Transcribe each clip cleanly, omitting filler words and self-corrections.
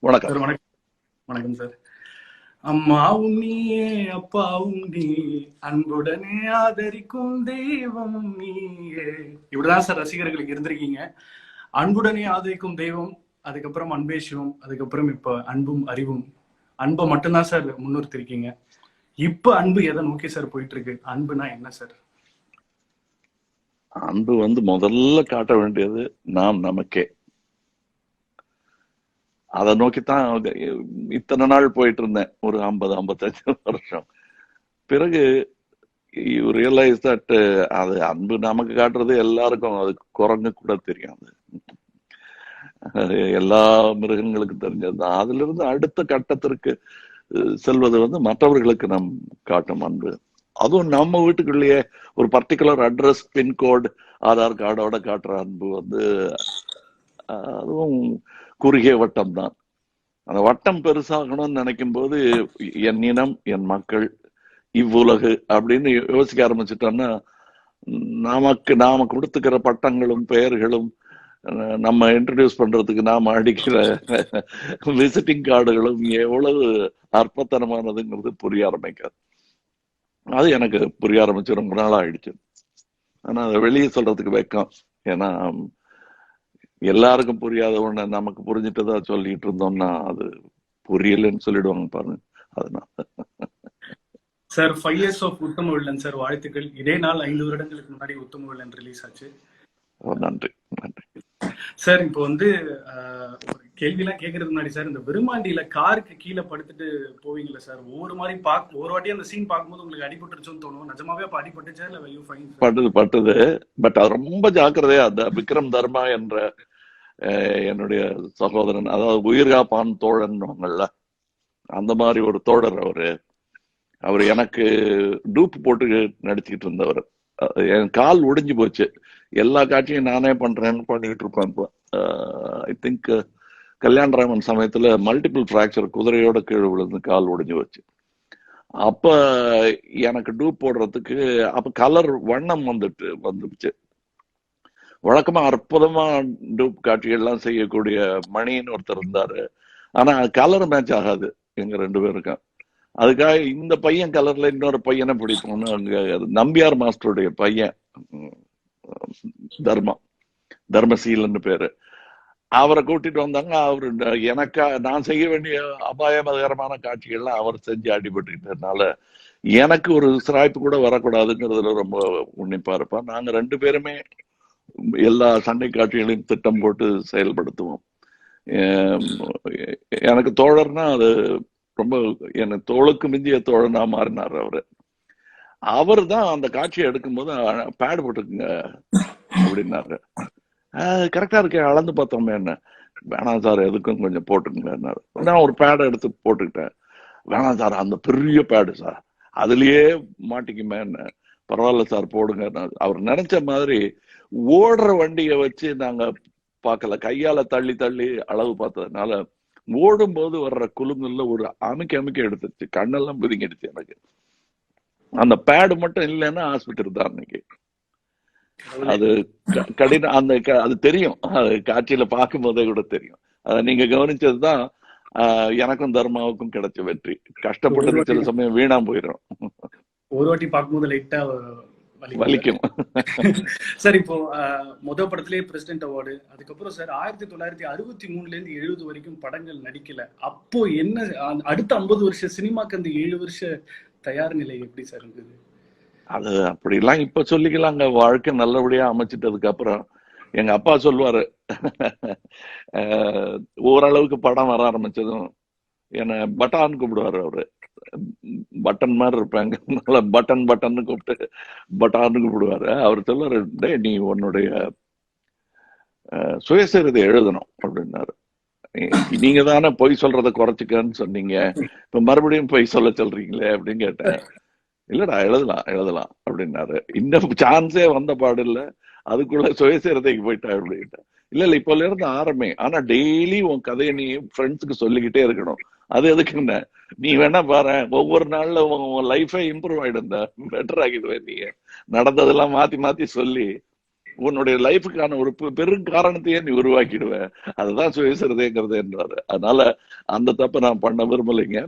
வணக்கம் சார். வணக்கம். வணக்கம் சார். அம்மாவும் நீயே, அப்பாவும் நீயே, அன்புடனே ஆதரிக்கும் தெய்வம் நீயே. இப்படிதான் சார் ரசிகர்களுக்கு இருந்திருக்கீங்க. அன்புடனே ஆதரிக்கும் தெய்வம், அதுக்கப்புறம் அன்பே சிவம், அதுக்கப்புறம் இப்ப அன்பும் அறிவும். அன்பை மட்டும்தான் சார் முன்னிறுத்திருக்கீங்க. இப்ப அன்பு எதை நோக்கி சார் போயிட்டு இருக்கு? அன்புனா என்ன சார்? அன்பு முதல்ல காட்ட வேண்டியது நாம் நமக்கே. அதை நோக்கித்தான் இத்தனை நாள் போயிட்டு இருந்தேன், ஒரு 50-55 வருஷம். பிறகு யூ ரியலைஸ் தட் அது அன்பு நமக்கு காட்டுறது எல்லாருக்கும், அது குரங்கு கூட தெரியும். அது எல்லா மிருகங்களுக்கும் தெரிஞ்சதுதான். அதுல இருந்து அடுத்த கட்டத்திற்கு செல்வது மற்றவர்களுக்கு நம் காட்டும் அன்பு. அதுவும் நம்ம வீட்டுக்குள்ளேயே ஒரு பர்டிகுலர் அட்ரஸ், பின்கோடு, ஆதார் கார்டோட காட்டுற அன்பு அதுவும் குறுகிய வட்டம் தான். அந்த வட்டம் பெருசாகணும்னு நினைக்கும் போது என் இனம், என் மக்கள், இவ்வுலகு அப்படின்னு யோசிக்க ஆரம்பிச்சுட்டோம்னா நாம கொடுத்துக்கிற பட்டங்களும் பெயர்களும் நம்ம இன்ட்ரடியூஸ் பண்றதுக்கு நாம அடிக்கிற விசிட்டிங் கார்டுகளும் எவ்வளவு அற்பத்தனமானதுங்கிறது புரிய ஆரம்பிக்காது. அது எனக்கு புரிய ஆரம்பிச்சு ரொம்ப நாள் ஆயிடுச்சு. ஆனா அதை வெளியே சொல்றதுக்கு வெக்கம். ஏன்னா எல்லாருக்கும் புரியாத ஒண்ணு நமக்கு புரிஞ்சுட்டுதான் சொல்லிட்டு இருந்தோம்னா அது புரியலன்னு சொல்லிடுவாங்க பாருங்க. அதனால sir 5 years of Uttama villain sir, வாழ்த்துக்கள். இதே நாள் 5 வருடங்களுக்கு முன்னாடி உத்தம வில்லன் ரிலீஸ் ஆச்சு. நன்றி நன்றி சார். இப்போ கேள்வியெல்லாம் கேட்கறதுக்கு முன்னாடி சார், இந்த விருமாண்டியில காருக்கு கீழே படுத்துட்டு போவீங்களா சார்? ஒவ்வொரு வாட்டி அந்த சீன் பார்க்கும்போது உங்களுக்கு அடிபட்டுருச்சுன்னு தோணும். நிஜமாவே அப்ப அடிபட்டுச்சா இல்ல பட்டது. பட் அது ரொம்ப ஜாக்கிரதையா அந்த விக்ரம் தர்மா என்ற என்னுடைய சகோதரன், அதாவது உயிர்காப்பான் தோழன்ல, அந்த மாதிரி ஒரு தோழர் அவர் எனக்கு டூப் போட்டு நடிச்சுக்கிட்டு இருந்தவர். என் கால் ஒடிஞ்சு போச்சு. எல்லா காட்சியும் நானே பண்றேன்னு பண்ணிட்டு இருப்பேன். ஐ திங்க் கல்யாணராமன் சமயத்துல மல்டிபிள் பிராக்சர், குதிரையோட கீழே விழுந்து கால் ஒடிஞ்சு போச்சு. அப்ப எனக்கு டூப் போடுறதுக்கு அப்ப கலர் வண்ணம் வந்துடுச்சு. வழக்கமா அற்புதமா டூப் காட்சிகள்லாம் செய்யக்கூடிய மணின்னு ஒருத்தர் இருந்தாரு. ஆனா கலர் மேட்ச் ஆகாது எங்க 2 பேருக்கும். அதுக்காக இந்த பையன் கலர்ல இன்னொரு பையனை பிடிப்போம்னு அங்க நம்பியார் மாஸ்டருடைய பையன் தர்மசீலன்னு பேரு, அவரை கூட்டிட்டு வந்தாங்க. அவரு நான் செய்ய வேண்டிய அபாயகரமான காட்சிகள்லாம் அவர் செஞ்சு அடிபட்டுக்கிட்டதுனால எனக்கு ஒரு சிராய்ப்பு கூட வரக்கூடாதுங்கிறதுல ரொம்ப உன்னிப்பா இருப்பான். நாங்க 2 பேருமே எல்லா சண்டை காட்சிகளையும் திட்டம் போட்டு செயல்படுத்துவோம். எனக்கு தோழர்னா அது ரொம்ப, எனக்கு தோளுக்கு மிஞ்சிய தோழனா மாறினார் அவர் தான் அந்த காட்சியை எடுக்கும்போது பேடு போட்டுக்குங்க அப்படின்னாரு. கரெக்டா இருக்கேன், அளந்து பார்த்தோமே. என்ன வேணாம் சார், எதுக்கும் கொஞ்சம் போட்டுக்குங்கன்னாரு. நான் ஒரு பேடை எடுத்து போட்டுக்கிட்டேன். வேணாம் சார், அந்த பெரிய பேடு சார், அதுலயே மாட்டிக்குமே. என்ன பரவாயில்ல சார் போடுங்க. அவர் நினைச்ச மாதிரி ஓடுற வண்டியை வச்சு நாங்க பார்க்கல, கையால தள்ளி தள்ளி அளவு பார்த்ததுனால ஓடும் போது வர்ற குலுங்கல்ல ஒரு அமைக்க எடுத்துச்சு, கண்ணெல்லாம் பிதுங்கிடுச்சு எனக்கு. அந்த பேடு மட்டும் இல்லைன்னா ஹாஸ்பிட்டல் தான் அன்னைக்கு. அது கடினம். அது தெரியும், அது காட்சியில பார்க்கும் போதே கூட தெரியும். அதை நீங்க கவனிச்சதுதான் எனக்கும் தர்மாவுக்கும் கிடைச்ச வெற்றி. கஷ்டப்பட்டது சில சமயம் வீணா போயிடும். ஒரு வாட்டி பார்க்கும்போது லைட்டா வலிக்கும் சார். இப்போ படத்திலேயே பிரசிடென்ட் அவார்டு, அதுக்கப்புறம் சார் 1963 இருந்து 70 வரைக்கும் படங்கள் நடிக்கல. அப்போ என்ன அடுத்த 50 வருஷ சினிமாக்கு அந்த 7 வருஷ தயார் நிலை எப்படி சார் இருந்தது? அது அப்படிலாம் இப்ப சொல்லிக்கலாங்க. வாழ்க்கை நல்லபடியா அமைச்சிட்டதுக்கு அப்புறம் எங்க அப்பா சொல்லுவாரு, ஓரளவுக்கு படம் வர ஆரம்பிச்சதும் என்ன பட்டான்னு கூப்பிடுவாரு. அவரு பட்டன் மாதிரி இருப்பாங்க, பட்டன் கூப்பிட்டு பட்டான்னு கூப்பிடுவாரு. அவர் சொல்லுவாரு, டே நீ உன்னுடைய சுயசரிதை எழுதணும் அப்படின்னாரு. நீங்க தானே பொய் சொல்றதை குறைச்சிக்கன்னு சொன்னீங்க, இப்ப மறுபடியும் பொய் சொல்ல சொல்றீங்களே அப்படின்னு கேட்டேன். இல்லடா, எழுதலாம் அப்படின்னாரு. இன்னும் சான்ஸே வந்த பாடு இல்ல, அதுக்குள்ள சுயசரிதைக்கு போயிட்டா அப்படின்ட்டேன். இல்ல இப்பல இருந்து ஆரம்பி, ஆனா டெய்லி உன் கதையை நீ ஃப்ரெண்ட்ஸுக்கு சொல்லிக்கிட்டே இருக்கணும். அது எதுக்குன்னு நீ வேணா பாரு, ஒவ்வொரு நாள்ல உன் லைஃபே இம்ப்ரூவ் ஆயிடும், பெட்டர் ஆகிடுவேன். நீ நடந்ததெல்லாம் மாத்தி மாத்தி சொல்லி உன்னுடைய லைஃபுக்கான ஒரு பெரும் காரணத்தையே நீ உருவாக்கிடுவ. அதுதான் சுயசரிதைங்கிறது என்றாரு. அதனால அந்த தப்ப நான் பண்ண விரும்பலைங்க.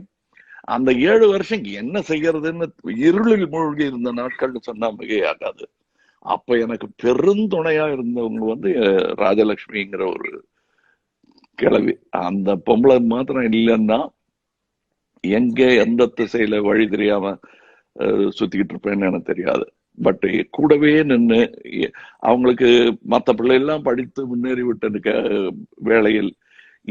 அந்த 7 வருஷம் என்ன செய்யறதுன்னு இருளில் மூழ்கி இருந்த நாட்கள்னு சொன்னா மிகையாகாது. அப்ப எனக்கு பெருந்துணையா இருந்தவங்க வந்து ராஜலட்சுமிங்கிற ஒரு கிழவி. அந்த பொம்பளை மாத்திரம் இல்லைன்னா எங்க எந்த திசையில வழி தெரியாம சுத்திக்கிட்டு இருப்பேன்னு எனக்கு தெரியாது. பட் கூடவே நின்று அவங்களுக்கு மற்ற பிள்ளை எல்லாம் படித்து முன்னேறி விட்ட வேளையில்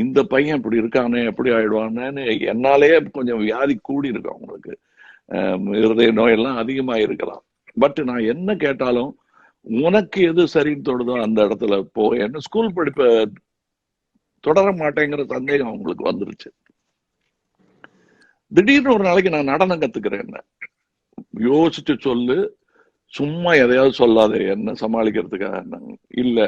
இந்த பையன் இப்படி இருக்கானே எப்படி ஆயிடுவான்னு என்னாலேயே கொஞ்சம் வியாதி கூடி இருக்கும். அவங்களுக்கு இருதய நோயெல்லாம் அதிகமா இருக்கலாம். பட் நான் என்ன கேட்டாலும் உனக்கு எது சரின்னு தோணுதோ அந்த இடத்துல போ. என்ன ஸ்கூல் படிப்பை தொடர மாட்டேங்கிற சந்தேகம் அவங்களுக்கு வந்துருச்சு. திடீர்னு ஒரு நாளைக்கு நான் நடனம் கத்துக்கிறேன். யோசிச்சு சொல்லு, சும்மா எதையாவது சொல்லாதே என்ன சமாளிக்கிறதுக்காக. இல்ல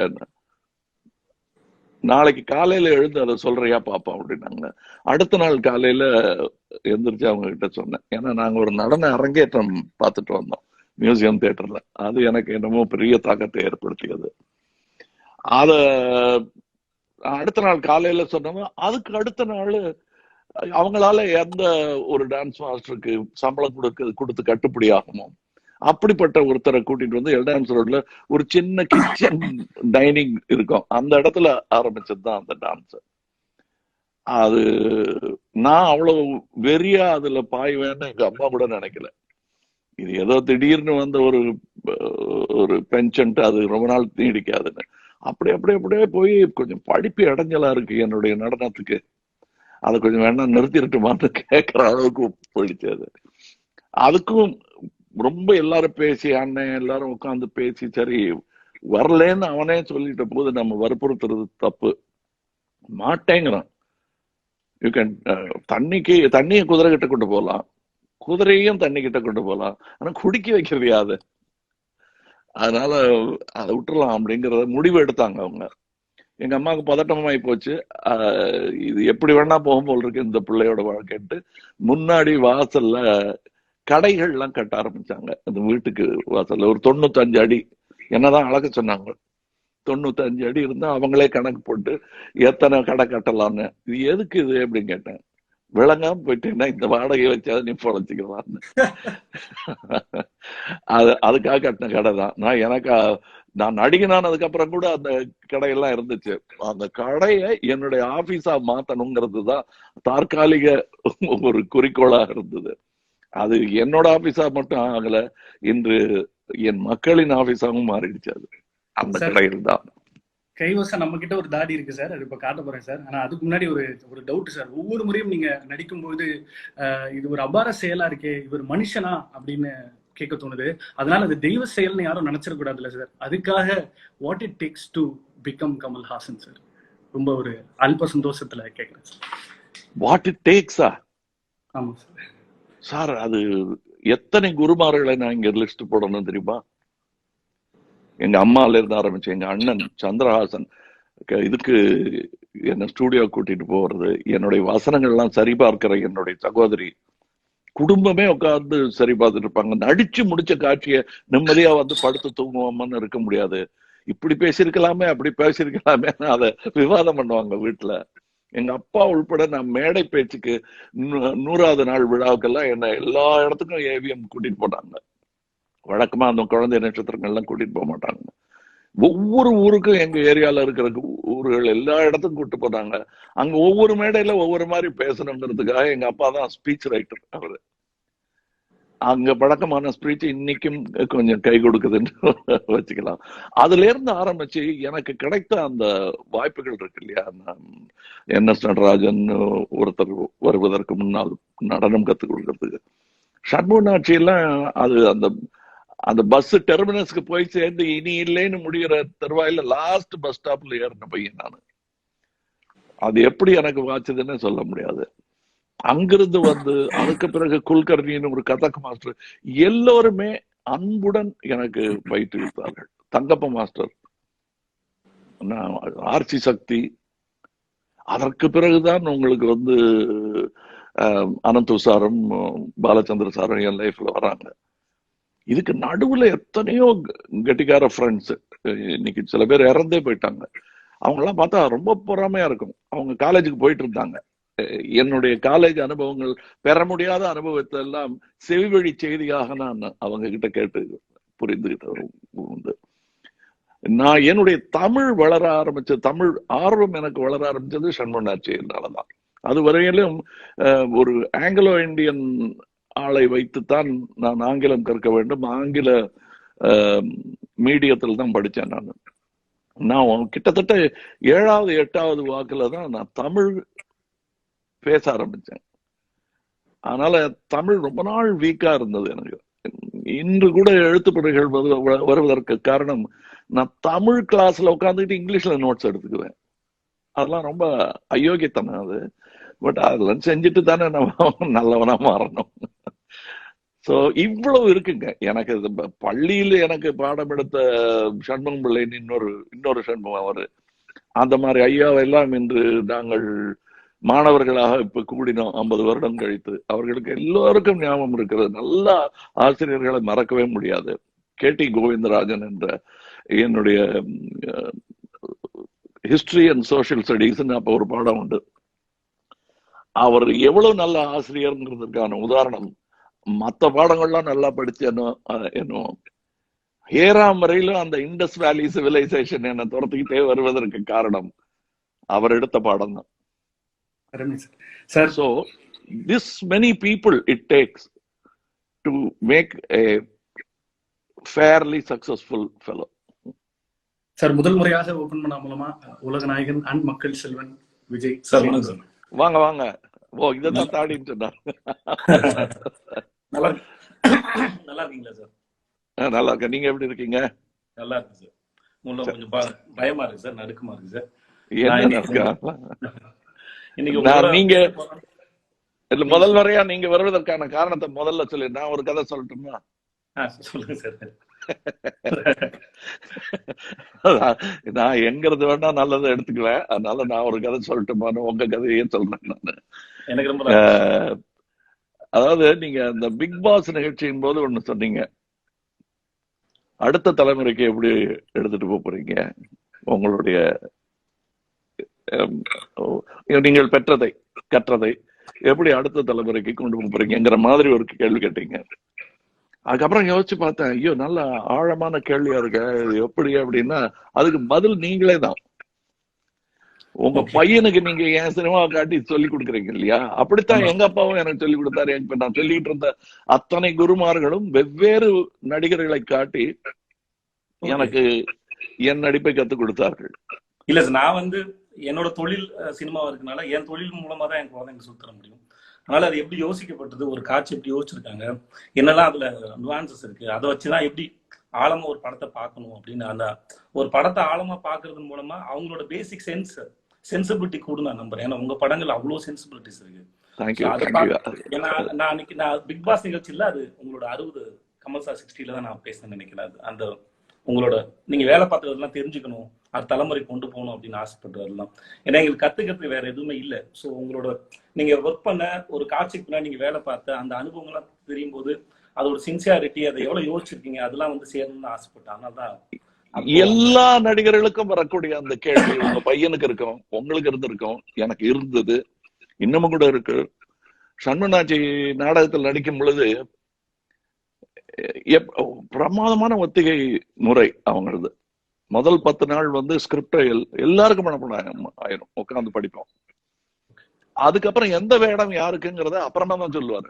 நாளைக்கு காலையில எழுந்து அதை சொல்றியா பாப்பா அப்படின்னாங்க. அடுத்த நாள் காலையில எந்திரிச்சு அவங்க கிட்ட சொன்னேன். ஏன்னா நாங்க ஒரு நடன அரங்கேற்றம் பார்த்துட்டு வந்தோம் மியூசியம் தியேட்டர்ல. அது எனக்கு என்னமோ பெரிய தாக்கத்தை ஏற்படுத்தியது. அத அடுத்த நாள் காலையில சொன்னோம். அதுக்கு அடுத்த நாள் அவங்களால எந்த ஒரு டான்ஸ் மாஸ்டருக்கு சம்பளம் கொடுத்து கட்டுப்படி ஆகுமோ அப்படிப்பட்ட ஒருத்தரை கூட்டிட்டு வந்து எல்டான்ஸ் ரோட்ல ஒரு சின்ன கிச்சன் டைனிங் இருக்கும், அந்த இடத்துல ஆரம்பிச்சதுதான் அந்த டான்ஸ். அது நான் அவ்வளவு வெறியா அதுல பாய்வேன்னு எங்க அம்மா கூட நினைக்கல. இது ஏதோ திடீர்னு வந்த ஒரு பென்ஷன்ட், அது ரொம்ப நாள் நீடிக்காதுன்னு அப்படியே போய் கொஞ்சம் படிப்பு இடைஞ்சலா இருக்கு என்னுடைய நடனத்துக்கு, அதை கொஞ்சம் வேணா நிறுத்திட்டுமான்னு கேட்கிற அளவுக்கு போயிடுச்சு. அது அதுக்கும் ரொம்ப எல்லாரும் பேசி அண்ணன் எல்லாரும் உட்காந்து பேசி சரி வரலன்னு அவனே சொல்லிட்ட போது நம்ம வற்புறுத்துறது தப்பு. மாட்டேங்கிறான். யூ கேன் தண்ணியை குதிரை கிட்ட கொண்டு போகலாம், குதிரையும் தண்ணி கிட்ட கொண்டு போகலாம், ஆனா குடிக்க வைக்கிறது யாது? அதனால அதை விட்டுறலாம் அப்படிங்கறத முடிவு எடுத்தாங்க அவங்க. எங்க அம்மாவுக்கு பதட்டமாயி போச்சு. இது எப்படி வேணா போகும் போல் இருக்கு இந்த பிள்ளையோட வாழ்க்கைட்டு முன்னாடி வாசல்ல கடைகள்லாம் கட்ட ஆரம்பிச்சாங்க. அந்த வீட்டுக்கு வாசல்ல ஒரு 95 அடி என்னதான் அளக்க சொன்னாங்க. 95 அடி இருந்தா அவங்களே கணக்கு போட்டு எத்தனை கடை கட்டலான்னு. இது எதுக்கு இது அப்படின்னு கேட்டேன். விளங்காம போயிட்டேன்னா இந்த வாடகையை வச்சாவது நீ பொழைச்சிக்கலான்னு. அதுக்காக கட்டின கடை தான். நான் நடிகனானதுக்கு அப்புறம் கூட அந்த கடையெல்லாம் இருந்துச்சு. அந்த கடையை என்னுடைய ஆபீஸா மாத்தணுங்கிறது தான் தற்காலிக ஒரு குறிக்கோளா இருந்தது. அது என்னோட ஆபீஸா மட்டும் ஆகல, இன்று என் மக்களின் ஆபீஸாவும் மாறிடுச்சு. அது அந்த கடையில் தான். கைவசம் நம்ம கிட்ட ஒரு தாடி இருக்கு சார், அது இப்ப காட்ட போறேன் சார். ஆனா அதுக்கு முன்னாடி ஒரு டவுட் சார். ஒவ்வொரு முறையும் நீங்க நடிக்கும் போது இது ஒரு அபார செயலா இருக்கே, இவர் மனுஷனா அப்படின்னு கேட்க தோணுது. அதனால அது தெய்வ செயல்னு யாரும் நினைச்சிடக்கூடாதுல்ல சார். அதுக்காக what it takes to become Kamal Haasan sir? ரொம்ப ஒரு அல்ப சந்தோஷத்துல கேட்கிறேன் சார். What it டேக்ஸா? ஆமா சார். சார் அது எத்தனை குருமார்களை நான் இங்க லிஸ்ட் போடணும் தெரியுமா? எங்க அம்மால இருந்து ஆரம்பிச்சு எங்க அண்ணன் சந்திரஹாசன் இதுக்கு என்ன ஸ்டூடியோ கூட்டிட்டு போறது, என்னுடைய வசனங்கள்லாம் சரி பார்க்கிற என்னுடைய சகோதரி, குடும்பமே உட்கார்ந்து சரி பார்த்துட்டு இருப்பாங்க. நடிச்சு முடிச்ச காட்சியை நிம்மதியா வந்து படுத்து தூங்குவோம்னு இருக்க முடியாது. இப்படி பேசியிருக்கலாமே அப்படி பேசியிருக்கலாமே அதை விவாதம் பண்ணுவாங்க வீட்டுல. எங்க அப்பா உள்பட நான் மேடை பேச்சுக்கு 100வது நாள் விழாவுக்கெல்லாம் என்ன எல்லா இடத்துக்கும் ஏவிஎம் கூட்டிட்டு போனாங்க. வழக்கமா அந்த குழந்தை நட்சத்திரங்கள்லாம் கூட்டிட்டு போக மாட்டாங்க. ஒவ்வொரு ஊருக்கும் எங்க ஏரியால இருக்கிற ஊர்கள் எல்லா இடத்துக்கும் கூப்பிட்டு போனாங்க. அங்க ஒவ்வொரு மேடையில ஒவ்வொரு மாதிரி பேசணுங்கிறதுக்காக எங்க அப்பா தான் ஸ்பீச் ரைட்டர். அவரு அங்க பழக்கமான ஸ்பீச் இன்னைக்கும் கொஞ்சம் கை கொடுக்குதுன்னு வச்சுக்கலாம். அதுல இருந்து ஆரம்பிச்சு எனக்கு கிடைத்த அந்த வாய்ப்புகள் இருக்கு இல்லையா, என்எஸ் நடராஜன் ஒருத்தர் வருவதற்கு முன்னால் நடனம் கத்துக் கொடுக்கறதுக்கு, சண்முகநாட்சி எல்லாம் அது அந்த பஸ் டெர்மினஸ்க்கு போய் சேர்ந்து இனி இல்லைன்னு முடிகிற தருவாயில லாஸ்ட் பஸ் ஸ்டாப்ல ஏறின பையன் நான். அது எப்படி எனக்கு வாச்சதுன்னு சொல்ல முடியாது. அங்கிருந்து வந்து அதுக்கு பிறகு குல்கர்ணின்னு ஒரு கதக் மாஸ்டர், எல்லோருமே அன்புடன் எனக்கு பயிற்றுவித்தார்கள். தங்கப்ப மாஸ்டர், ஆர்ச்சி சக்தி, அதற்கு பிறகுதான் உங்களுக்கு வந்து அனந்து சாரும் பாலச்சந்திர சாரும் என் லைஃப்ல வராங்க. இதுக்கு நடுவுல எத்தனையோ கெட்டிக்கார ஃப்ரெண்ட்ஸ், இன்னைக்கு சில பேர் இறந்தே போயிட்டாங்க. அவங்க எல்லாம் பார்த்தா ரொம்ப பொறாமையா இருக்கும். அவங்க காலேஜுக்கு போயிட்டு இருந்தாங்க. என்னுடைய காலேஜ் அனுபவங்கள், பெற முடியாத அனுபவத்தை எல்லாம் செவிவழி செய்தியாக நான் அவங்க கிட்ட கேட்டு புரிந்துகிட்டு. நான் என்னுடைய தமிழ் வளர ஆரம்பிச்ச, தமிழ் ஆர்வம் எனக்கு வளர ஆரம்பிச்சது சண்முகநாச்சியினாலதான். அது வரையிலும் ஒரு ஆங்கிலோ இந்தியன் ஆளை வைத்துத்தான் நான் ஆங்கிலம் கற்க வேண்டும். ஆங்கில மீடியத்தில் தான் படித்தேன். நான் கிட்டத்தட்ட 7வது 8வது வாக்குல தான் நான் தமிழ் பேச ஆரம்பிச்சேன். அதனால தமிழ் ரொம்ப நாள் வீக்கா இருந்தது எனக்கு. இன்று கூட எழுத்துப்பிழைகள் வருவதற்கு காரணம், நான் தமிழ் கிளாஸ்ல உட்காந்துக்கிட்டு இங்கிலீஷ்ல நோட்ஸ் எடுத்துக்குவேன். அதெல்லாம் ரொம்ப அயோக்கியத்தனம் அது. பட் அதெல்லாம் செஞ்சுட்டு தானே நம்ம நல்லவனா மாறணும். சோ இவ்வளவு இருக்குங்க. எனக்கு பள்ளியில எனக்கு பாடம் எடுத்த சண்முகம் பிள்ளைன்னு இன்னொரு சண்முகம் அவரு. அந்த மாதிரி ஐயாவெல்லாம் இன்று நாங்கள் மாணவர்களாக இப்ப கூடினோம் 50 வருடம் கழித்து. அவர்களுக்கு எல்லோருக்கும் ஞாபகம் இருக்கிறது. நல்ல ஆசிரியர்களை மறக்கவே முடியாது. KT கோவிந்தராஜன் என்ற என்னுடைய ஹிஸ்டரி அண்ட் சோசியல் ஸ்டடீஸ் அப்ப ஒரு பாடம் உண்டு. அவர் எவ்வளவு நல்ல ஆசிரியர்ங்கிறதுக்கான உதாரணம், மற்ற பாடங்கள்லாம் நல்லா படிச்சு என்ன ஏறாம் வரையிலும் அந்த இண்டஸ் வேலி சிவிலைசேஷன் என்ன துரத்திக்கிட்டே வருவதற்கு காரணம் அவர் எடுத்த பாடம் தான். So this many people it takes to make a fairly successful fellow. Sir, முதல் முறையாக ஓபன் பண்ண மூலமா உலக நாயகன் அண்ட் மக்கள் செல்வன் விஜய் சார். வாங்க வாங்க. ஓ, இதான் தாடின்னு சொன்னார். நல்லா இருக்கீங்களா சார்? நல்லா இருக்கேன். நீங்க எப்படி இருக்கீங்க? நல்லா இருக்கு சார். முன்ன கொஞ்சம் பயமா இருக்கு சார், நடுக்கமா இருக்கு சார். நீங்க முதல் முறையா நீங்க வருவதற்கான காரணத்தை முதல்ல சொல்லி நான் ஒரு கதை சொல்லட்டுமா? சொல்லுங்க சார். நான் எங்கிறது வேணா நல்லதை எடுத்துக்குவேன். அதனால நான் ஒரு கதை சொல்லட்டுமான்னு உங்க கதையே சொல்றேன் நான். எனக்கு ரொம்ப அதாவது நீங்க இந்த பிக் பாஸ் நிகழ்ச்சியின் போது ஒண்ணு சொன்னீங்க, அடுத்த தலைமுறைக்கு எப்படி எடுத்துட்டு போறீங்க, உங்களுடைய நீங்கள் பெற்றதை கற்றதை எப்படி அடுத்த தலைமுறைக்கு கொண்டு போறீங்கிற மாதிரி ஒரு கேள்வி கேட்டீங்க. அதுக்கப்புறம் யோசிச்சு பார்த்தேன், ஐயோ நல்ல ஆழமான கேள்வியா இருக்க, எப்படி அப்படின்னா அதுக்கு பதில் நீங்களே தான். உங்க பையனுக்கு நீங்க என் சினிமா காட்டி சொல்லி கொடுக்குறீங்க இல்லையா, அப்படித்தான் எங்க அப்பாவும் எனக்கு சொல்லி கொடுத்தாரு. இப்ப நான் சொல்லிட்டு இருந்த அத்தனை குருமார்களும் வெவ்வேறு நடிகர்களை காட்டி எனக்கு என் நடிப்பை கத்துக் கொடுத்தார்கள். இல்ல சார், நான் என்னோட தொழில் சினிமாவா இருக்கனால என் தொழில் மூலமா தான் என் குழந்தைங்க சுத்தர முடியும். அதனால அது எப்படி யோசிக்கப்பட்டது, ஒரு காட்சி எப்படி யோசிச்சிருக்காங்க, என்னெல்லாம் அதுல நுவான்சஸ் இருக்கு, அதை வச்சுதான் எப்படி ஆழமா ஒரு படத்தை பார்க்கணும் அப்படின்னு. அந்த ஒரு படத்தை ஆழமா பாக்குறது மூலமா அவங்களோட பேசிக் சென்சிபிலிட்டி கூட நான் நம்புறேன். ஏன்னா உங்க படங்கள் அவ்வளவு சென்சிபிலிட்டிஸ் இருக்கு. நான் பிக் பாஸ் நிகழ்ச்சியில அது உங்களோட 60 கமல் சார் 60ல தான் நான் பேசணும்னு நினைக்கிறேன். அந்த உங்களோட நீங்க வேலை பார்த்ததெல்லாம் தெரிஞ்சுக்கணும், அது தலைமுறை கொண்டு போகணும் அப்படின்னு ஆசைப்படுறதுலாம். ஏன்னா எங்களுக்கு கத்துக்கிறதுக்கு வேற எதுவுமே இல்லை. ஸோ உங்களோட நீங்க ஒர்க் பண்ண ஒரு காட்சிக்கு பின்னாடி நீங்க வேலை பார்த்த அந்த அனுபவங்கள்லாம் தெரியும் போது அதோட சின்சியாரிட்டி, அதை எவ்வளவு யோசிச்சிருக்கீங்க, அதெல்லாம் சேரணும்னு ஆசைப்பட்டேன். அதனாலதான் எல்லா நடிகர்களுக்கும் வரக்கூடிய அந்த கேள்வி உங்க பையனுக்கு இருக்கும், உங்களுக்கு இருந்திருக்கும், எனக்கு இருந்தது, இன்னமும் கூட இருக்கு. சண்முகநாச்சி நாடகத்தில் நடிக்கும் பொழுது பிரமாதமான ஒத்திகை முறை அவங்களது. முதல் 10 நாள் ஸ்கிரிப்டை எல்லாருக்கும் மனப்பாடம் ஆயிரும், உட்காந்து படிப்போம். அதுக்கப்புறம் எந்த வேடம் யாருக்குங்கிறத அப்புறமா தான் சொல்லுவாரு.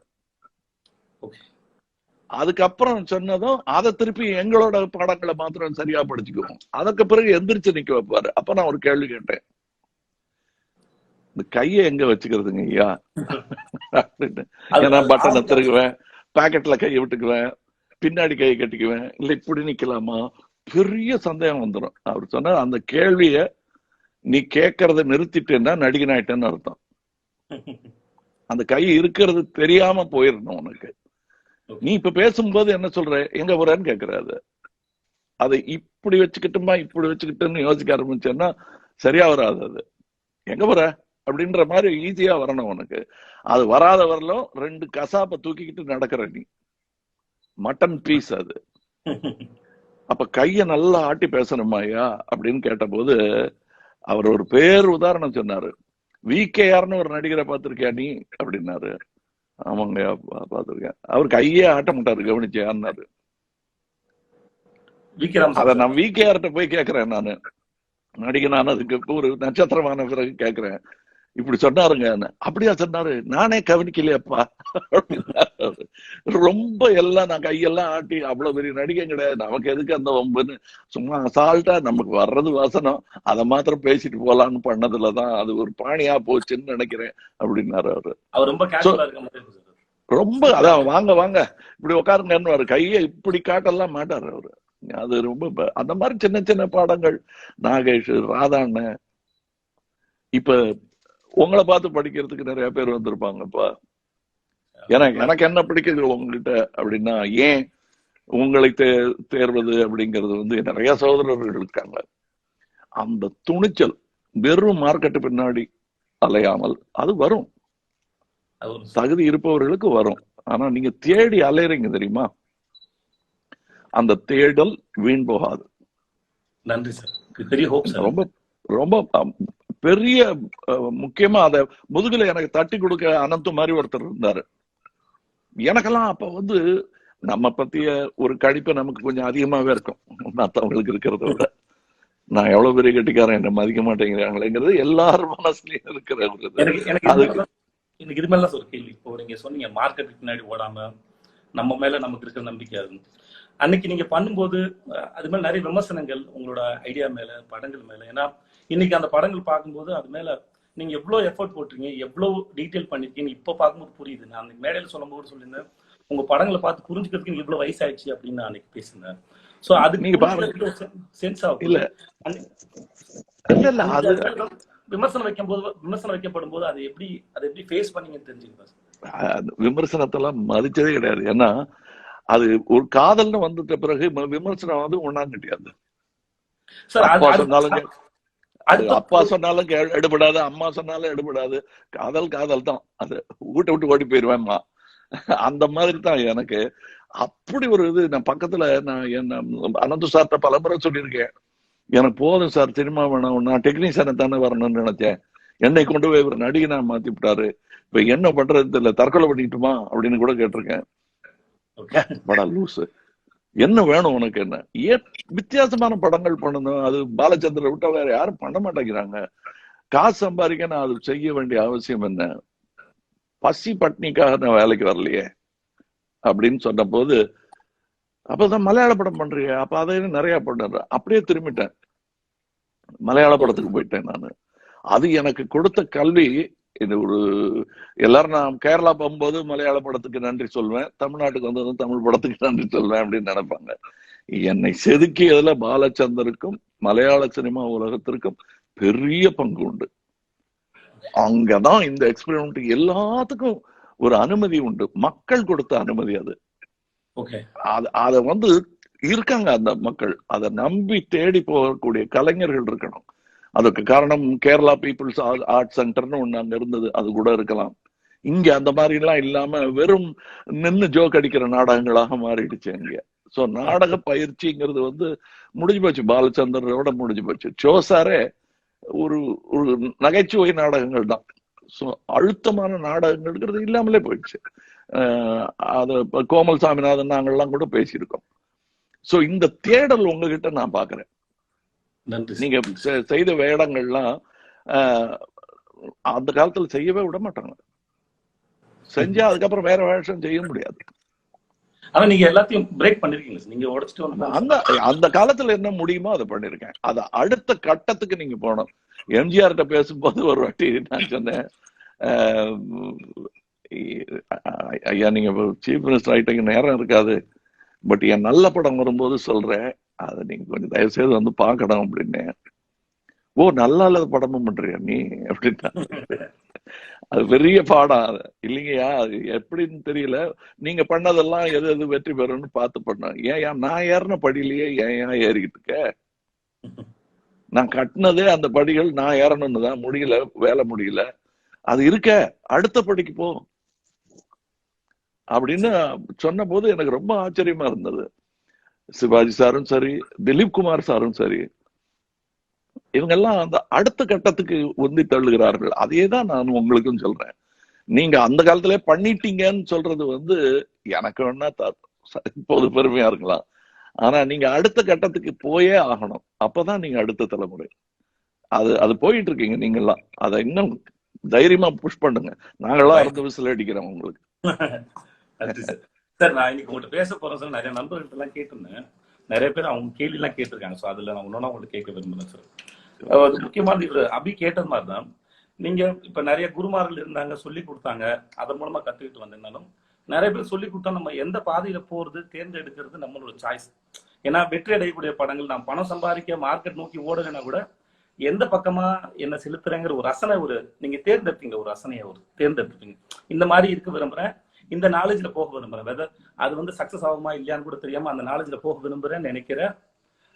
அதுக்கப்புறம் சொன்னதும் அதை திருப்பி எங்களோட பாடங்களை மாத்திரம் சரியா படிச்சுக்குவோம். அதுக்கு பிறகு எந்திரிச்சு நிக்க வைப்பாரு. அப்ப நான் ஒரு கேள்வி கேட்டேன், இந்த கையை எங்க வச்சுக்கிறதுங்க ஐயா அப்படின்னு. ஏன்னா பட்டனை திருகுவேன், பாக்கெட்ல கையை விட்டுக்குவேன், பின்னாடி கையை கட்டிக்குவேன், இல்ல இப்படி நிக்கலாமா, பெரிய சந்தேகம் வந்துடும். அவர் சொன்ன அந்த கேள்விய நீ கேட்கறத நிறுத்திட்டேன்னா நடிகன் ஆயிட்டேன்னு அர்த்தம். அந்த கை இருக்கிறது தெரியாம போயிடணும் உனக்கு. நீ இப்ப பேசும்போது என்ன சொல்ற, எங்க போறேன்னு கேட்கறாரு. அதை இப்படி வச்சுக்கிட்டுமா இப்படி வச்சுக்கிட்டுன்னு யோசிக்க ஆரம்பிச்சேன்னா சரியா வராது. அது எங்க போற அப்படின்ற மாதிரி ஈஸியா வரணும் உனக்கு. அது வராத வரலும் 2 கசாப்பை தூக்கிக்கிட்டு நடக்கிற நீ மட்டன் பீஸ் அது. அப்ப கைய நல்லா ஆட்டி பேசணுமா ஐயா அப்படின்னு கேட்டபோது அவர் ஒரு பேர் உதாரணம் சொன்னாரு. VKRன்னு ஒரு நடிகரை பார்த்திருக்கியா நீ அப்படின்னாரு. ஆமாங்க பார்த்திருக்கேன். அவர் கையே ஆட்ட மாட்டாரு, கவனிச்சியான்னாரு. அத நான் VKRட்ட போய் கேக்குறேன், நானு நடிகனான அதுக்கு ஒரு நட்சத்திரமான பிறகு கேக்குறேன், இப்படி சொன்னாருங்க. அப்படியா சொன்னாரு, நானே கவனிக்கலையப்பா. ரொம்ப எல்லாம் நான் கையெல்லாம் ஆட்டி, அவ்வளவு பெரிய நடிகை கிடையாது, நமக்கு எதுக்கு அந்த வம்புன்னு சும்மா அசால்ட்டா நமக்கு வர்றது வசனம் அதை மாத்திரம் பேசிட்டு போலான்னு பண்ணதுலதான் அது ஒரு பாணியா போச்சுன்னு நினைக்கிறேன் அப்படின்னாரு அவரு. ரொம்ப அதான் வாங்க வாங்க இப்படி உட்காருங்கன்னு கையை இப்படி காட்டெல்லாம் மாட்டாரு அவரு. அது ரொம்ப அந்த மாதிரி சின்ன சின்ன பாடங்கள். நாகேஷ், ராதாண்ண, இப்ப உங்களை பார்த்து படிக்கிறதுக்கு நிறைய பேர் வந்திருப்பாங்கப்பா. எனக்கு என்ன பிடிக்குது உங்ககிட்ட அப்படின்னா, ஏன் உங்களை தேர்வது அப்படிங்கிறது நிறைய சகோதரர்கள் இருக்காங்க. அந்த துணிச்சல், வெறும் மார்க்கெட்டு பின்னாடி அலையாமல், அது வரும், தகுதி இருப்பவர்களுக்கு வரும். ஆனா நீங்க தேடி அலையறீங்க தெரியுமா, அந்த தேடல் வீண் போகாது. நன்றி சார். பெரிய ஹோப் சார். ரொம்ப ரொம்ப பெரிய முக்கியமா அத முதுகுல எனக்கு தட்டி கொடுக்க அனந்து மாதிரி ஒருத்தர் இருந்தாரு. எனக்கெல்லாம் அப்ப நம்ம பத்திய ஒரு கழிப்பு நமக்கு கொஞ்சம் அதிகமாவே இருக்கும் மற்றவங்களுக்கு இருக்கிறத விட. நான் எவ்வளவு பெரிய கட்டிக்காரன், என்ன மதிக்க மாட்டேங்கிறாங்களேங்கிறது எல்லாரும் மனசுலயும் இருக்கிற எனக்கு இது மேல ஒரு கேள்வி. இப்போ நீங்க சொன்னீங்க மார்க்கெட்டுக்கு பின்னாடி ஓடாம நம்ம மேல நமக்கு இருக்கிற நம்பிக்கை அது. அன்னைக்கு நீங்க பண்ணும்போது அது மேல நிறைய விமர்சனங்கள் உங்களோட ஐடியா மேல, படங்கள் மேல. ஏன்னா இன்னைக்கு அந்த படங்கள் பார்க்கும்போது அது மேல நீங்க எவ்வளவு எஃபர்ட் போட்டிருக்கீங்க, எவ்வளவு டீட்டெயில் பண்ணிருக்கீங்க இப்ப பார்க்கும்போது புரியுது. நான் அந்த மேடையில சொல்லும்போது சொல்லியிருந்தேன், உங்க படங்களை பார்த்து புரிஞ்சுக்கிறதுக்கு இவ்வளவு வயசாயிடுச்சு அப்படின்னு நான் அன்னைக்கு பேசினேன். சோ அது நீங்க பாருங்க சென்ஸ் ஆகும். இல்ல விமர்சனம் வைக்கப்படும் போது அதை எப்படி ஃபேஸ் பண்ணீங்கன்னு தெரிஞ்சுக்கிறேன். விமர்சனத்தெல்லாம் மதிச்சதே கிடையாது. ஏன்னா அது ஒரு காதல்னு வந்துட்ட பிறகு விமர்சனம் ஒண்ணாம் கிடையாது. அப்பா சொன்னாலும் எடுபடாது, அம்மா சொன்னாலும் எடுபடாது. காதல் தான். அது விட்டு ஓடி போயிருவேன்மா. அந்த மாதிரி தான் எனக்கு. அப்படி ஒரு நான் பக்கத்துல அனந்து சார்ட்ட பலமுறை சொல்லியிருக்கேன், எனக்கு போதும் சார் சினிமா வேணும், நான் டெக்னீஷியனை தானே வரணும்னு நினைச்சேன், என்னை கொண்டு போய் ஒரு நடிகனா மாத்தி விட்டாரு, இப்ப என்ன பண்றது இல்ல, தற்கொலை பண்ணிட்டுமா அப்படின்னு கூட கேட்டிருக்கேன். படா லூசு, என்ன வேணும் உனக்கு, என்ன ஏன் வித்தியாசமான படங்கள் பண்ணணும், அது பாலச்சந்திர விட்டா வேற யாரும் பண்ண மாட்டேங்கிறாங்க, காசு சம்பாதிக்க நான் அது செய்ய வேண்டிய அவசியம் என்ன, பசி பட்னிக்காக நான் வேலைக்கு வரலையே அப்படின்னு சொன்ன போது, அப்பதான் மலையாள படம் பண்றிய, அப்ப அதை நிறைய பண்றேன். அப்படியே திரும்பிட்டேன், மலையாள படத்துக்கு போயிட்டேன் நானு. அது எனக்கு கொடுத்த கல்வி. இது ஒரு எல்லாரும் நான் கேரளா போகும்போது மலையாள படத்துக்கு நன்றி சொல்வேன், தமிழ்நாட்டுக்கு வந்ததும் தமிழ் படத்துக்கு நன்றி சொல்வேன் அப்படின்னு நினைப்பாங்க. என்னை செதுக்கியதுல பாலச்சந்தருக்கும் மலையாள சினிமா உலகத்திற்கும் பெரிய பங்கு உண்டு. அங்கதான் இந்த எக்ஸ்பெரிமெண்ட் எல்லாத்துக்கும் ஒரு அனுமதி உண்டு, மக்கள் கொடுத்த அனுமதி அது. அத இருக்காங்க அந்த மக்கள், அதை நம்பி தேடி போகக்கூடிய கலைஞர்கள் இருக்கணும். அதுக்கு காரணம் கேரளா பீப்புள்ஸ் ஆர்ட் சென்டர்னு ஒண்ணு அங்க இருந்தது, அது கூட இருக்கலாம். இங்க அந்த மாதிரி எல்லாம் இல்லாம வெறும் நின்று ஜோக் அடிக்கிற நாடகங்களாக மாறிடுச்சு இங்க. சோ நாடக பயிற்சிங்கிறது முடிஞ்சு போச்சு, பாலச்சந்தரோட முடிஞ்சு போச்சு. சோசாரே ஒரு நகைச்சுவை நாடகங்கள் தான். சோ அழுத்தமான நாடகங்கள்ங்கிறது இல்லாமலே போயிடுச்சு. அது கோமல் சாமிநாதன் நாங்கள்லாம் கூட பேசியிருக்கோம். சோ இந்த தேடல் உங்ககிட்ட நான் பாக்குறேன். நீங்க செய்த வேடங்கள்லாம் அந்த காலத்துல செய்யவே விட மாட்டாங்க, செஞ்சா அதுக்கப்புறம் வேற வேஷம் செய்ய முடியாது. ஆனா நீங்க எல்லாத்தையும் பிரேக் பண்ணிருக்கீங்க, நீங்க உடைச்சிட்டு அந்த காலத்துல என்ன முடியுமோ அதை பண்ணிருக்கேன். அது அடுத்த கட்டத்துக்கு நீங்க போனோம். எம்ஜிஆர்கிட்ட பேசும்போது ஒரு வாட்டி நான் சொன்னேன், ஐயா நீங்க சீஃப் மினிஸ்டர் ஆயிட்டீங்க, நேரம் இருக்காது, பட் என் நல்ல படம் வரும்போது சொல்றேன், அதை நீங்க கொஞ்சம் தயவு செய்து பாக்கணும் அப்படின்னு. ஓ நல்லா இல்லாத படமும் பண்றியா நீ அப்படின்னா, அது பெரிய பாடம் இல்லைங்கய்யா, அது எப்படின்னு தெரியல, நீங்க பண்ணதெல்லாம் எது எது வெற்றி பெறும்னு பார்த்து பண்ண. ஏன் நான் ஏறின படியிலேயே ஏன் ஏறிக்கிட்டு இருக்க, நான் கட்டினதே அந்த படிகள் நான் ஏறணும்னு தான், முடியல, வேலை முடியல, அது இருக்க அடுத்த படிக்கு போ அப்படின்னு சொன்ன போது எனக்கு ரொம்ப ஆச்சரியமா இருந்தது. சிவாஜி சாரும் சரி, திலீப் குமார் சாரும் சரி, இவங்கெல்லாம் அந்த அடுத்த கட்டத்துக்கு உந்தி தள்ளுகிறார்கள். அதே தான் நான் உங்களுக்கும் சொல்றேன். நீங்க அந்த காலத்திலே பண்ணிட்டீங்கன்னு சொல்றது வந்து எனக்கு வேணா இப்போது பெருமையா இருக்கலாம். ஆனா நீங்க அடுத்த கட்டத்துக்கு போயே ஆகணும். அப்பதான் நீங்க அடுத்த தலைமுறை. அது போயிட்டு இருக்கீங்க நீங்கெல்லாம். அதை இன்னும் தைரியமா புஷ் பண்ணுங்க. நாங்கெல்லாம் அறுந்து விசில் அடிக்கிறோம் உங்களுக்கு. சார், நான் இன்னைக்கு உங்கள்கிட்ட பேச போறேன் சார். நிறைய நண்பர்கள்ட்ட எல்லாம் கேட்டிருந்தேன். நிறைய பேர் அவங்க கேள்வி எல்லாம் கேட்டிருக்காங்க. ஸோ அதுல நான் ஒன்னொன்னா உங்கள்ட்ட கேட்க விரும்புறேன் சார். முக்கியமான இவர் அபி கேட்டது மாதிரிதான், நீங்க இப்ப நிறைய குருமார்கள் இருந்தாங்க, சொல்லி கொடுத்தாங்க, அதன் மூலமா கத்துக்கிட்டு வந்திருந்தாலும் நிறைய பேர் சொல்லி கொடுத்தா நம்ம எந்த பாதையில போறது தேர்ந்தெடுக்கிறது நம்மளோட சாய்ஸ். ஏன்னா வெற்றி அடையக்கூடிய படங்கள், நான் பணம் சம்பாதிக்க மார்க்கெட் நோக்கி ஓடுறேன்னா கூட எந்த பக்கமா என்ன செலுத்துறேங்கிற ஒரு ரசனை நீங்க தேர்ந்தெடுத்தீங்க, ஒரு ரசனையை தேர்ந்தெடுத்துப்பீங்க. இந்த மாதிரி இருக்க விரும்புறேன், இந்த நாலேஜ்ல போக விரும்புறேன், வெதர் அது வந்து சக்சஸ் ஆகுமா இல்லையான்னு கூட தெரியாம அந்த நாலேஜ்ல போக விரும்புறேன்னு நினைக்கிற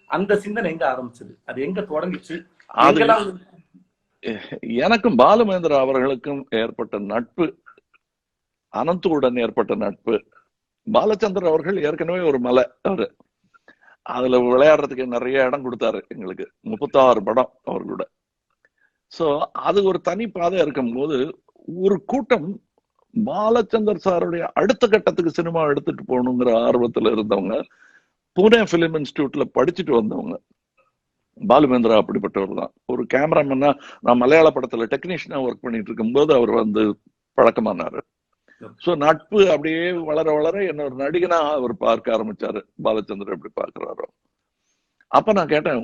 அந்த சிந்தனை எங்க ஆரம்பிச்சது? அது எங்க தொடங்கிச்சு? எனக்கும் பாலுமேந்திரா அவர்களுக்கும் ஏற்பட்ட நட்பு, அனந்துடன் ஏற்பட்ட நட்பு. பாலச்சந்தர் அவர்கள் ஏற்கனவே ஒரு மலை, அவரு அதுல விளையாடுறதுக்கு நிறைய இடம் கொடுத்தாரு எங்களுக்கு. 36 படம் அவர்களோட. சோ அது ஒரு தனி பாதை இருக்கும் போது ஒரு கூட்டம் பாலச்சந்தர் சாருடைய அடுத்த கட்டத்துக்கு சினிமா எடுத்துட்டு போகணுங்கிற ஆர்வத்துல இருந்தவங்க, புனே பிலிம் இன்ஸ்டிடியூட்ல படிச்சுட்டு வந்தவங்க. பாலுமேந்திரா அப்படிப்பட்டவர் தான். ஒரு கேமராமேனா, நான் மலையாள படத்துல டெக்னீஷியனா ஒர்க் பண்ணிட்டு இருக்கும் போது அவர் வந்து பழக்கமானாரு. சோ நட்பு அப்படியே வளர வளர என்ன ஒரு நடிகனா அவர் பார்க்க ஆரம்பிச்சாரு. பாலச்சந்தர் எப்படி பார்க்கிறாரோ. அப்ப நான் கேட்டேன்,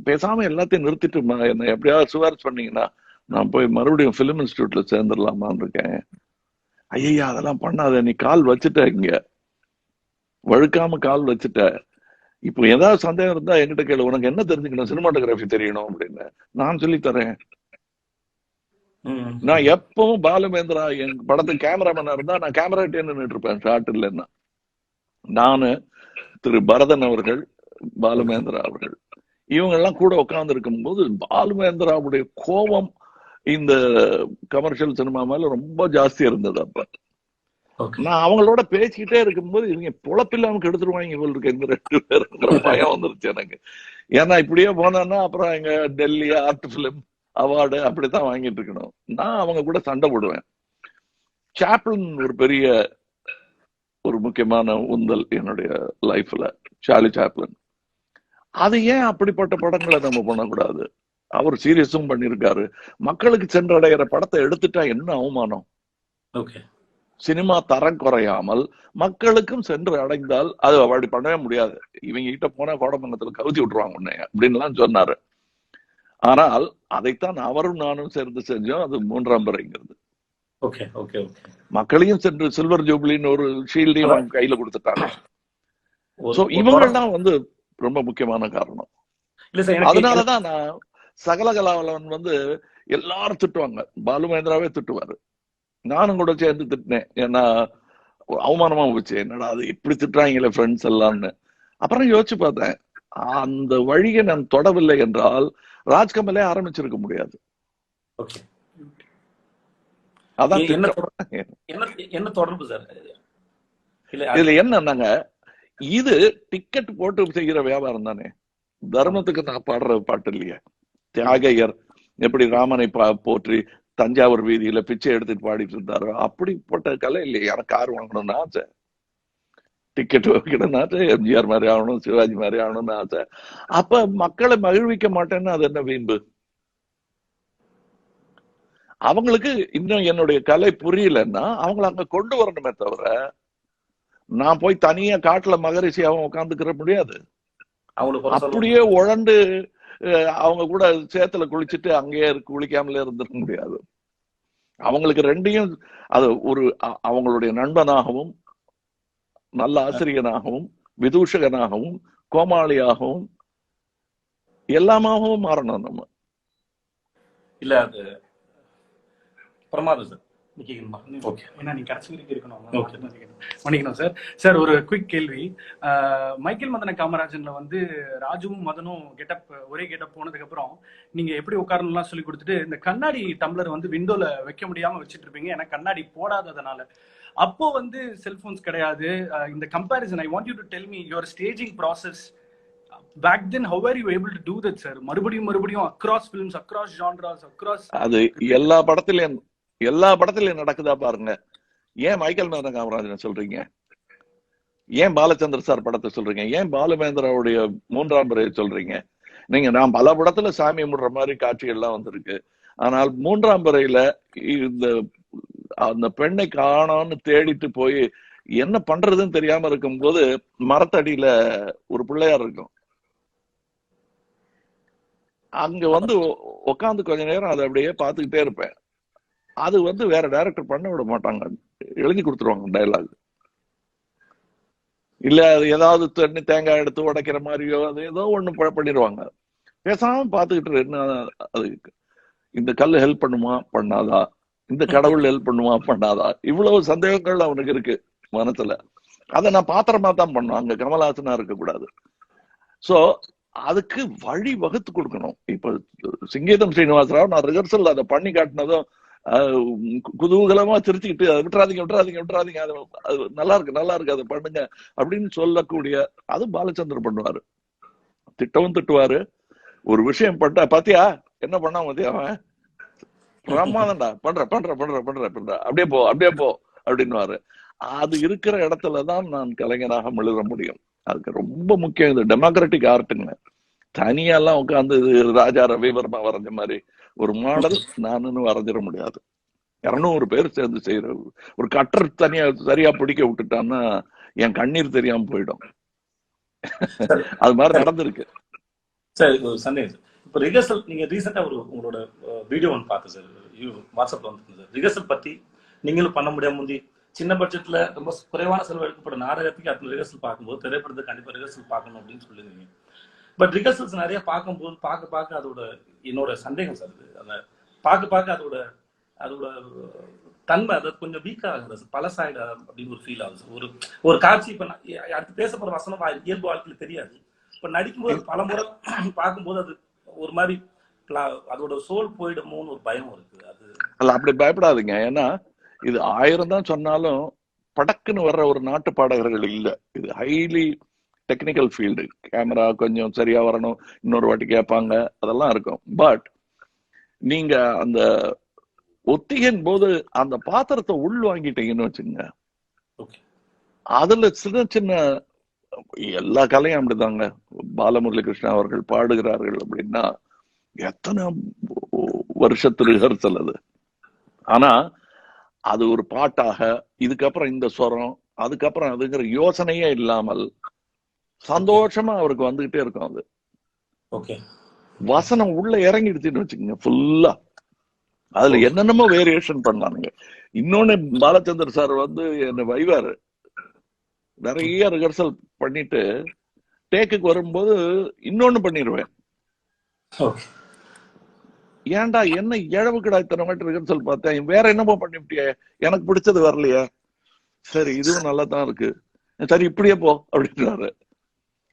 பேசாம எல்லாத்தையும் நிறுத்திட்டு என்ன எப்படியாவது சிபாரிசு பண்ணீங்கன்னா நான் போய் மறுபடியும் பிலிம் இன்ஸ்டிடியூட்ல சேர்ந்துடலாமான்னு இருக்கேன். ஐயா அதெல்லாம் பண்ணாத, நீ கால் வச்சுட்ட, இங்க வழுக்காம கால் வச்சுட்ட, இப்போ ஏதாவது சந்தேகம் இருந்தா என்கிட்ட கேளு, உனக்கு என்ன தெரிஞ்சுக்கணும், சினிமாட்டோகிராஃபி தெரியணும் அப்படின்னு நான் சொல்லி தரேன். நான் எப்பவும் பாலுமேந்திரா என் படத்துக்கு கேமராமேனா இருந்தா நான் கேமராட்டே நின்றுட்டு இருப்பேன், ஷார்ட் இல்லைன்னா. நானு, திரு பரதன் அவர்கள், பாலுமேந்திரா அவர்கள், இவங்க எல்லாம் கூட உட்கார்ந்து இருக்கும் போது பாலுமேந்திராவுடைய கோபம் இந்த கமர்ஷியல் சினிமா மேல ரொம்ப ஜாஸ்தி இருந்தது. அப்ப நான் அவங்களோட பேசிக்கிட்டே இருக்கும்போது இவங்க பொழப்பில்லாம கெடுத்துருவாங்க இவங்களுக்கு எங்க 2 பேருங்கிற பயம் வந்துருச்சு எனக்கு. ஏன்னா இப்படியே போனா அப்புறம் எங்க டெல்லி ஆர்ட் பிலிம் அவார்டு அப்படித்தான் வாங்கிட்டு இருக்கணும். நான் அவங்க கூட சண்டை போடுவேன். சாப்ளின் ஒரு பெரிய ஒரு முக்கியமான உந்தல் என்னுடைய லைஃப்ல, சார்லி சாப்ளின். அது ஏன் அப்படிப்பட்ட படங்களை நம்ம பண்ணக்கூடாது? அவர் சீரியஸும் பண்ணிருக்காரு. மக்களுக்கு சென்றடைகிற படத்தை எடுத்துட்டா என்ன அவமானம்? சினிமா தரம் குறையாமல் மக்களுக்கும் சென்று அடைந்தால் அது அப்படி பண்ணவே முடியாது. இவங்க கிட்ட போனா கோடமங்கலத்துல கவுத்தி விட்டுருவாங்க உன்னை அப்படின்னு எல்லாம் சொன்னாரு. ஆனால் அதைத்தான் அவரும் நானும் சேர்ந்து செஞ்சோம். அது 3ஆம் பிறைங்கிறது. மக்களையும் சென்று சில்வர் ஜூப்ளின்னு ஒரு ஷீல்டையும் அவங்க கையில கொடுத்துட்டாங்க. இவங்கெல்லாம் வந்து ரொம்ப முக்கியமான காரணம். அதனாலதான் நான் சகலகலாவலன் வந்து எல்லாரும் திட்டுவாங்க, பாலுமேந்திராவே திட்டுவாரு, நானும் கூட சேர்ந்து திட்டினேன். ஏன்னா அவமானமா போச்சு, என்னடா அது இப்படி திட்டுறாங்களே ஃப்ரெண்ட்ஸ் எல்லாம்னு. அப்புறம் யோசிச்சு பார்த்தேன், அந்த வழியை நான் தொடவில்லை என்றால் ராஜ்கமலே ஆரம்பிச்சிருக்க முடியாது. அதான் என்ன தொடர்பு சார் இதுல என்னன்னாங்க, இது டிக்கெட் போட்டு செய்கிற வியாபாரம் தானே. தர்மத்துக்கு நான் பாடுற பாட்டு இல்லையா? தியாகையர் எப்படி ராமனை போற்றி தஞ்சாவூர் வீதியில பிச்சை எடுத்துட்டு பாடிட்டு இருந்தாரோ அப்படிப்பட்ட கலை இல்லையா? எனக்கு கார் வாங்கணும்னு ஆசை, டிக்கெட் வைக்கணும்னு ஆசை, எம்ஜிஆர் மாதிரி ஆகணும், சிவாஜி மாதிரி ஆகணும்னு ஆசை. அப்ப மக்களை மகிழ்விக்க மாட்டேன்னு அது என்ன வீம்பு? அவங்களுக்கு இன்னும் என்னுடைய கலை புரியலன்னா அவங்களை அங்க கொண்டு வரணுமே தவிர நான் போய் தனியா காட்டுல மகரிஷியாவும் உட்காந்துக்கிற முடியாது. அப்படியே உழண்டு அவங்க கூட சேத்துல குளிச்சுட்டு அங்கேயே குளிக்காமலே இருந்துக்க முடியாது. அவங்களுக்கு ரெண்டையும், அது ஒரு அவங்களுடைய நண்பனாகவும் நல்ல ஆசிரியனாகவும் விதூஷகனாகவும் கோமாளியாகவும் எல்லாமாகவும் மாறணும் நம்ம. இல்ல அது பிரமாதம் சார். ஓகே, ஏன்னா நீங்க கடைசி வரைக்கும் இருக்கணும். மன்னிக்கணும் சார். சார், ஒரு குயிக் கேள்வி. மைக்கேல் மதன காமராஜன்ல வந்து ராஜுவும் மதனும் கெட்டப் ஒரே கெட்டப் போனதுக்கு அப்புறம் நீங்க எப்படி உட்காரணும்லாம் சொல்லி கொடுத்துட்டு இந்த கண்ணாடி டம்ளர் வந்து விண்டோல வைக்க முடியாம வச்சுட்டு இருப்பீங்க, ஏன்னா கண்ணாடி போடாததுனால. அப்போ வந்து செல்போன்ஸ் கிடையாது. இந்த comparison, I want you to tell me your staging process back then. How were you able to do that, sir? மறுபடியும் across films, across genres, across. அது எல்லா படத்திலயும் நடக்குதா பாருங்க. ஏன் மைக்கேல் மதன காமராஜன் சொல்றீங்க? ஏன் பாலச்சந்தர் சார் படத்தை சொல்றீங்க? ஏன் பாலுமேந்திராவுடைய 3ஆம் பிறையை சொல்றீங்க? நீங்க நான் பல படத்துல சாமி முடுற மாதிரி காட்சிகள்லாம் வந்திருக்கு. ஆனால் 3ஆம் பிறையில இந்த அந்த பெண்ணை காணோன்னு தேடிட்டு போய் என்ன பண்றதுன்னு தெரியாம இருக்கும் போது மரத்தடியில ஒரு பிள்ளையார் இருக்கும். அங்க வந்து உட்காந்து கொஞ்ச நேரம் அதை அப்படியே பார்த்துக்கிட்டே இருப்பேன். அது வந்து வேற டைரக்டர் பண்ண விட மாட்டாங்க, எழுதி கொடுத்துருவாங்க டைலாக். இல்ல அது ஏதாவது தண்ணி தேங்காய் எடுத்து உடைக்கிற மாதிரியோ அது ஏதோ ஒண்ணு பண்ணிடுவாங்க. பேசாம பார்த்துக்கிட்டு என்ன அது இந்த கல் ஹெல்ப் பண்ணுமா பண்ணாதா, இந்த கடவுள் ஹெல்ப் பண்ணுமா பண்ணாதா, இவ்வளவு சந்தேகங்கள் அவனுக்கு இருக்கு மனசுல. அதை நான் பாத்திரமா தான் பண்ணும், அங்க கமலஹாசனா இருக்கக்கூடாது. சோ அதுக்கு வழி வகுத்து கொடுக்கணும். இப்ப சிங்கீதம் ஸ்ரீனிவாசராவ் நான் ரிஹர்சல் அதை பண்ணி காட்டினதும் குதூகலமா சிரிச்சுக்கிட்டு அதை விட்டுறாதீங்க, அது நல்லா இருக்கு அதை பண்ணுங்க அப்படின்னு சொல்லக்கூடிய அது பாலச்சந்தர் பண்ணுவாரு. திட்டவும் திட்டுவாரு. ஒரு விஷயம் பாத்தியா என்ன பண்ணா மத்தியா அவன் பிரமாதம்டா, பண்ற அப்படியே போ அப்படின்னுவாரு. அது இருக்கிற இடத்துலதான் நான் கலைஞராக எழுத முடியும். அதுக்கு ரொம்ப முக்கியம் இது டெமோக்ராட்டிக் ஆர்ட்டுங்க. தனியெல்லாம் உட்காந்து ராஜா ரவிவர்மா வரைஞ்ச மாதிரி ஒரு மாடல் நானுன்னு வரைஞ்சிட முடியாது. 200 பேர் சேர்ந்து செய்யற ஒரு கட்டர் சரியா பிடிக்க விட்டுட்டான்னா என் கண்ணீர் தெரியாம போயிடும். அது மாதிரி நடந்திருக்கு. சார், சந்தேகம். இப்போ ரிஹர்சல் நீங்க ரீசெண்டா உங்களோட வீடியோ ஒன்று பார்த்தேன் சார், வாட்ஸ்அப்ல வந்து சார். ரிஹர்சல் பத்தி நீங்களும் பண்ண முடியாம முந்தி சின்ன பட்ஜெட்ல ரொம்ப குறைவான செலவு எடுக்கப்பட்ட நாடகத்துக்கு அத்தனை ரிஹர்சல் பார்க்கும்போது திரைப்படத்துக்கு கண்டிப்பா ரிஹர்சல் பார்க்கணும் அப்படின்னு சொல்லுவீங்க. பட் ரிஹர்சல்ஸ் நிறைய பார்க்கும்போது பார்க்க அதோட என்னோட சந்தேகம் சார், அந்த பார்க்க அதோட தன்மை அது கொஞ்சம் வீக் ஆகுது, பழசாயிட அப்படின்னு ஒரு ஃபீல் ஆகுது. ஒரு காட்சி இப்ப அடுத்து பேச போற வசனம் இயல்பு வாழ்க்கையில தெரியாது. இப்ப நடிக்கும்போது பல முறை பார்க்கும்போது அது ஒரு மாதிரி அதோட சோல் போயிடுமோன்னு ஒரு பயம் இருக்கு. அது அல்ல, அப்படி பயப்படாதீங்க. ஏன்னா இது 1000 தான் சொன்னாலும் படக்குன்னு வர்ற ஒரு நாட்டு பாடகர்கள் இல்ல. இது ஹைலி டெக்னிக்கல் ஃபீல்டு. கேமரா கொஞ்சம் சரியா வரணும், இன்னொரு வாட்டி கேட்பாங்க, அதெல்லாம் இருக்கும். பட் நீங்க அந்த ஒத்திகையின் போது அந்த பாத்திரத்தை உள் வாங்கிட்டீங்கன்னு வச்சுங்க, அதுல சின்ன சின்ன எல்லா கலையும் அப்படிதாங்க. பாலமுரளி கிருஷ்ணா அவர்கள் பாடுகிறார்கள் அப்படின்னா எத்தனை வருஷத்து ரிஹர்சல் அது. ஆனா அது ஒரு பாட்டாக இதுக்கப்புறம் இந்த ஸ்வரம் அதுக்கப்புறம் அதுங்கிற யோசனையே இல்லாமல் சந்தோஷமா அவருக்கு வந்துகிட்டே இருக்கும். அது வசனம் உள்ள இறங்கிடுச்சுன்னு வச்சுக்கோங்க ஃபுல்லா. அதுல என்னென்னமோ வேரியேஷன் பண்ணலானுங்க. இன்னொன்னு பாலச்சந்தர் சார் வந்து என்ன வைவாரு, நிறைய ரிஹர்சல் பண்ணிட்டு டேக்குக்கு வரும்போது இன்னொன்னு பண்ணிடுவேன். ஏன்டா என்ன இழவு கிடா இத்தனை மட்டும் ரிஹர்சல் பார்த்தேன், வேற என்னமோ பண்ணிவிட்டிய, எனக்கு பிடிச்சது வரலையே, சரி இதுவும் நல்லா தான் இருக்கு, சரி இப்படியே போ அப்படின்றாரு.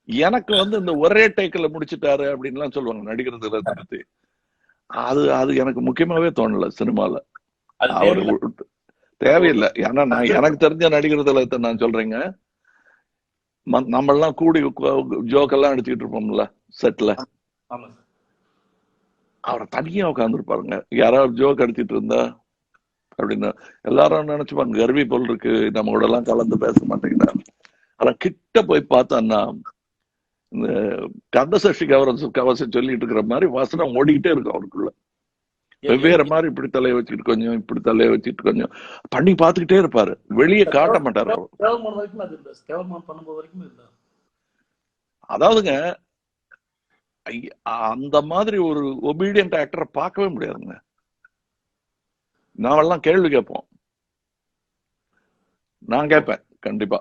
எனக்கு வந்து இந்த ஒரே டேக்கில் முடிச்சுட்டாரு அப்படின்லாம் சொல்லுவாங்க நடிக்கிறதுல பத்தி. அது எனக்கு முக்கியமாவே தோணல சினிமால. அவரு தேவையில்லை. ஏன்னா நான் எனக்கு தெரிஞ்ச நடிக்கிறதுல நான் சொல்றேங்க, நம்ம எல்லாம் கூடி ஜோக்கெல்லாம் அடிச்சுக்கிட்டு இருப்போம்ல செட்ல, அவரை தனியா உட்காந்துருப்பாருங்க. யாராவது ஜோக் அடிச்சிட்டு இருந்தா அப்படின்னு எல்லாரும் நினைச்சுப்பாங்க கர்வி போல் இருக்கு, நம்ம கூட எல்லாம் கலந்து பேச மாட்டேங்கிறார். ஆனா கிட்ட போய் பார்த்தான்னா இந்த கந்தசஷ்டி கவசம் சொல்லிட்டு இருக்கிற மாதிரி வாசனம் ஓடிக்கிட்டே இருக்கும் அவருக்குள்ள. வெவ்வேறு மாதிரி இப்படி தலையை வச்சுட்டு கொஞ்சம் இப்படி தலையை வச்சுட்டு கொஞ்சம் பண்ணி பார்த்துக்கிட்டே இருப்பாரு, வெளியே காட்ட மாட்டாரு. அதாவதுங்க அந்த மாதிரி ஒரு ஒபீடியன்ட் ஆக்டரை பார்க்கவே முடியாதுங்க. நாமெல்லாம் கேள்வி கேட்போம், நான் கேட்பேன் கண்டிப்பா.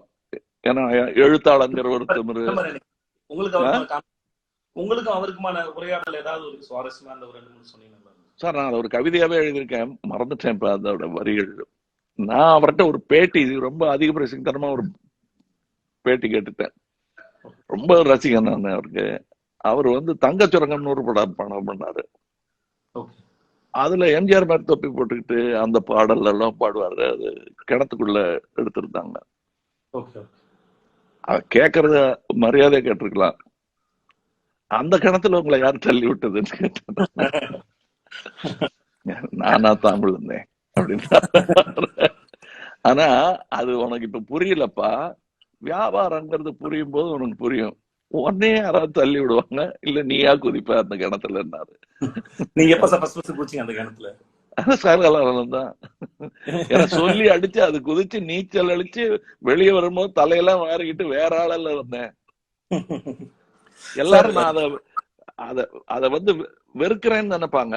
ஏன்னா எழுத்தாளங்கிற ஒரு திமிரு. உங்களுக்கு அவருக்குமான உரையாடல் ஏதாவது ஒரு சுவாரஸ்யமான ஒரு 2-3 சொன்னீங்க சார்? நான் ஒரு கவிதையாவே எழுதியிருக்கேன், மறந்துட்டேன் இப்ப அதோட வரிகள். நான் அவர்கிட்ட ஒரு பேட்டி, ரொம்ப அதிக பிரசங்கரமா ஒரு பேட்டி கேட்டுட்டேன். ரொம்ப ரசிகன் நான் அவருக்கு. அவர் தங்கச்சுரங்கம்னு ஒரு படம் பண்ணாரு. ஓகே அதுல எம்ஜிஆர் மாதிரி தொப்பி போட்டுக்கிட்டு அந்த பாடல் எல்லாம் பாடுவாரு. அது கிணத்துக்குள்ள எடுத்திருந்தாங்க. ஓகே அவ கேட்கறத மரியாதை கேட்டிருக்கலாம். அந்த கிணத்துல உங்களை யார் தள்ளி விட்டதுன்னு கேட்டேன். நானா தான் விழுந்தேன் அப்படின்னு. ஆனா அது உனக்கு இப்ப புரியலப்பா. வியாபாரங்கிறது புரியும் போது உனக்கு புரியும். உடனே யாராவது தள்ளி விடுவாங்க, இல்ல நீயா குதிப்ப அந்த கிணத்துல இருந்தாரு. நீங்க எப்ப ஃபர்ஸ்ட் ஃபர்ஸ்ட் குதிச்சீங்க அந்த கிணத்துல? சகலம் தான். ஏன்னா சொல்லி அடிச்சு அது குதிச்சு நீச்சல் அடிச்சு வெளியே வரும்போது தலையெல்லாம் மாறிக்கிட்டு வேற ஆளல்ல வந்தேன். எல்லாரும் நான் அத வெறுக்கிறேன்னு நினைப்பாங்க.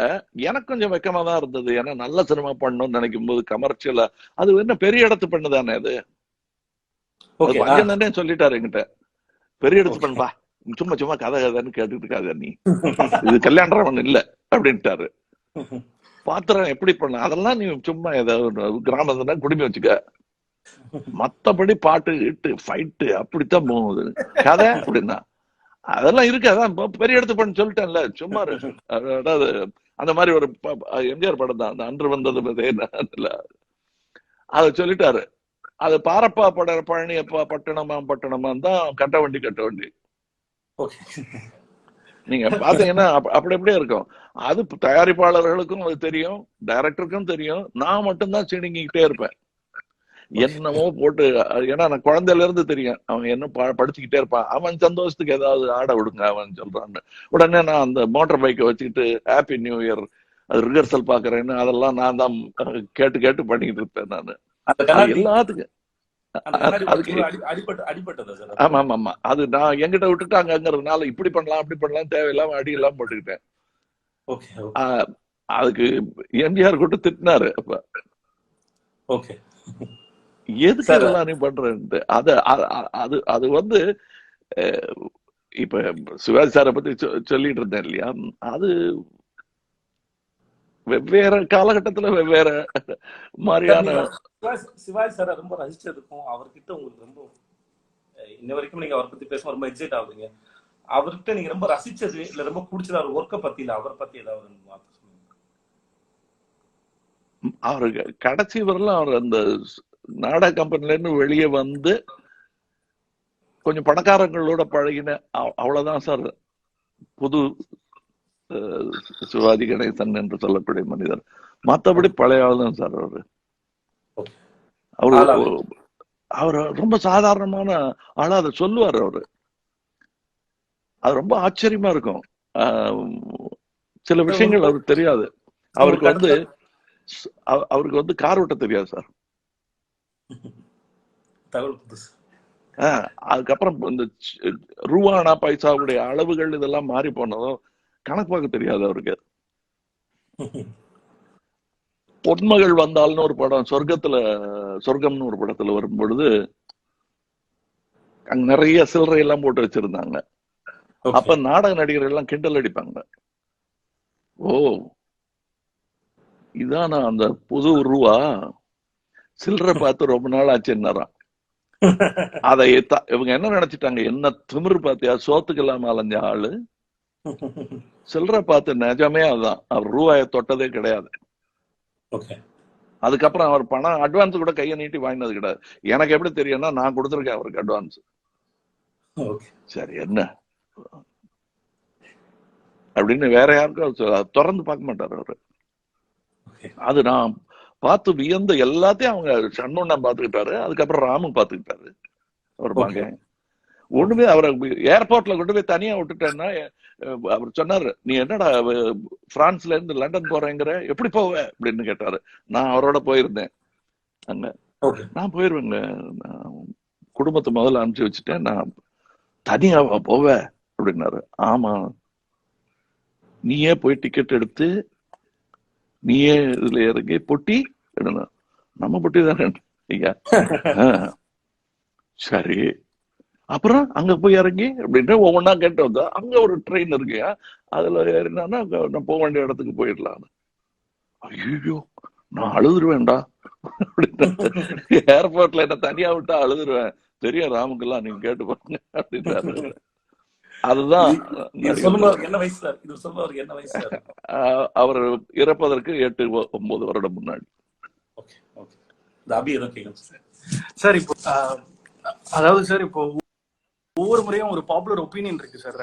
எனக்கு கொஞ்சம் வெக்கமா தான் இருந்தது. ஏன்னா நல்ல சினிமா பண்ணணும்னு நினைக்கும் போது கமர்ஷியலா அது என்ன பெரிய இடத்து பண்ணு தானே. அது பையன் தானே சொல்லிட்டாரு என்கிட்ட, பெரிய இடத்து பண்ணா சும்மா சும்மா கதை கதைன்னு கேட்டுட்டு இருக்காத நீ, இது கல்யாணம் இல்ல அப்படின்ட்டாரு. பாத்திரம் எப்படி பண்ண அதெல்லாம் நீ சும்மா ஏதாவது கிராமத்துல குடிமை வச்சுக்க, மத்தபடி பாட்டு இட்டு ஃபைட்டு அப்படித்தான் போகுது கதை அப்படின்னா அதெல்லாம் இருக்கு. அதான் பெரிய இடத்து பண்ணு சொல்லிட்டேன்ல சும்மா. அதாவது அந்த மாதிரி ஒரு எம்ஜிஆர் படம் தான், அந்த அன்று வந்தது அத சொல்லிட்டாரு. அது பாரப்பா பழனியப்பா பட்டணமா தான் கட்ட வண்டி. நீங்க பாத்தீங்கன்னா அப்படி அப்படியே இருக்கும். அது தயாரிப்பாளர்களுக்கும் அது தெரியும், டைரக்டருக்கும் தெரியும். நான் மட்டும்தான் சிணுங்கிக்கிட்டே இருப்பேன் என்னமோ போட்டு. ஏன்னா நான் குழந்தையில இருந்து தெரியும் அவன் என்ன படிச்சுக்கிட்டே இருப்பான். அவன் சந்தோஷத்துக்கு ஏதாவது ஆட விடுங்க அவன் சொல்றான்னு உடனே நான் அந்த மோட்டார் பைக்கை வச்சுக்கிட்டு ஹாப்பி நியூ இயர் அது ரிஹர்சல் பாக்குறேன்னு அதெல்லாம் நான் தான் கேட்டு பண்ணிக்கிட்டு இருப்பேன் நானு எல்லாத்துக்கும். ஆமா ஆமா ஆமா. அது நான் எங்கிட்ட விட்டுட்டு அங்கங்கிறதுனால இப்படி பண்ணலாம் அப்படி பண்ணலாம் தேவையில்லாம அடி எல்லாம் போட்டுக்கிட்டேன். அதுக்கு எம்ஜிஆர் கூட்டு திட்டினாரு அப்ப, எதுக்கு இதெல்லாம் நீ பண்றேன்ட்டு. அது இப்ப சிவாஜி சாரை பத்தி சொல்லிட்டு இருந்தேன் இல்லையா, அது வெவ்வேறு காலகட்டத்துல வெவ்வேறு மாதிரியான. சிவாஜி சார் ரொம்ப ரசிச்சதுக்கும் அவர்கிட்ட உங்களுக்கு ரொம்ப இன்ன வரைக்கும் நீங்க அவரை பத்தி பேச ரொம்ப எக்ஸைட் ஆகுதுங்க. அவர்கிட்ட நீங்க ரொம்ப ரசிச்சது இல்ல ரொம்ப பிடிச்சது அவர் ஒர்க்கை பத்தி இல்ல அவரை பத்தி ஏதாவது அவருக்கு கடைசி வரலாம் அவர் அந்த நாடக கம்பெனில இருந்து வெளியே கொஞ்சம் பணக்காரங்களோட பழகின அவ்வளவுதான் சார் புது சிவாஜி கணேசன் என்று சொல்லக்கூடிய மனிதர். மற்றபடி பழைய ஆள் தான் சார் அவரு. அவரு ரொம்ப சாதாரணமான ஆளா அதை சொல்லுவாரு அவரு. அது ரொம்ப ஆச்சரியமா இருக்கும். சில விஷயங்கள் அவருக்கு தெரியாது. அவருக்கு கார் ஓட்ட தெரியாது சார். அதுக்கப்புறம் இந்த ரூபானா பைசாவுடைய அளவுகள் இதெல்லாம் மாறி போனதும் கணக்கு பார்க்க தெரியாது அவருக்கு. பொன்மகள் வந்தால்னு ஒரு படம் சொர்க்கம்னு ஒரு படத்துல வரும் பொழுது அங்க நிறைய சில்லறை எல்லாம் போட்டு வச்சிருந்தாங்க. அப்ப நாடக நடிகர்கள் எல்லாம் கிண்டல் அடிப்பாங்க. ஓ இதான் அந்த புது ரூபா சில்லறை பார்த்து ரொம்ப நாள் ஆச்சுன்னாராம். அதை இவங்க என்ன நினைச்சிட்டாங்க, என்ன திமிரு பார்த்தியா சோத்துக்கு இல்லாம அலைஞ்ச ஆளு, சில்லறை பார்த்து நிஜமே அதுதான். அவர் ரூபாயை தொட்டதே கிடையாது. அதுக்கப்புறம் அவர் பணம் அட்வான்ஸ் கூட கையை நீட்டி வாங்கினது கிடையாது. எனக்கு எப்படி தெரியும்னா நான் கொடுத்துருக்கேன் அவருக்கு அட்வான்ஸ். சரி என்ன அப்படின்னு வேற யாருக்கும் திறந்து பார்க்க மாட்டாரு அவரு. அது நான் பார்த்து வியந்த எல்லாத்தையும் அவங்க சண்முகம் பாத்துக்கிட்டாரு. அதுக்கப்புறம் ராமு பாத்துக்கிட்டாரு. அவர் பாங்க ஒண்ணுமே அவரை ஏர்போர்ட்ல கொண்டு போய் தனியா விட்டுட்டேன்னா அவர் சொன்னாரு, நீ என்னடா பிரான்ஸ்ல இருந்து லண்டன் போறேங்கிற, எப்படி போவ அப்படின்னு கேட்டாரு. நான் அவரோட போயிருந்தேன் அங்க. நான் போயிருவேங்க, குடும்பத்தை முதல்ல அனுப்பிச்சு வச்சுட்டேன், நான் தனியாவா போவ அப்படின்னாரு. ஆமா நீயே போய் டிக்கெட் எடுத்து நீயே இதுல இறங்கி பொட்டி எடுனா, நம்ம பொட்டி தானே ஐயா. சரி அப்புறம் அங்க போய் இறங்கி அப்படின்ட்டு ஒவ்வொன்னா கேட்டு வந்தா அங்க ஒரு ட்ரெயின் இருக்குயா, அதுல ஏறினா நான் போக வேண்டிய இடத்துக்கு போயிடலாம். ஐயோ நான் அழுதுருவேன்டா அப்படின்னு ஏர்போர்ட்ல என்ன தனியா விட்டா அழுதுருவேன், பெரிய ராமுக்கெல்லாம் நீங்க கேட்டு பாருங்க அப்படின்றாரு. அதுதான் என்ன வயசு சார்? இது சொல்லுவாருக்கு என்ன வயசு சார்? அவர் இறப்பதற்கு 8-9 வருடம் முன்னாடி. சார் இப்போ அதாவது சார் இப்போ ஒவ்வொரு முறையும் ஒரு பாப்புலர் ஒப்பீனியன் இருக்கு சார்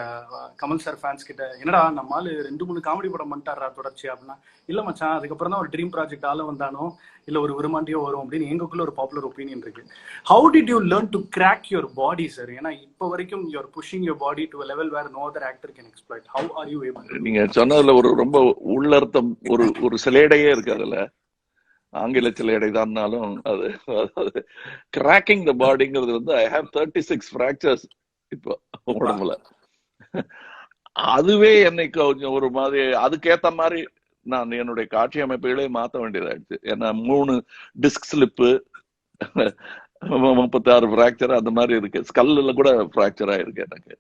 கமல் சார் ஃபேன்ஸ் கிட்ட, என்னடா நம்மளால 2-3 காமெடி படம் பண்ணிட்டாரா தொடர்ச்சி அப்படின்னா, இல்ல மச்சான் அதுக்கப்புறம் தான் ஒரு ட்ரீம் ப்ராஜெக்ட் ஆள வந்தானோ இல்ல ஒரு விரும்மாண்டியோ வரும் அப்படின்னு எங்களுக்குள்ள ஒரு பாப்புலர் ஒப்பீனியன் இருக்கு. How did you learn to crack your body sir? ஏன்னா இப்போ வரைக்கும் you're pushing your body to level where no other actor can exploit. How are you able? நீங்க சொன்னதுல ஒரு ரொம்ப உள்ளர்த்தம், ஒரு சிலையடையே இருக்கு அதுல. ஆங்கில சிலையடை தான்னாலும் அது கிராக்கிங் த பாடிங்கிறது வந்து ஐ ஹேவ் 36 ஃப்ராக்சர்ஸ் இப்போ உடம்புல. அதுவே என்னை கொஞ்சம் ஒரு மாதிரி அதுக்கேத்த மாதிரி நான் என்னுடைய காட்சி அமைப்புகளே மாற்ற வேண்டியதாயிடுச்சு. ஏன்னா 3 டிஸ்க் ஸ்லிப்பு, 36 ஃப்ராக்சர் அந்த மாதிரி இருக்கு. ஸ்கல்ல கூட ஃப்ராக்சர் ஆயிருக்கு எனக்கு.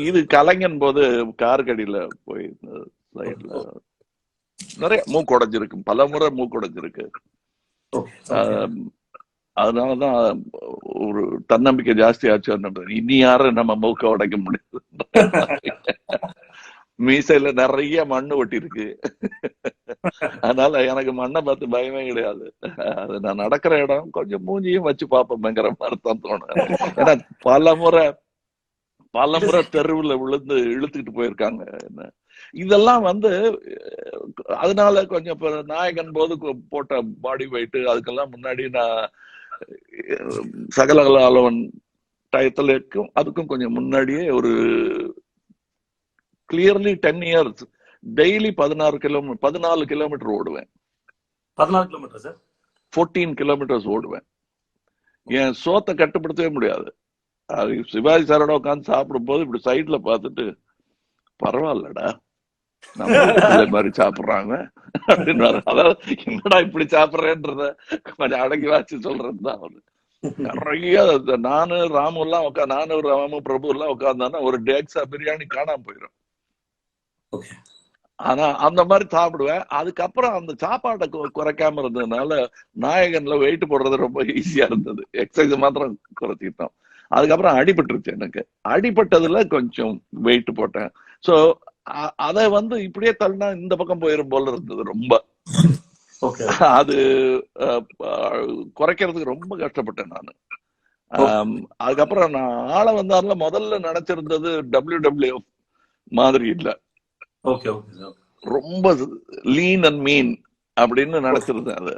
இது கலைஞன் போது கார்கடியில போய் சைட்ல நிறைய மூக்கு உடைஞ்சிருக்கு, பல முறை மூக்கு உடைஞ்சிருக்கு. அதனாலதான் ஒரு தன்னம்பிக்கை ஜாஸ்தி ஆச்சு. இனி யாரும் நம்ம மூக்க உடைக்க முடியாது. மீசையில நிறைய மண்ணு ஒட்டி இருக்கு. அதனால எனக்கு மண்ணை பார்த்து பயமே கிடையாது. அது நான் நடக்கிற இடம் கொஞ்சம் மூஞ்சியும் வச்சு பார்ப்பேங்கிற மாதிரி தான் தோணும். ஏன்னா பல முறை தெருவுல விழுந்து இழுத்துக்கிட்டு போயிருக்காங்க என்ன. இதெல்லாம் வந்து அதனால கொஞ்சம் இப்ப நாயகன் போது போட்ட பாடி வெயிட், அதுக்கெல்லாம் முன்னாடி நான் சகலகலாலவன் டயத்துலக்கும் அதுக்கும் கொஞ்சம் முன்னாடியே ஒரு கிளியர்லி 10 இயர்ஸ் டெய்லி 14 கிலோமீட்டர் ஓடுவேன். 14 கிலோமீட்டர் சார்? 14 கிலோமீட்டர்ஸ் ஓடுவேன். என் சோத்தை கட்டுப்படுத்தவே முடியாது. அது சிவாஜி சாரோட உட்காந்து சாப்பிடும் போது இப்படி சைட்ல பார்த்துட்டு, பரவாயில்லடா நம்ம மாதிரி சாப்பிடுறாங்க அப்படின்னு. அதாவது என்னடா இப்படி சாப்பிடுறேன்றத கொஞ்சம் அடங்கி வாச்சு சொல்றதுதான். அவரு நிறைய நானு ராமு பிரபு எல்லாம் உட்கார்ந்தானா ஒரு டேக்ஸா பிரியாணி காணாம போயிடும். ஆனா அந்த மாதிரி சாப்பிடுவேன். அதுக்கப்புறம் அந்த சாப்பாட்டை குறைக்காம இருந்ததுனால நாயகன்ல வெயிட் போடுறது ரொம்ப ஈஸியா இருந்தது. எக்ஸசைஸ் மாத்திரம் குறைச்சிக்கிட்டோம். அதுக்கப்புறம் அடிபட்டுருச்சு எனக்கு. அடிபட்டதுல கொஞ்சம் வெயிட் போட்டேன். சோ அத வந்து இப்படியே தள்ளினா இந்த பக்கம் போயிரும் போல இருந்தது ரொம்ப. அது குறைக்கிறதுக்கு ரொம்ப கஷ்டப்பட்டேன் நான். அதுக்கப்புறம் நான் ஆள வந்தாருல முதல்ல நினைச்சிருந்தது WWF மாதிரி இல்ல, ரொம்ப லீன் அண்ட் மீன் அப்படின்னு நினைச்சிருந்தேன் அது.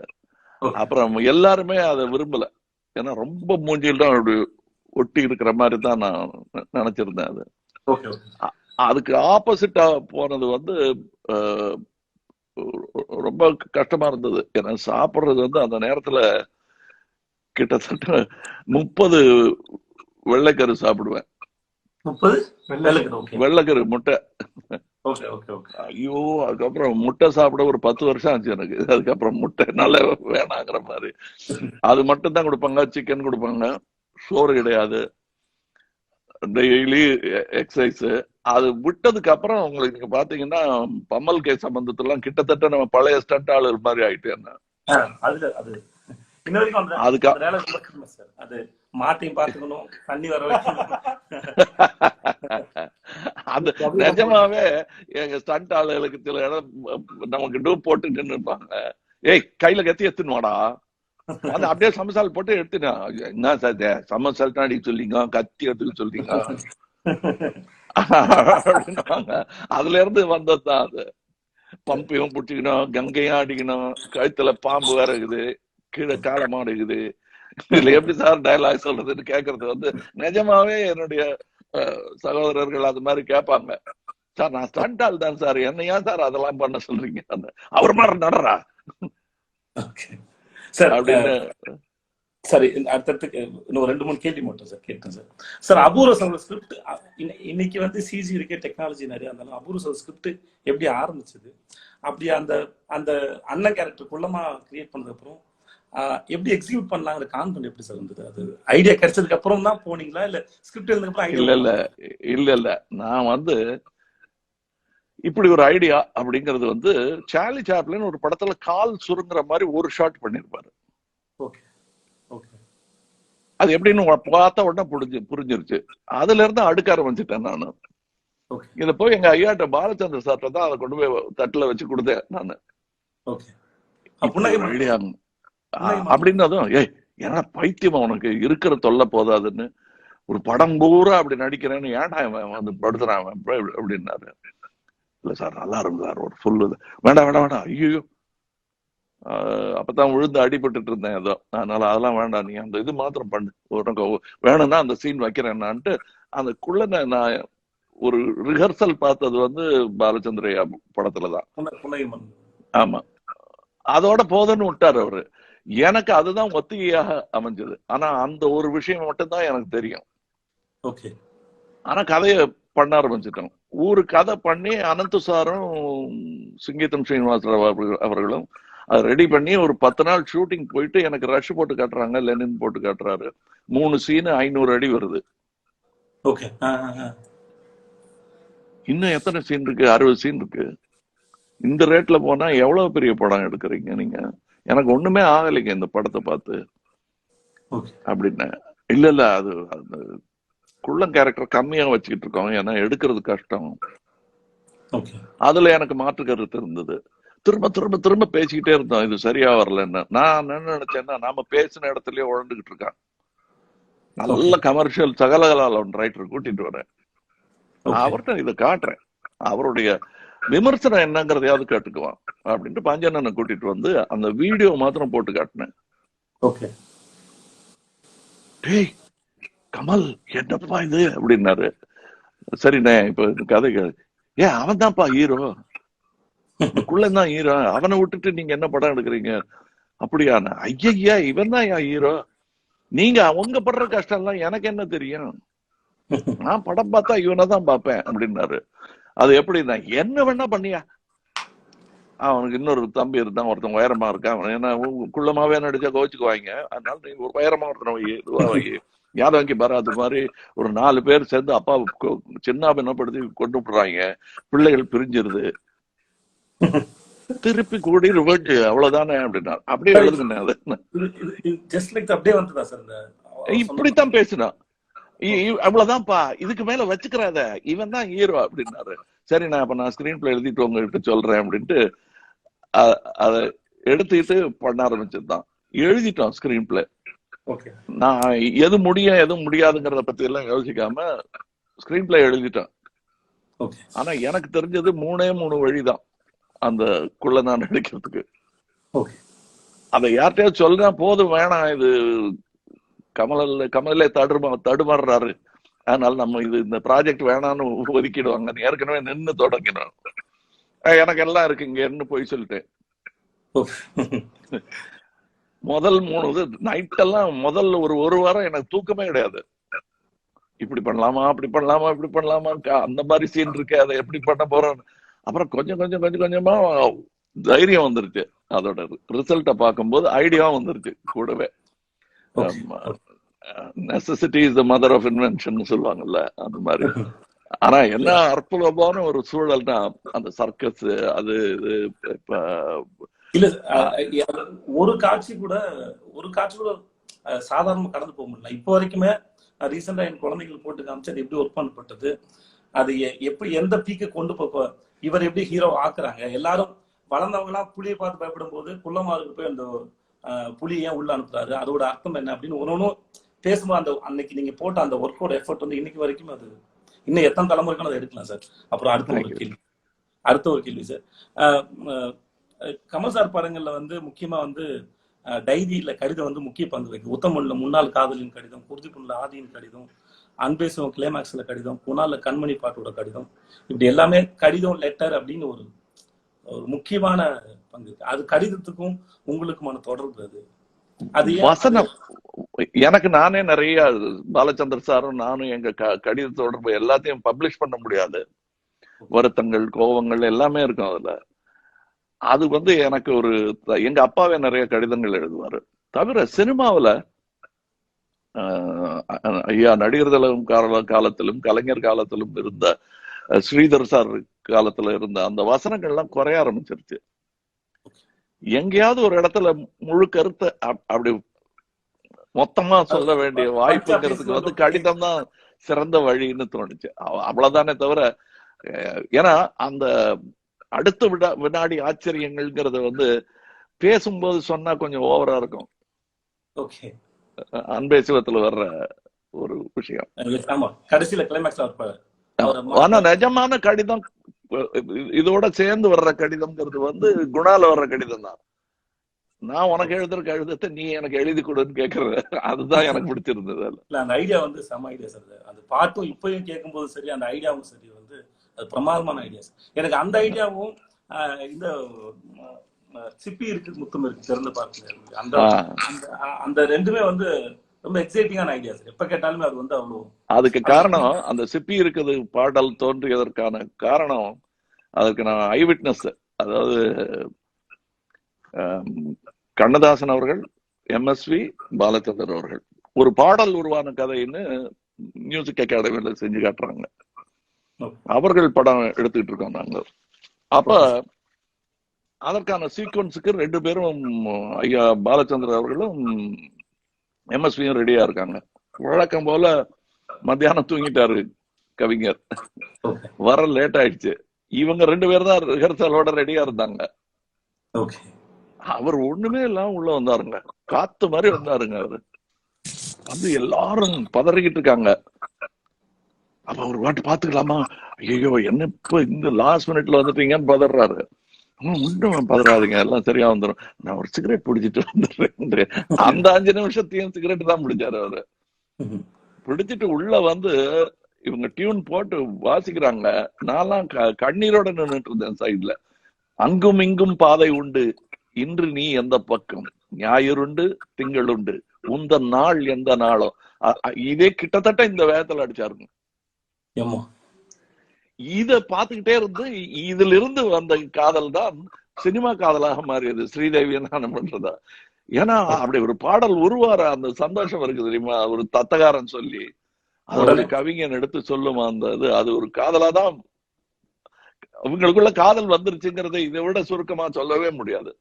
அப்புறம் எல்லாருமே அதை விரும்பல. ஏன்னா ரொம்ப மூஞ்சில் தான் அப்படி ஒட்டி இருக்கிற மாதிரி தான் நான் நினைச்சிருந்தேன் அது. அதுக்கு ஆப்போசிட்டா போனது வந்து ரொம்ப கஷ்டமா இருந்தது. ஏன்னா சாப்பிடுறது வந்து அந்த நேரத்துல கிட்டத்தட்ட 30 வெள்ளைக்கரு சாப்பிடுவேன். 30 வெள்ளைக்கரு முட்டை. ஐயோ, அதுக்கப்புறம் முட்டை சாப்பிட ஒரு 10 வருஷம் ஆச்சு எனக்கு. அதுக்கப்புறம் முட்டை நல்லா வேணாங்கிற மாதிரி. அது மட்டும் தான் கொடுப்பாங்க. சிக்கன் கொடுப்பாங்க, சோறு கிடையாது. Daily exercise. அது விட்டதுக்கு அப்புறம் உங்களுக்கு நீங்க பாத்தீங்கன்னா பம்மல் கே சம்பந்தத்தெல்லாம் கிட்டத்தட்ட நம்ம பழைய ஸ்டண்ட் ஆளு மாதிரி ஆயிட்டேன். அது நிஜமாவே எங்க ஸ்டண்ட் ஆளுகளுக்கு சில இடம் நமக்கு டூப் போட்டு நின்று இருப்பாங்க. ஏய் கையில கத்தி எடுத்துனுவாடா, அது அப்படியே சமசால் போட்டு எடுத்துனா என்ன சார் சமசால் அடிக்க சொல்லிங்க, கத்தி எடுத்துக்க சொல்லிங்க அப்படின்வாங்க. அதுல இருந்து வந்ததுதான் அது. பம்பையும் பிடிச்சிக்கணும், கங்கையும் அடிக்கணும், கழுத்துல பாம்பு வேற இருக்குது, கீழே காலமாடு இருக்குது. இதுல எப்படி சார் டயலாக் சொல்றதுன்னு கேக்குறது வந்து நிஜமாவே என்னுடைய சகோதரர்கள் அது மாதிரி கேட்பாங்க. சார் நான் ஸ்டண்ட் ஆள் தான் சார், என்ன ஏன் சார் அதெல்லாம் பண்ண சொல்றீங்க, அவர் மாதிரி நடரா அப்படின்னு. சரி, அடுத்தடுத்து இன்னும் 2-3 கேள்வி மட்டும் சார் கேட்டேன் சார். சார் அபூர்வ சகோதரர் ஸ்கிரிப்ட் இன்னைக்கு வந்து சிஜி இருக்கே, டெக்னாலஜி நிறைய இருந்தாலும் அபூர்வ சகோதரர் ஸ்கிரிப்ட் எப்படி ஆரம்பிச்சது? அப்படி அந்த அந்த அண்ணன் கேரக்டர் குள்ளமா கிரியேட் பண்ணதுக்கு அப்புறம் எப்படி எக்ஸிக்யூட் பண்ணலாங்கிற கான்ஃபிடன்ட் எப்படி சார் இருந்தது? அது ஐடியா கிடைச்சதுக்கு அப்புறம் தான் போனீங்களா இல்ல ஸ்கிரிப்ட் எழுதுறதுக்கு அப்புறம்? இல்ல நான் வந்து இப்படி ஒரு ஐடியா அப்படிங்கிறது வந்து சார்லி சாப்ளின் ஒரு படத்துல கால் சுருங்குற மாதிரி ஒரு ஷாட் பண்ணிருப்பாரு. ஓகே ஓகே அது எப்படின்னு பார்த்த உடனே புரிஞ்சிருச்சு. அதுல இருந்து அடுக்க ஆரம்பிச்சுட்டேன் நானு. ஓகே இத போய் எங்க ஐயாட்ட பாலச்சந்திர சார்ட்ட தான் அதை கொண்டு போய் தட்டுல வச்சு கொடுத்தேன் நானு. ஓகே ஐடியா அப்படின்னதும் ஏய் ஏன்னா பைத்தியமா உனக்கு இருக்கிற தொல்லை போதாதுன்னு ஒரு படம் பூரா அப்படி நடிக்கிறேன்னு ஏன்டா வந்து படுத்துறான் அப்படின்னாரு. இல்ல சார் நல்லா இருக்கும் சார் ஒரு சொல்லுது. வேண்டாம் வேண்டாம் வேண்டாம் ஐயோ அப்பதான் விழுந்து அடிபட்டு இருந்தேன் ஏதோ, அதனால அதெல்லாம் வேண்டாம், நீ அந்த இது மாத்திரம் பண்ணு, உனக்கு வேணும்னா அந்த சீன் வைக்கிறேன்னான்ட்டு அதுக்குள்ள நான் ஒரு ரிஹர்சல் பார்த்தது வந்து பாலச்சந்திரையா படத்துலதான். ஆமா, அதோட போதுன்னு விட்டாரு அவரு. எனக்கு அதுதான் ஒத்திகையாக அமைஞ்சது. ஆனா அந்த ஒரு விஷயம் மட்டும்தான் எனக்கு தெரியும். ஆனா கதையை பண்ண ஆரம்பிச்சிட்டோம். ஒரு கதை பண்ணி அனந்து சாரும் சிங்கீதம் ஸ்ரீனிவாசராவ் அவர்களும் அதை ரெடி பண்ணி ஒரு 10 நாள் ஷூட்டிங் போயிட்டு எனக்கு ரஷ் போட்டு காட்டுறாங்க, லெனின் போட்டு காட்டுறாரு. 3 சீனு 500 அடி வருது. இன்னும் எத்தனை சீன் இருக்கு? 60 சீன் இருக்கு. இந்த ரேட்ல போனா எவ்வளவு பெரிய படம் எடுக்கிறீங்க நீங்க? எனக்கு ஒண்ணுமே ஆகலைங்க இந்த படத்தை பார்த்து அப்படின்னு. இல்ல இல்ல அது அந்த குள்ளம் கேரக்டர் கம்மியா வச்சுக்கிட்டு இருக்கோம், ஏன்னா எடுக்கிறது கஷ்டம். அதுல எனக்கு மாற்று கருத்து இருந்தது. திரும்ப திரும்ப திரும்ப பேசிக்கிட்டே இருந்தோம், இது சரியா வரலன்னு. நான் என்ன நினைச்சேன்னா, நாம பேசின இடத்துலயே உழந்துகிட்டு இருக்கான். நல்ல கமர்ஷியல் சகலகலால் ரைட்டர் கூட்டிட்டு வரேன், அவர்கிட்ட இதை காட்டுறேன், அவருடைய விமர்சனம் என்னங்கிறதையாவது கேட்டுக்குவான் அப்படின்ட்டு பஞ்சண்ணனை கூட்டிட்டு வந்து அந்த வீடியோ மாத்திரம் போட்டு காட்டினேன். டேய் கமல் என்னப்பா இது அப்படின்னாரு. சரிண்ணே இப்ப கதை ஏன் அவன் தான்ப்பா ஹீரோ, குள்ளந்தான் ஹீரோ, அவனை விட்டுட்டு நீங்க என்ன படம் எடுக்கிறீங்க? அப்படியான ஐயா இவன் தான் என் ஹீரோ, நீங்க அவங்க படுற கஷ்டம் எல்லாம் எனக்கு என்ன தெரியும், நான் படம் பார்த்தா இவனை தான் பார்ப்பேன் அப்படின்னாரு. அது எப்படின்னா, என்ன வேணா பண்ணியா, அவனுக்கு இன்னொரு தம்பி இருந்தான், ஒருத்தன் உயரமா இருக்கான், ஏன்னா குள்ளமாவே நடிச்சா கோச்சுக்குவாங்க, அதனால நீ ஒரு உயரமா ஒருத்தன் யாரும் வாங்கி பாரு. அது மாதிரி ஒரு 4 பேர் சேர்ந்து அப்பா சின்ன பின்னப்படுத்தி கொண்டு விடுறாங்க, பிள்ளைகள் பிரிஞ்சிருது, திருப்பி கூடி ரிவர்ட் அவ்வளவுதானே அப்படின்னா. அப்படியே எழுதுனேன் அது. இப்படித்தான் பேசினான், அவ்வளவுதான்ப்பா, இதுக்கு மேல வச்சுக்கிறாத, இவன் தான் ஹீரோ அப்படின்னாரு. சரி நான் அப்ப நான் ஸ்கிரீன் பிளே எழுதிட்டு உங்ககிட்ட சொல்றேன் அப்படின்ட்டு அதை எடுத்துக்கிட்டு பண்ண ஆரம்பிச்சதுதான். எழுதிட்டோம் ஸ்கிரீன் பிளே. நான் எது முடியும் எது முடியாதுங்கிறத பத்தி எல்லாம் யோசிக்காம ஸ்கிரீன் பிளே எழுதிட்டேன். ஆனா எனக்கு தெரிஞ்சது 3 வழிதான் அந்த குள்ள நான் நடிக்கிறதுக்கு. அதை யார்கிட்டயாவது சொல்றா போதும், வேணாம் இது கமலே தடுமாறுறாரு, அதனால நம்ம இது இந்த ப்ராஜெக்ட் வேணான்னு ஒதுக்கிடுவாங்க, ஏற்கனவே நின்று தொடங்கினோம், எனக்கு எல்லாம் இருக்கு இங்க போய் சொல்லிட்டேன். முதல் 3 நைட் எல்லாம் முதல்ல ஒரு வாரம் எனக்கு தூக்கமே கிடையாது. இப்படி பண்ணலாமா அப்படி பண்ணலாமா இப்படி பண்ணலாமா, அந்த மாதிரி சீன் இருக்கு, அதை எப்படி பண்ண போறோம். அப்புறம் கொஞ்சமா தைரியம் வந்துருச்சு. அதோட ரிசல்ட்ட பார்க்கும்போது ஐடியாவும் வந்துருச்சு கூடவே. Necessity is the mother of invention சொல்லுவாங்கல்ல, அந்த மாதிரி. ஆனா என்ன அற்புதமான ஒரு சூழல்னா அந்த சர்க்கஸ், அது இல்ல ஒரு காட்சி கூட சாதாரணமா கடந்து போக முடியல. இப்போ வரைக்குமே ரீசெண்டா என் குழந்தைகள் போட்டு காமிச்சு அது எப்படி ஒர்க் பண்ணப்பட்டது, அது எப்படி எந்த பீக்கு கொண்டு போக இவர் எப்படி ஹீரோ ஆக்குறாங்க. எல்லாரும் வளர்ந்தவங்க எல்லாம் புலியை பார்த்து பயப்படும் போது குள்ளமாருக்கு போய் அந்த புலி ஏன் உள்ள அனுப்புறாரு, அதோட அர்த்தம் என்ன அப்படின்னு ஒன்னொன்னும் பேசும்போது அந்த அன்னைக்கு நீங்க போட்ட அந்த ஒர்க்கோட எஃபர்ட் வந்து இன்னைக்கு வரைக்கும் அது இன்னும் எத்தனை தலைமுறைக்கும் அதை எடுக்கலாம் சார். அப்புறம் அடுத்த ஒரு கேள்வி சார், கமல் சார் படங்கள்ல வந்து முக்கியமா வந்து டைரியில கடிதம் வந்து முக்கிய பங்கு வைக்கும். உத்தமன்ல முன்னாள் காதலின் கடிதம், குருதிப்புண்ல ஆதியின் கடிதம், அன்பேசும் கிளைமாக்ஸ்ல கடிதம், குணால கண்மணி பாட்டோட கடிதம், இப்படி எல்லாமே கடிதம் லெட்டர் அப்படின்னு ஒரு முக்கியமான பங்கு. அது கடிதத்துக்கும் உங்களுக்குமான தொடர்பு. அது வசனம் எனக்கு நானே நிறைய பாலச்சந்திர சாரும் நானும் எங்க கடித தொடர்பு எல்லாத்தையும் பப்ளிஷ் பண்ண முடியாது, வருத்தங்கள் கோபங்கள் எல்லாமே இருக்கும் அதுல. அது வந்து எனக்கு ஒரு எங்க அப்பாவே நிறைய கடிதங்கள் எழுதுவாரு. தவிர சினிமாவில ஐயா நடிகர் காலத்திலும் கலைஞர் காலத்திலும் இருந்த ஸ்ரீதர் சார் காலத்துல இருந்த அந்த வசனங்கள்லாம் குறைய ஆரம்பிச்சிருச்சு. எங்கேயாவது ஒரு இடத்துல முழு கருத்தை அப்படி மொத்தமா சொல்ல வேண்டிய வாய்ப்புங்கிறதுக்கு வந்து கடிதம் தான் சிறந்த வழின்னு தோணுச்சு. அவ்வளவுதானே தவிர, ஏன்னா அந்த அடுத்த வினாடி ஆச்சரியங்கள்ங்கிறது வந்து பேசும்போது சொன்னா கொஞ்சம் ஓவரா இருக்கும். அன்பே சிவத்துல வர்ற ஒரு விஷயம். கடைசியில கிளைமேக்ஸ் ஆனா நிஜமான கடிதம் இதோட சேர்ந்து வர்ற கடிதம்ங்கிறது வந்து குணால வர்ற கடிதம் தான். நான் உனக்கு எழுதுற கடிதத்தை நீ எனக்கு எழுதி கொடுன்னு கேக்குற, அதுதான் எனக்கு பிடிச்சிருந்தது. அந்த ஐடியா வந்து செம ஐடியா சார். அந்த பாட்டும் இப்பயும் கேட்கும் போது சரி, அந்த ஐடியாவும் சரி வந்து அது பிரமாதமான ஐடியா சார். எனக்கு அந்த ஐடியாவும் இந்த சிப்பி இருக்கு முத்தம் இருக்கு திறந்து பார்க்க, அந்த அந்த ரெண்டுமே வந்து ரொம்ப எக்ஸைட்டிங்கான ஐடியா சார். எப்ப கேட்டாலுமே அது வந்து அவ்வளவு. அதுக்கு காரணம் அந்த சிப்பி இருக்குது பாடல் தோன்றியதற்கான காரணம், அதுக்கு நான் ஐ விட்னஸ். அதாவது கண்ணதாசன் அவர்கள், MSV பாலச்சந்தர் அவர்கள் ஒரு பாடல் உருவான கதைன்னு மியூசிக் அகாடமியில செஞ்சு காட்டுறாங்க. அவர்கள் படம் எடுத்துக்கிட்டு இருக்கோம் நாங்க. அப்ப அதற்கான சீக்வன்ஸுக்கு 2 பேரும் ஐயா பாலச்சந்திரன் அவர்களும் MSVயும் ரெடியா இருக்காங்க. வழக்கம் போல மத்தியானம் தூங்கிட்டாரு கவிஞர், வர லேட் ஆயிடுச்சு. இவங்க 2 பேர் தான் ரிஹர்சலோட ரெடியா இருந்தாங்க. அவர் ஒண்ணுமே இல்லாம உள்ள வந்தாருங்க, காத்து மாதிரி வந்தாருங்க. அவரு வந்து எல்லாரும் பதறிக்கிட்டு இருக்காங்க. அப்ப அவர் வாட்டு பாத்துக்கலாமா, ஐயோ என்ன இப்ப இந்த லாஸ்ட் மினிட்ல வந்துட்டீங்கன்னு பதறாரு. ஒன்றும் பதறாதுங்க, எல்லாம் சரியா வந்துடும், நான் ஒரு சிகரெட் பிடிச்சிட்டு வந்துடுறேன். அந்த 5 நிமிஷத்தையும் சிகரெட் தான் பிடிச்சாரு அவரு. பிடிச்சிட்டு உள்ள வந்து இவங்க டியூன் போட்டு வாசிக்கிறாங்க. நான்லாம் கண்ணீரோட நின்றுட்டு இருந்தேன் சைட்ல. அங்கும் இங்கும் பாதை உண்டு, இன்று நீ எந்த பக்கம், ஞாயிறுண்டு திங்களுண்டு, உந்த நாள் எந்த நாளோ. இதே கிட்டத்தட்ட இந்த வேகத்துல அடிச்சாருங்க. இத பாத்துக்கிட்டே இருந்து இதுல இருந்து வந்த காதல் தான் சினிமா காதலாக மாறியது, ஸ்ரீதேவி நான் பண்றதா. ஏன்னா அப்படி ஒரு பாடல் உருவார அந்த சந்தோஷம் இருக்கு தெரியுமா, ஒரு தத்தகாரன் சொல்லி அதோட கவிஞன் எடுத்து சொல்லுமா அந்த இது, அது ஒரு காதலாதான். அவங்களுக்குள்ள காதல் வந்துருச்சுங்கிறத இதை விட சுருக்கமா சொல்லவே முடியாது.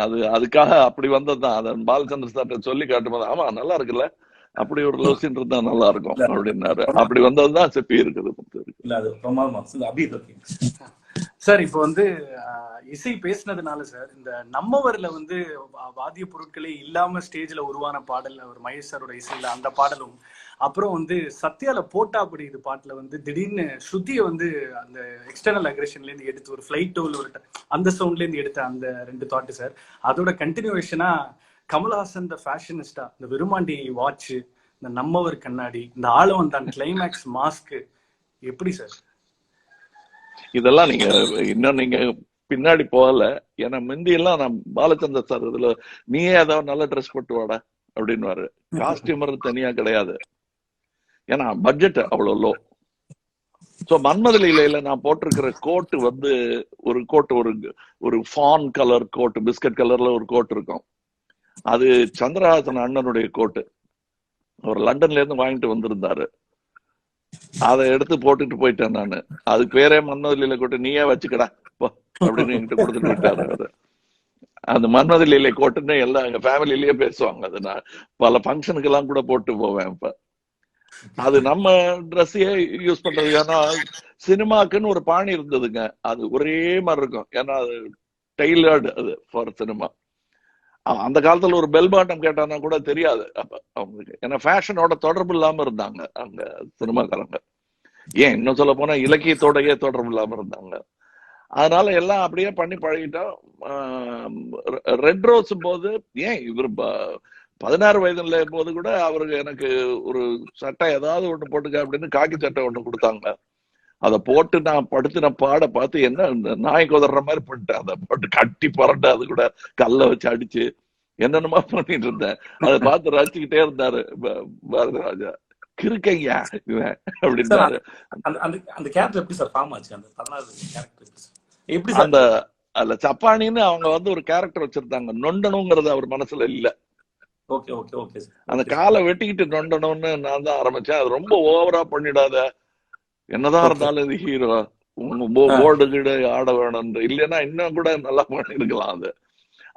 அது அதுக்காக அப்படி வந்ததுதான். அதை பாலச்சந்திர சார்ட்ட சொல்லி காட்டும்போது, ஆமா நல்லா இருக்குல்ல, அப்படி ஒரு லவ் சீன் இருந்தா நல்லா இருக்கும் அப்படின்னாரு. அப்படி வந்ததுதான் சிப்பி இருக்குது. சார் இப்ப வந்து இசை பேசினதுனால சார், இந்த நம்மவர்ல வந்து வாத்திய பொருட்களே இல்லாம ஸ்டேஜ்ல உருவான பாடல் அவர் மகேஷ் சாரோட இசையில அந்த பாடலும், அப்புறம் வந்து சத்யால போட்டாப்படி இது பாட்டுல வந்து திடீர்னு ஸ்ருதியை வந்து அந்த எக்ஸ்டர்னல் அக்ரெஷன்ல இருந்து எடுத்து ஒரு ஃபிளைட் டோல் ஒரு அந்த சவுண்ட்ல இருந்து எடுத்த அந்த 2 தாட்டு சார். அதோட கண்டினியூவேஷனா கமல்ஹாசன் த ஃபேஷனிஸ்டா, இந்த விருமாண்டி வாட்ச், இந்த நம்மவர் கண்ணாடி, இந்த ஆளவன் தான் கிளைமேக்ஸ் மாஸ்க், எப்படி சார் இதெல்லாம் நீங்க இன்னும் நீங்க பின்னாடி போகல. ஏன்னா முந்தி எல்லாம் நான் பாலச்சந்தர் சார் இதுல நீயே ஏதாவது நல்ல ட்ரெஸ் போட்டு வாடா அப்படின்னு காஸ்டியூமர் தனியா கிடையாது. ஏன்னா பட்ஜெட் அவ்வளவு லோ. சோ மன்மதலியில நான் போட்டிருக்கிற கோட்டு வந்து ஒரு கோட்டு, ஒரு ஃபான் கலர் கோட்டு, பிஸ்கட் கலர்ல ஒரு கோட் இருக்கும். அது சந்திரஹாசன் அண்ணனுடைய கோட்டு, அவர் லண்டன்ல இருந்து வாங்கிட்டு வந்திருந்தாரு. அதை எடுத்து போட்டுட்டு போயிட்டேன் நானு. அதுக்கு பேரே மன்மதலியில கோட்டு, நீயே வச்சுக்கடா அப்படின்னு என்கிட்ட கொடுத்துட்டு விட்டாரு அவரு. அந்த மன்மதலியில கோட்டுன்னு எல்லாம் எங்க ஃபேமிலிலேயே பேசுவாங்க. அது நான் பல ஃபங்க்ஷனுக்கு எல்லாம் கூட போட்டு போவேன். இப்ப அது நம்ம ட்ரெஸ்ஸையே யூஸ் பண்றது. ஏன்னா சினிமாக்குன்னு ஒரு பாணி இருந்ததுங்க, அது ஒரே மாதிரி இருக்கும். ஏன்னா அது டெய்லர்டு அது ஃபார் சினிமா. அந்த காலத்துல ஒரு பெல் பாட்டம் கேட்டானா கூட தெரியாது அப்ப அவங்களுக்கு. ஏன்னா ஃபேஷனோட தொடர்பு இல்லாம இருந்தாங்க அங்க சினிமாக்காரங்க. ஏன் இன்னும் சொல்ல போனா இலக்கியத்தோடயே தொடர்பு இல்லாம இருந்தாங்க. அதனால எல்லாம் அப்படியே பண்ணி பழகிட்டோம். ரெட் ரோஸ் போது, ஏன் இவர் 16 வயதுல போது கூட அவருக்கு எனக்கு ஒரு சட்டை ஏதாவது ஒண்ணு போட்டுக்க அப்படின்னு காக்கி சட்டை ஒண்ணு கொடுத்தாங்க. அதை போட்டு நான் படுத்து நான் பாட பார்த்து என்ன நாய் குதற மாதிரி பண்ணிட்டேன். அதை போட்டு கட்டி பரண்டு அது கூட கல்ல வச்சு அடிச்சு என்னென்னமா பண்ணிட்டு இருந்தேன். அதை பார்த்து ரசிச்சுக்கிட்டே இருந்தாரு பாரதி ராஜா. கிருக்கையா இவன் அப்படின்னாரு. அந்த கேரக்டர் எப்படி சார் ஃபார்ம் ஆச்சு? அந்த 16 கேரக்டர் எப்படி அந்த அதுல சப்பானின்னு அவங்க வந்து ஒரு கேரக்டர் வச்சிருந்தாங்க. நொண்டணுங்கிறது அவர் மனசுல இல்ல. Okay okay okay. அந்த காலை வெட்டிக்கிட்டு நொண்டணும்னு நான் தான் ஆரம்பிச்சேன். அது ரொம்ப ஓவரா பண்ணிடாத, என்னதான் ஓகே. இருந்தாலும் இது ஹீரோ, போர்டு கீடு ஆட வேணும், இல்லைன்னா இன்னும் கூட நல்லா பண்ணிருக்கலாம். அது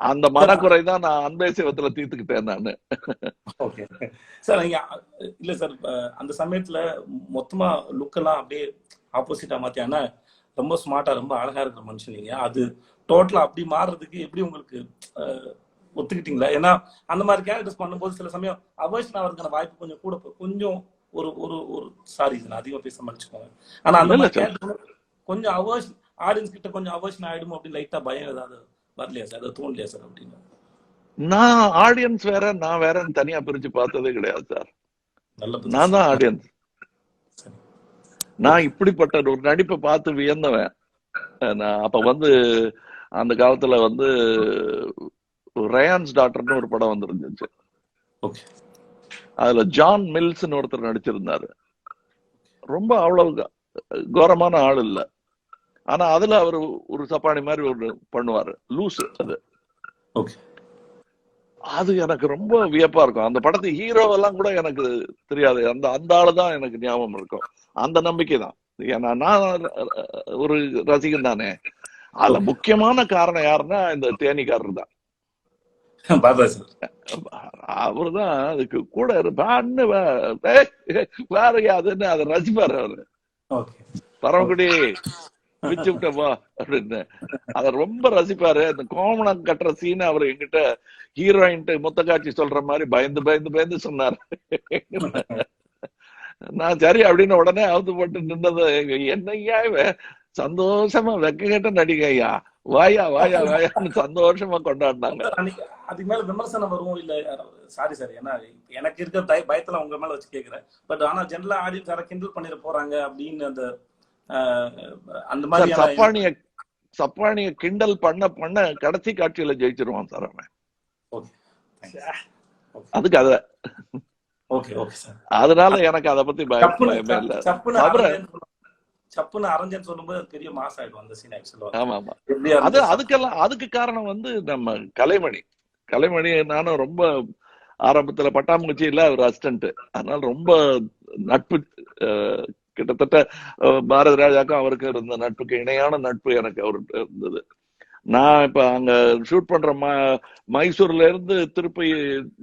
அந்த சார் மனக்குறை தான் நான் அன்பே சிவத்துல தீர்த்துக்கிட்டேன் நானு. ஓகே சார் நீங்க இல்ல சார் அந்த சமயத்துல மொத்தமா லுக் எல்லாம் அப்படியே ஆப்போசிட்டா மாத்தி, ஆனா ரொம்ப ஸ்மார்ட்டா ரொம்ப அழகா இருக்கிற மனுஷன் நீங்க. அது டோட்டலா அப்படி மாறுறதுக்கு எப்படி உங்களுக்கு ஒத்துக்கிட்டீங்களா? ஏன்னா அந்த மாதிரி கேரக்டர்ஸ் பண்ணும்போது சில சமயம் அவர்ஷன் ஆகிறதுக்கான வாய்ப்பு கொஞ்சம் கூட கொஞ்சம் ஒரு ஒரு ஒரு சாரி நான் அதிகமா பேச மன்னிச்சுக்கோங்க. ஆனா அந்த இல்ல இல்ல மாதிரி சார், கேரக்டர் கொஞ்சம் அவர்ஷன் ஆடியன்ஸ் கிட்ட கொஞ்சம் அவர்ஷன் ஆயிடுமோ அப்படின்னு லைட்டா பயம் ஏதாவது வரலையா சார்? அதை தோணலையா சார் அப்படின்னு? நான் ஆடியன்ஸ் வேற நான் வேறன்னு தனியா பிரிச்சு பார்த்ததே கிடையாது சார். நல்ல பதில் நான் தான் சார். ஆடியன்ஸ். சரி. நான் ஓகே. இப்படிப்பட்ட ஒரு நடிப்பை பார்த்து வியந்தவன். நான் அப்ப வந்து அந்த காலத்துல வந்து ரயான்ஸ் டாட்டர்னு ஒரு படம் வந்துருந்துச்சு. ஓகே. அதுல ஜான் மில்ஸ்ன்னு ஒருத்தர் நடிச்சிருந்தாரு. ரொம்ப அவ்வளவு கோரமான ஆள் இல்ல. ஆனா அதுல அவர் ஒரு சப்பானி மாதிரி ஒரு பண்ணுவாரு, லூசு. அது ஓகே. அது எனக்கு ரொம்ப வியப்பா இருக்கும். அந்த படத்து ஹீரோவெல்லாம் கூட எனக்கு தெரியாது. அந்த அந்த ஆளுதான் எனக்கு ஞாபகம் இருக்கும். அந்த நம்பிக்கை தான். ஏன்னா நான் ஒரு ரசிகன் தானே. அதுல ஓகே. முக்கியமான காரணம் யாருன்னா இந்த தேனிக்காரர் தான். பாபா சார். அவருதான் அதுக்கு கூட இருப்பான்னு வேற அதுன்னு அதை ரசிப்பாரு அவரு. ஓகே. பரமக்குடி பிச்சு விட்டப்பா அப்படின்னு அத ரொம்ப ரசிப்பாரு. அந்த கோமணம் கட்டுற சீன் அவர் என்கிட்ட ஹீரோயின்ட்டு முத்த காட்சி சொல்ற மாதிரி பயந்து பயந்து பயந்து சொன்னாரு. நான் சரி அப்படின்னு உடனே அவுத்து போட்டு நின்னது. என்னையா சந்தோஷமா வெக்க கேட்ட நடிகை ஐயா, வாயா வாயா வாயான்னு சந்தோஷமா கொண்டாடினாங்க. அதுக்கு மேல விமர்சனம் வரும் இல்ல? சாரி சார், ஏன்னா எனக்கு இருக்க பயத்துல உங்க மேல வச்சு கேக்குறேன். பட் ஆனா ஜெனரலா ஆடியன்ஸ் யாரை கிண்டல் பண்ணிட போறாங்க அப்படின்னு அந்த அந்த மாதிரி சப்பானிய கிண்டல் பண்ண பண்ண கடைசி காட்சியில ஜெயிச்சிருவான் சார் அவன். அதுக்கு அத ஓகே ஓகே சார். அதனால எனக்கு அதை பத்தி பயமே இல்ல. சப்புன்னு அரஞ்சன்னு சொல்லும்போது அது பெரிய மாஸ் ஆயிடும் அந்த சீன் ஆக்சுவலா. ஆமா ஆமா. அதுக்கு காரணம் வந்து நம்ம கலைமணி நானும் ரொம்ப ஆரம்பத்துல பட்டாம்பூச்சியில அவர் அசிஸ்டன்ட். அதனால ரொம்ப நட்பு, கிட்டத்தட்ட பாரதி ராஜாக்கும் அவருக்கு இருந்த நட்புக்கு இணையான நட்பு எனக்கு அவர்கிட்ட இருந்தது. நான் இப்ப அங்க ஷூட் பண்ற மைசூர்ல இருந்து திருப்பி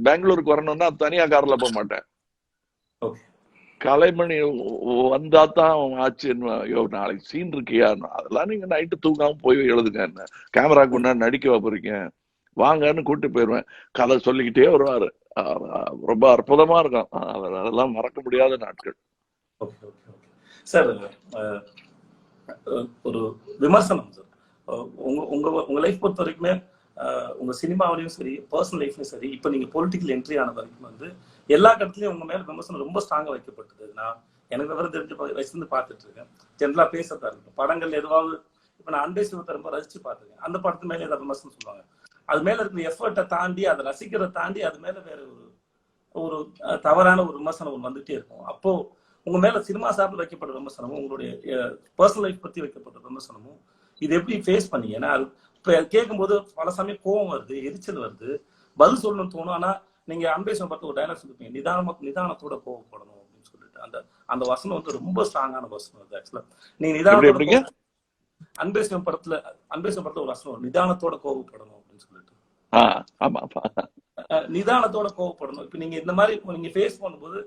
பெங்களூருக்கு வரணும்னா தனியா கார்ல போக மாட்டேன். கலைமணி வந்தா தான் ஆச்சுன்னு, நாளைக்கு சீன் இருக்கியா, அதெல்லாம் நீங்க நைட்டு தூங்காம போய் எழுதுங்க, என்ன கேமராக்கு முன்னாடி நடிக்க போறீங்க வாங்கன்னு கூட்டு போயிருவேன். கதை சொல்லிக்கிட்டே வருவாரு. ரொம்ப அற்புதமா இருக்கும். அதெல்லாம் மறக்க முடியாத நாட்கள். சார் ஒரு விமர்சனம் சார், உங்க லைஃப் பொறுத்த வரைக்குமே உங்க சினிமாவிலையும் சரி பர்சனல் லைஃப்லயும் சரி, இப்ப நீங்க பொலிட்டிக்கல் என்ட்ரி ஆன வரைக்கும் வந்து எல்லா இடத்துலயும் உங்க மேல விமர்சனம் ரொம்ப ஸ்ட்ராங்கா வைக்கப்பட்டது. நான் எனக்கு விவரம் தெரிஞ்ச வயசுல பார்த்துட்டு இருக்கேன். ஜெனரலா பேசறதா இருக்கும், படங்கள் எதுவாவது இப்ப நான் அன்பே சிவத்தை ரொம்ப ரசிச்சு பார்த்துருக்கேன். அந்த படத்து மேல ஏதாவது விமர்சனம் சொல்லுவாங்க, அது மேல இருக்கிற எஃபர்ட்டை தாண்டி அதை ரசிக்கிறத தாண்டி அது மேல வேற ஒரு தவறான ஒரு விமர்சனம் வந்துட்டே இருக்கும். அப்போ உங்க மேல சினிமா சார்பில் வைக்கப்படுற விமர்சனமும் உங்களுடைய பர்சனல் லைஃப் பத்தி வைக்கப்பட்ட விமர்சனமும் இது எப்படி ஃபேஸ் பண்ணீங்க? ஏன்னா இப்ப கேட்கும்போது பல சமயம் கோவம் வருது, எரிச்சல் வருது, பதில் சொல்லணும்னு தோணும். ஆனா நீங்க அன்பேசம் பார்த்து ஒரு டைலாக் சொல்லிருப்பீங்க, நிதானத்தோட கோவப்படணும் அப்படின்னு சொல்லிட்டு. அந்த வசனம் வந்து ரொம்ப ஸ்ட்ராங்கான வசனம் அது ஆக்சுவலா. நீங்க நிதானத்தோட அன்பேசம் படத்துல ஒரு வசனம், நிதானத்தோட கோவப்படணும் அப்படின்னு சொல்லிட்டு. நிதானத்தோட கோவப்படணும். இப்ப நீங்க இந்த மாதிரி நீங்க ஃபேஸ் பண்ணும்போது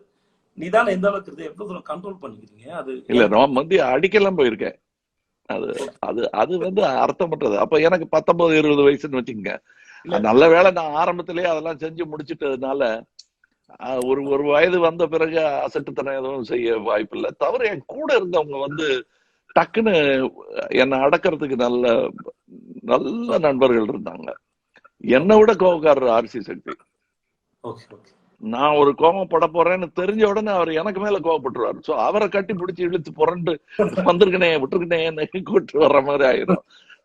நிதானம் எந்த அளவுக்கு இருக்கு, எவ்வளவு தூரம் கண்ட்ரோல் பண்ணிக்கிறீங்க? அது இல்ல, நான் வந்து அடிக்கலாம் போயிருக்கேன். அது வந்து அர்த்தமற்றது. அப்ப எனக்கு 19-20 வயசுன்னு வச்சுக்கோங்க. நல்ல வேளை நான் ஆரம்பத்திலேயே அதெல்லாம் செஞ்சு முடிச்சுட்டதுனால ஒரு வயது வந்த பிறகு அசட்டுத்தனம் எதுவும் செய்ய வாய்ப்பு இல்லை. தவிர என் கூட இருந்தவங்க வந்து டக்குன்னு என்னை அடக்கிறதுக்கு நல்ல நல்ல நண்பர்கள் இருந்தாங்க. என்னை விட கோபக்காரர் ஆர்சி சக்தி. நான் ஒரு கோபம் பட போறேன்னு தெரிஞ்ச உடனே அவர் எனக்கு மேல கோவப்பட்டுருவாரு. சோ அவரை கட்டி பிடிச்சி இழுத்து புரண்டு வந்திருக்கனே விட்டுருக்கனே கூட்டு வர்ற மாதிரி ஆயிரும்.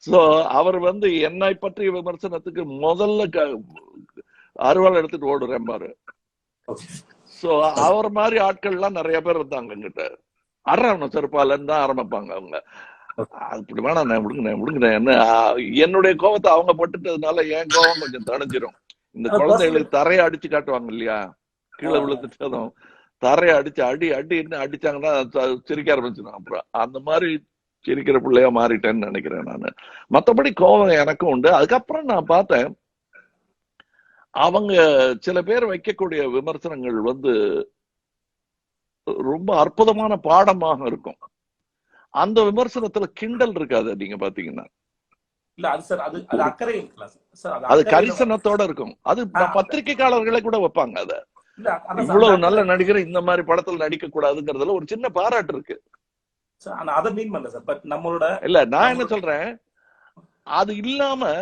சோ அவர் வந்து என்னை பற்றிய விமர்சனத்துக்கு முதல்ல அருவாள் எடுத்துட்டு ஓடுறேன் பாரு. சோ அவர் மாதிரி ஆட்கள் எல்லாம் நிறைய பேர் இருந்தாங்க எங்கிட்ட. அறவணும் செருப்பாலன்னு தான் ஆரம்பிப்பாங்க அவங்க. அப்படி வேணாம் விடுங்க என்ன, என்னுடைய கோபத்தை அவங்க பட்டுட்டதுனால என் கோபம் கொஞ்சம் தணிஞ்சிரும். இந்த குழந்தைகளுக்கு தரையை அடிச்சு காட்டுவாங்க இல்லையா, கீழே விழுந்துட்டதும் தரையை அடிச்சு அடின்னு அடிச்சாங்கன்னா சிரிக்க ஆரம்பிச்சிடும். அப்புறம் அந்த மாதிரி சிரிக்கிற பிள்ளையா மாறிட்டேன்னு நினைக்கிறேன் நானு. மத்தபடி கோபம் எனக்கும் உண்டு. அதுக்கப்புறம் நான் பார்த்தேன், அவங்க சில பேர் வைக்கக்கூடிய விமர்சனங்கள் ரொம்ப அற்புதமான பாடமாக இருக்கும். அந்த விமர்சனத்துல கிண்டல் இருக்காது. நீங்க பாத்தீங்கன்னா இல்ல அது சார், அது அக்கறை இருக்கலாம் சார், அது கரிசனத்தோட இருக்கும். அது பத்திரிகையாளர்களே கூட வைப்பாங்க. அத இவ்வளவு நல்ல நடிகர் இந்த மாதிரி படத்துல நடிக்க கூடாதுங்கிறதுல ஒரு சின்ன பாராட்டு இருக்கு. அதை மீன் பண்ணல சார். பட் நம்மளோட இல்ல, நான் என்ன சொல்றேன், அது இல்லாம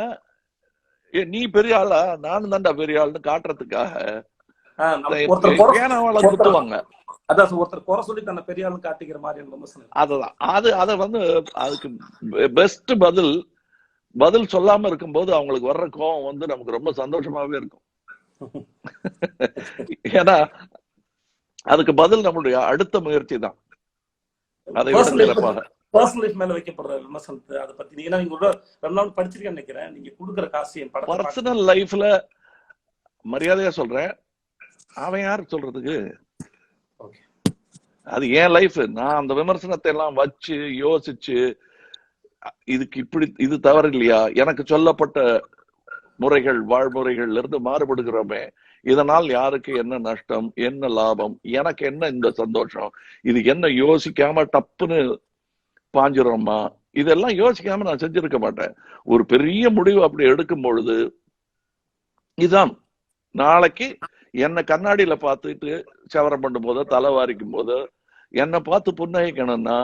நீ பெரிய ஆளா நானும் தான்டா பெரிய ஆள்னு காட்டுறதுக்காக குத்துவாங்க. அதான் ஒருத்தர் குறை சொல்லி தன்னை பெரிய ஆளு காட்டிக்கிற மாதிரி. அதுதான் அதுக்கு பெஸ்ட் பதில் சொல்லாம இருக்கும்போது அவங்களுக்கு வர்ற கோவம் நமக்கு ரொம்ப சந்தோஷமாவே இருக்கும். ஏன்னா அதுக்கு பதில் நம்மளுடைய அடுத்த முயற்சி தான். அதை விட சிறப்பாக பர்சனல் லைஃப் மேல வைக்கப்படுற விமர்சனத்தை அதை பத்தி நீங்க ரொம்ப நாள் படிச்சிருக்கேன்னு நினைக்கிறேன். நீங்க கொடுக்குற காசு பர்சனல் லைஃப்ல மரியாதையா சொல்றேன், அவன் யாரு சொல்றதுக்கு? அது என் லைஃப். நான் அந்த விமர்சனத்தை எல்லாம் வச்சு யோசிச்சு இதுக்கு இப்படி இது தவறு இல்லையா, எனக்கு சொல்லப்பட்ட முறைகள் வாழ்முறைகள்ல இருந்து மாறுபடுகிறோமே, இதனால் யாருக்கு என்ன நஷ்டம், என்ன லாபம், எனக்கு என்ன இந்த சந்தோஷம், இது என்ன யோசிக்காம டப்புன்னு பாஞ்சிரோமா, இதெல்லாம் யோசிக்காம நான் செஞ்சிருக்க மாட்டேன். ஒரு பெரிய முடிவு அப்படி எடுக்கும் பொழுது இதுதான் நாளைக்கு என்னை கண்ணாடியில பார்த்துட்டு சவரம் பண்ணும் போதோ தலை வாரிக்கும் போதோ என்னை பார்த்து புன்னகைக்கணும்னா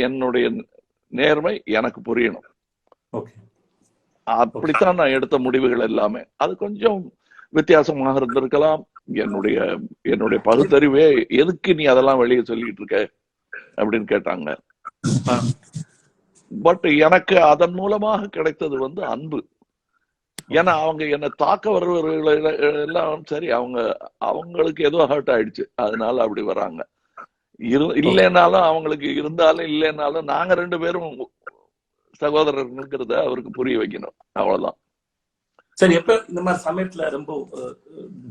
என்னுடைய நேர்மை எனக்கு புரியணும். அப்படித்தான் நான் எடுத்த முடிவுகள் எல்லாமே. அது கொஞ்சம் வித்தியாசமாக இருந்திருக்கலாம். என்னுடைய பகுத்தறிவே எதுக்கு நீ அதெல்லாம் வெளியே சொல்லிட்டு இருக்க அப்படின்னு கேட்டாங்க. பட் எனக்கு அதன் மூலமாக கிடைத்தது அன்பு. ஏன்னா அவங்க என்னை தாக்க வருவர்கள் எல்லாம் சரி, அவங்களுக்கு ஏதோ ஹர்ட் ஆயிடுச்சு, அதனால அப்படி வராங்க. இல்லைன்னாலும் அவங்களுக்கு இருந்தாலும் இல்லைன்னாலும் நாங்க 2 பேரும் சகோதரர்களுங்கிறத அவருக்கு புரிய வைக்கணும், அவ்வளவுதான். சரி, எப்ப இந்த மாதிரி சமயத்துல ரொம்ப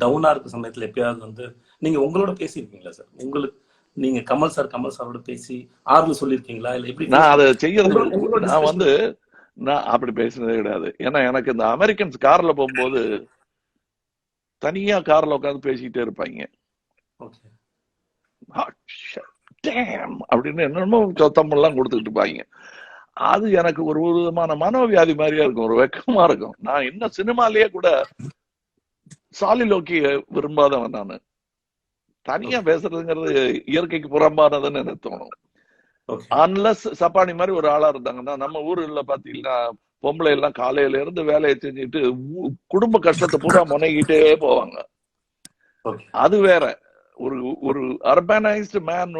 டவுனா இருக்க சமயத்துல எப்பயாவது நீங்க உங்களோட பேசியிருக்கீங்களா சார்? உங்களுக்கு நீங்க கமல் சாரோட பேசி ஆறுதல் சொல்லிருக்கீங்களா? இல்ல எப்படி? நான் அதை செய்யறது நான் அப்படி பேசினதே கிடையாது. ஏன்னா எனக்கு இந்த அமெரிக்கன்ஸ் கார்ல போகும்போது தனியா கார்ல உட்காந்து பேசிக்கிட்டே இருப்பாங்க. அப்படின்னு என்னென்னமோ சொத்தமெல்லாம் கொடுத்துக்கிட்டு இருப்பாங்க. அது எனக்கு ஒரு விதமான மனோவியாதி மாதிரியா இருக்கும், ஒரு வெக்கமா இருக்கும். நான் இன்னும் சினிமாலேயே கூட சாலிலோக்கிய விரும்பாதவன். நான் தனியா பேசுறதுங்கிறது இயற்கைக்கு புறம்பானதுன்னு எனக்கு தோணும். அன்லஸ் சப்பானி மாதிரி ஒரு ஆளா இருந்தாங்கன்னா, நம்ம ஊர்ல பாத்தீங்கன்னா பொம்பளை எல்லாம் காலையில இருந்து வேலையை செஞ்சுட்டு குடும்ப கஷ்டத்தை பூரா முனைகிட்டே போவாங்க. அது வேற. ஒரு அர்பனைஸ்டு மேன்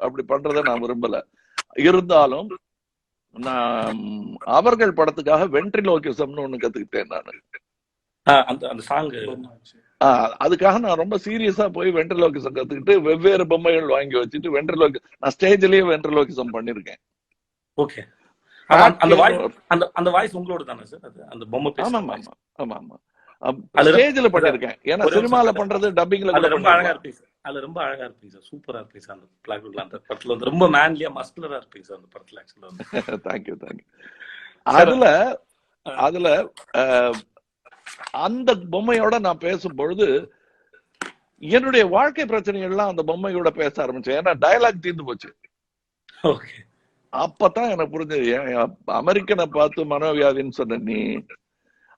அப்படி பண்றதை நான் விரும்பல. இருந்தாலும் நான் அவர்கள் படத்துக்காக வென்ட்ரிலோகிசம்னு ஒண்ணு கத்துக்கிட்டேன் நானு. அதுக்காக நான் ரொம்ப சீரியஸா போய் வென்ட்ரிலோகிசம் கத்துக்கிட்டு வெவ்வேறு பொம்மைகள் வாங்கி வச்சுட்டு நான் ஸ்டேஜ்லயே வென்ட்ரிலோகிசம் பண்ணிருக்கேன். ஓகே. அந்த வாய்ஸ் உங்களோட தானே சார்? அந்த பொம்மை? ஆமா ஆமா ஆமா, ஸ்டேஜ்ல பண்ணிருக்கேன். ஏன்னா சினிமால பண்றது டப்பிங்ல ரொம்ப அழகா இருப்பீங்க. அதுல ரொம்ப அழகா இருப்பீங்க சார், சூப்பரா இருப்பீங்க சார். அந்த பிளாக்ல அந்த படத்துல ரொம்ப மேன்லியா மஸ்குலரா இருப்பீங்க சார் அந்த படத்துல. ஆக்சுவலா தேங்க்யூ. அதுல அந்த பொம்மையோட நான் பேசும் பொழுது என்னுடைய வாழ்க்கை பிரச்சனைகள்லாம் அந்த பொம்மையோட பேச ஆரம்பிச்சேன். ஏன்னா டயலாக் தீர்ந்து போச்சு. அப்பதான் எனக்கு புரிஞ்சது, அமெரிக்கனை பார்த்து மனோவியாதின்னு சொன்ன நீ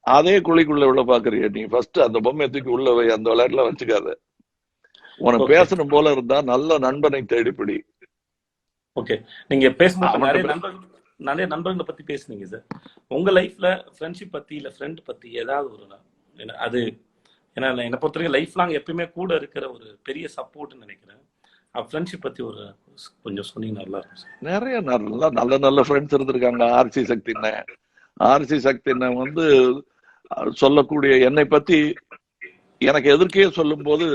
அதே குழிக்குள்ள உள்ள பாக்குறிய. நீ ஃபர்ஸ்ட் அந்த பொம்மையை தூக்கி உள்ள வை, அந்த விளையாட்டுல வச்சுக்காத. உனக்கு பேசணும் போல இருந்தா நல்ல நண்பனை தேடிப்பிடி. ஓகே. நீங்க பேசும்போது நிறைய நண்பர்களை பத்தி பேசுனீங்க சார். உங்க லைஃப்ல ஃப்ரெண்ட்ஷிப் பத்தி இல்ல ஃப்ரெண்ட் பத்தி ஏதாவது ஒரு அது ஏன்னா என்னை பொறுத்த வரைக்கும் லைஃப் லாங் எப்பயுமே கூட இருக்கிற ஒரு பெரிய சப்போர்ட்னு நினைக்கிறேன். ஃப்ரெண்ட்ஷிப் பத்தி கொஞ்சம் சொன்னீங்க நல்லா இருக்கும் சார். நிறைய நல்ல ஃப்ரெண்ட்ஸ் இருந்திருக்காங்க. ஆர்சி சக்தினை சொல்லக்கூடிய என்னை பத்தி எனக்கு எதிர்க்கே சொல்லும் போது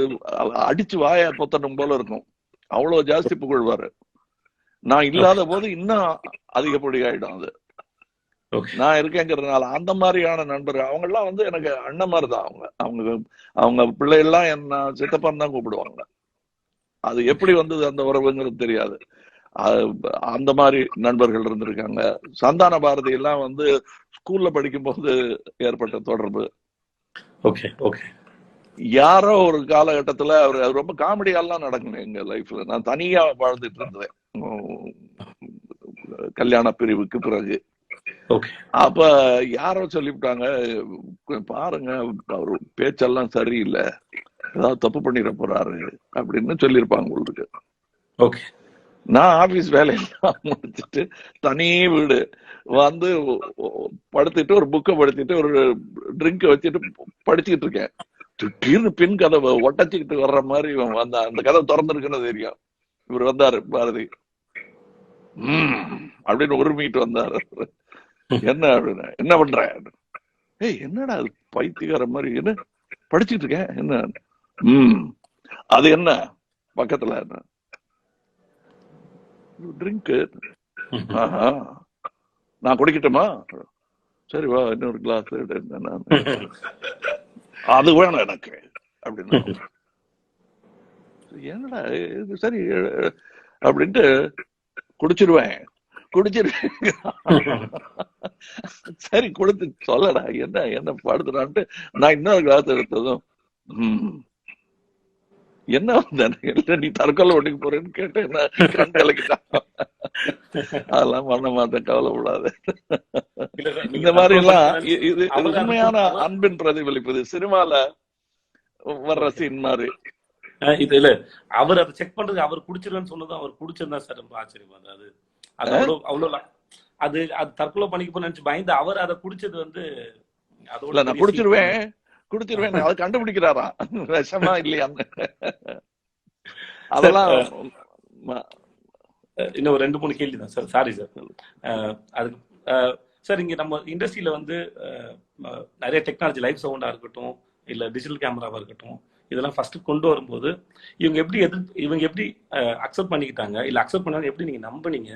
அடிச்சு வாயா பொத்தனும் போல இருக்கும். அவ்வளவு ஜாஸ்தி புகழ்வாரு. நான் இல்லாத போது இன்னும் அதிகப்படி ஆயிடும். அது நான் இருக்கேங்கிறதுனால அந்த மாதிரியான நண்பர்கள் அவங்க எல்லாம் எனக்கு அண்ணன் மாதிரி தான். அவங்க பிள்ளைகள்லாம் என்ன சித்தப்பான்னு தான் கூப்பிடுவாங்க. அது எப்படி வந்தது அந்த உறவுங்கிறது தெரியாது. அந்த மாதிரி நண்பர்கள் இருந்திருக்காங்க. சந்தான பாரதி எல்லாம் வந்து ஸ்கூல்ல படிக்கும் போது ஏற்பட்ட தொடர்பு. Okay okay. யாரோ ஒரு காலகட்டத்துல அவர் ரொம்ப காமெடியெல்லாம் நடக்கணும் எங்க லைஃப்ல. நான் தனியா வாழ்ந்துட்டு இருந்தேன் கல்யாண பிரிவுக்கு பிறகு. அப்ப யாரோ சொல்லிவிட்டாங்க, பாருங்க அவரு பேச்செல்லாம் சரியில்லை, ஏதாவது தப்பு பண்ணிட போறாரு அப்படின்னு சொல்லியிருப்பாங்க உங்களுக்கு. நான் ஆபீஸ் வேலையெல்லாம் முடிச்சுட்டு தனி வீடு வந்து படுத்துட்டு ஒரு புக்கை படுத்திட்டு ஒரு ட்ரிங்க் வச்சுட்டு படிச்சுக்கிட்டு இருக்கேன். திடீர்னு பின் கதவை ஒட்டச்சுக்கிட்டு வர்ற மாதிரி வந்தான். அந்த கதை திறந்துருக்குன்னு தெரியும். இவர் வந்தாரு பாரதி, அப்படின்னு உரிமிட்டு வந்தாரு. என்ன அப்படின்னு, என்ன பண்ற? ஏய் என்னடா அது பைத்தியக்கார மாதிரி, என்ன படிச்சுட்டு இருக்கேன், என்ன அது என்ன பக்கத்துல என்ன ட்ரிங்க், நான் குடிக்கட்டுமா? சரி வா இன்னொரு கிளாஸ், அது வேணும் எனக்கு அப்படின்னு. என்னடா சரி அப்படின்ட்டு குடிச்சிருவேன். சரி கொடுத்து சொல்லடா என்ன என்ன படுத்துறான்ட்டு நான் இன்னொரு கிளாஸ் எடுத்ததும் என்ன நீ தற்கொலை ஒட்டிக்கு போறேன்னு கேட்டு என்ன கண் கலக்கிட்டான். அதெல்லாம் பண்ண மாட்டேன், கவலைப்படாது. இந்த மாதிரி எல்லாம் இது உண்மையான அன்பின் பிரதிபலிப்பு. இது சினிமால வர்ற சீன் மாதிரி. இது இல்ல, அவர் அதை செக் பண்றது, அவர் குடிச்சிருன்னு சொன்னதும் அவர் குடிச்சிருந்தா சார் ரொம்ப ஆச்சரியமா. அது அது அவ்வளவு அது அது தற்கொலை பண்ணிக்க போன்னு நினைச்சு பயந்து அவர் அதை குடிச்சது வந்து அதோட நான் குடிச்சிருவேன் அதை கண்டுபிடிக்கிறாரா விஷமா இல்லையா. அதெல்லாம் இன்னும் 2-3 கேள்வி தான் சார். Sorry sir. அதுக்கு சார் இங்க நம்ம இண்டஸ்ட்ரியில வந்து நிறைய டெக்னாலஜி, லைவ் சவுண்டா இருக்கட்டும் இல்ல டிஜிட்டல் கேமராவா இருக்கட்டும், இதெல்லாம் ஃபர்ஸ்ட் கொண்டு வரும்போது இவங்க எப்படி அக்செப்ட் பண்ணிக்கிட்டாங்க, இல்ல அக்செப்ட் பண்ணாங்க எப்படி நீங்க நம்பினீங்க?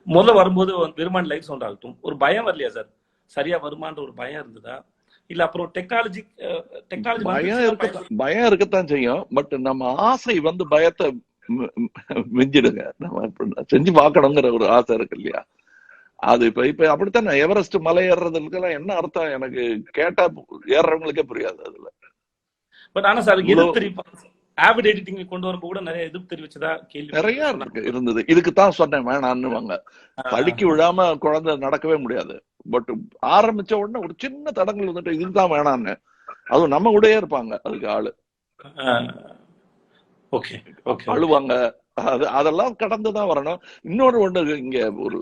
முதல்ல வரும்போது வெறுமான லைவ் சவுண்ட் ஆகட்டும், ஒரு பயம் வரலையா சார்? சரியா வருமான்ற ஒரு பயம் இருந்ததா? இல்ல அப்புறம் டெக்னாலஜி பயம் இருக்கத்தான் செய்யும். பட் நம்ம ஆசை வந்து பயத்தை மிஞ்சிடுங்க. நம்ம செஞ்சு பார்க்கணுங்கிற ஒரு ஆசை இருக்கு இல்லையா? அது இப்ப அப்படித்தான். எவரெஸ்ட் மலை ஏறுறதுக்கெல்லாம் என்ன அர்த்தம் எனக்கு கேட்டா ஏறுறவங்களுக்கே புரியாது அதுல. பட் ஆனா சார் எதிர்ப்பு தெரிவிப்பாங்க. ஆவிட் எடிட்டிங் கொண்டு வரும்போது கூட நிறைய எதிர்ப்பு தெரிவிச்சதா கேள்வி நிறைய இருந்தது. இதுக்குத்தான் சொன்னேன் வேணான்னு. தடுக்கி விழாம குழந்தை நடக்கவே முடியாது. பட் ஆரம்பிச்ச உடனே ஒரு சின்ன தடங்கள் வந்துட்டு இதுதான் வேணான்னு, அதுவும் நம்ம கூடயே இருப்பாங்க அதுக்கு ஆளு, அழுவாங்க. அதெல்லாம் கடந்துதான் வரணும். இன்னொரு ஒண்ணு இங்க ஒரு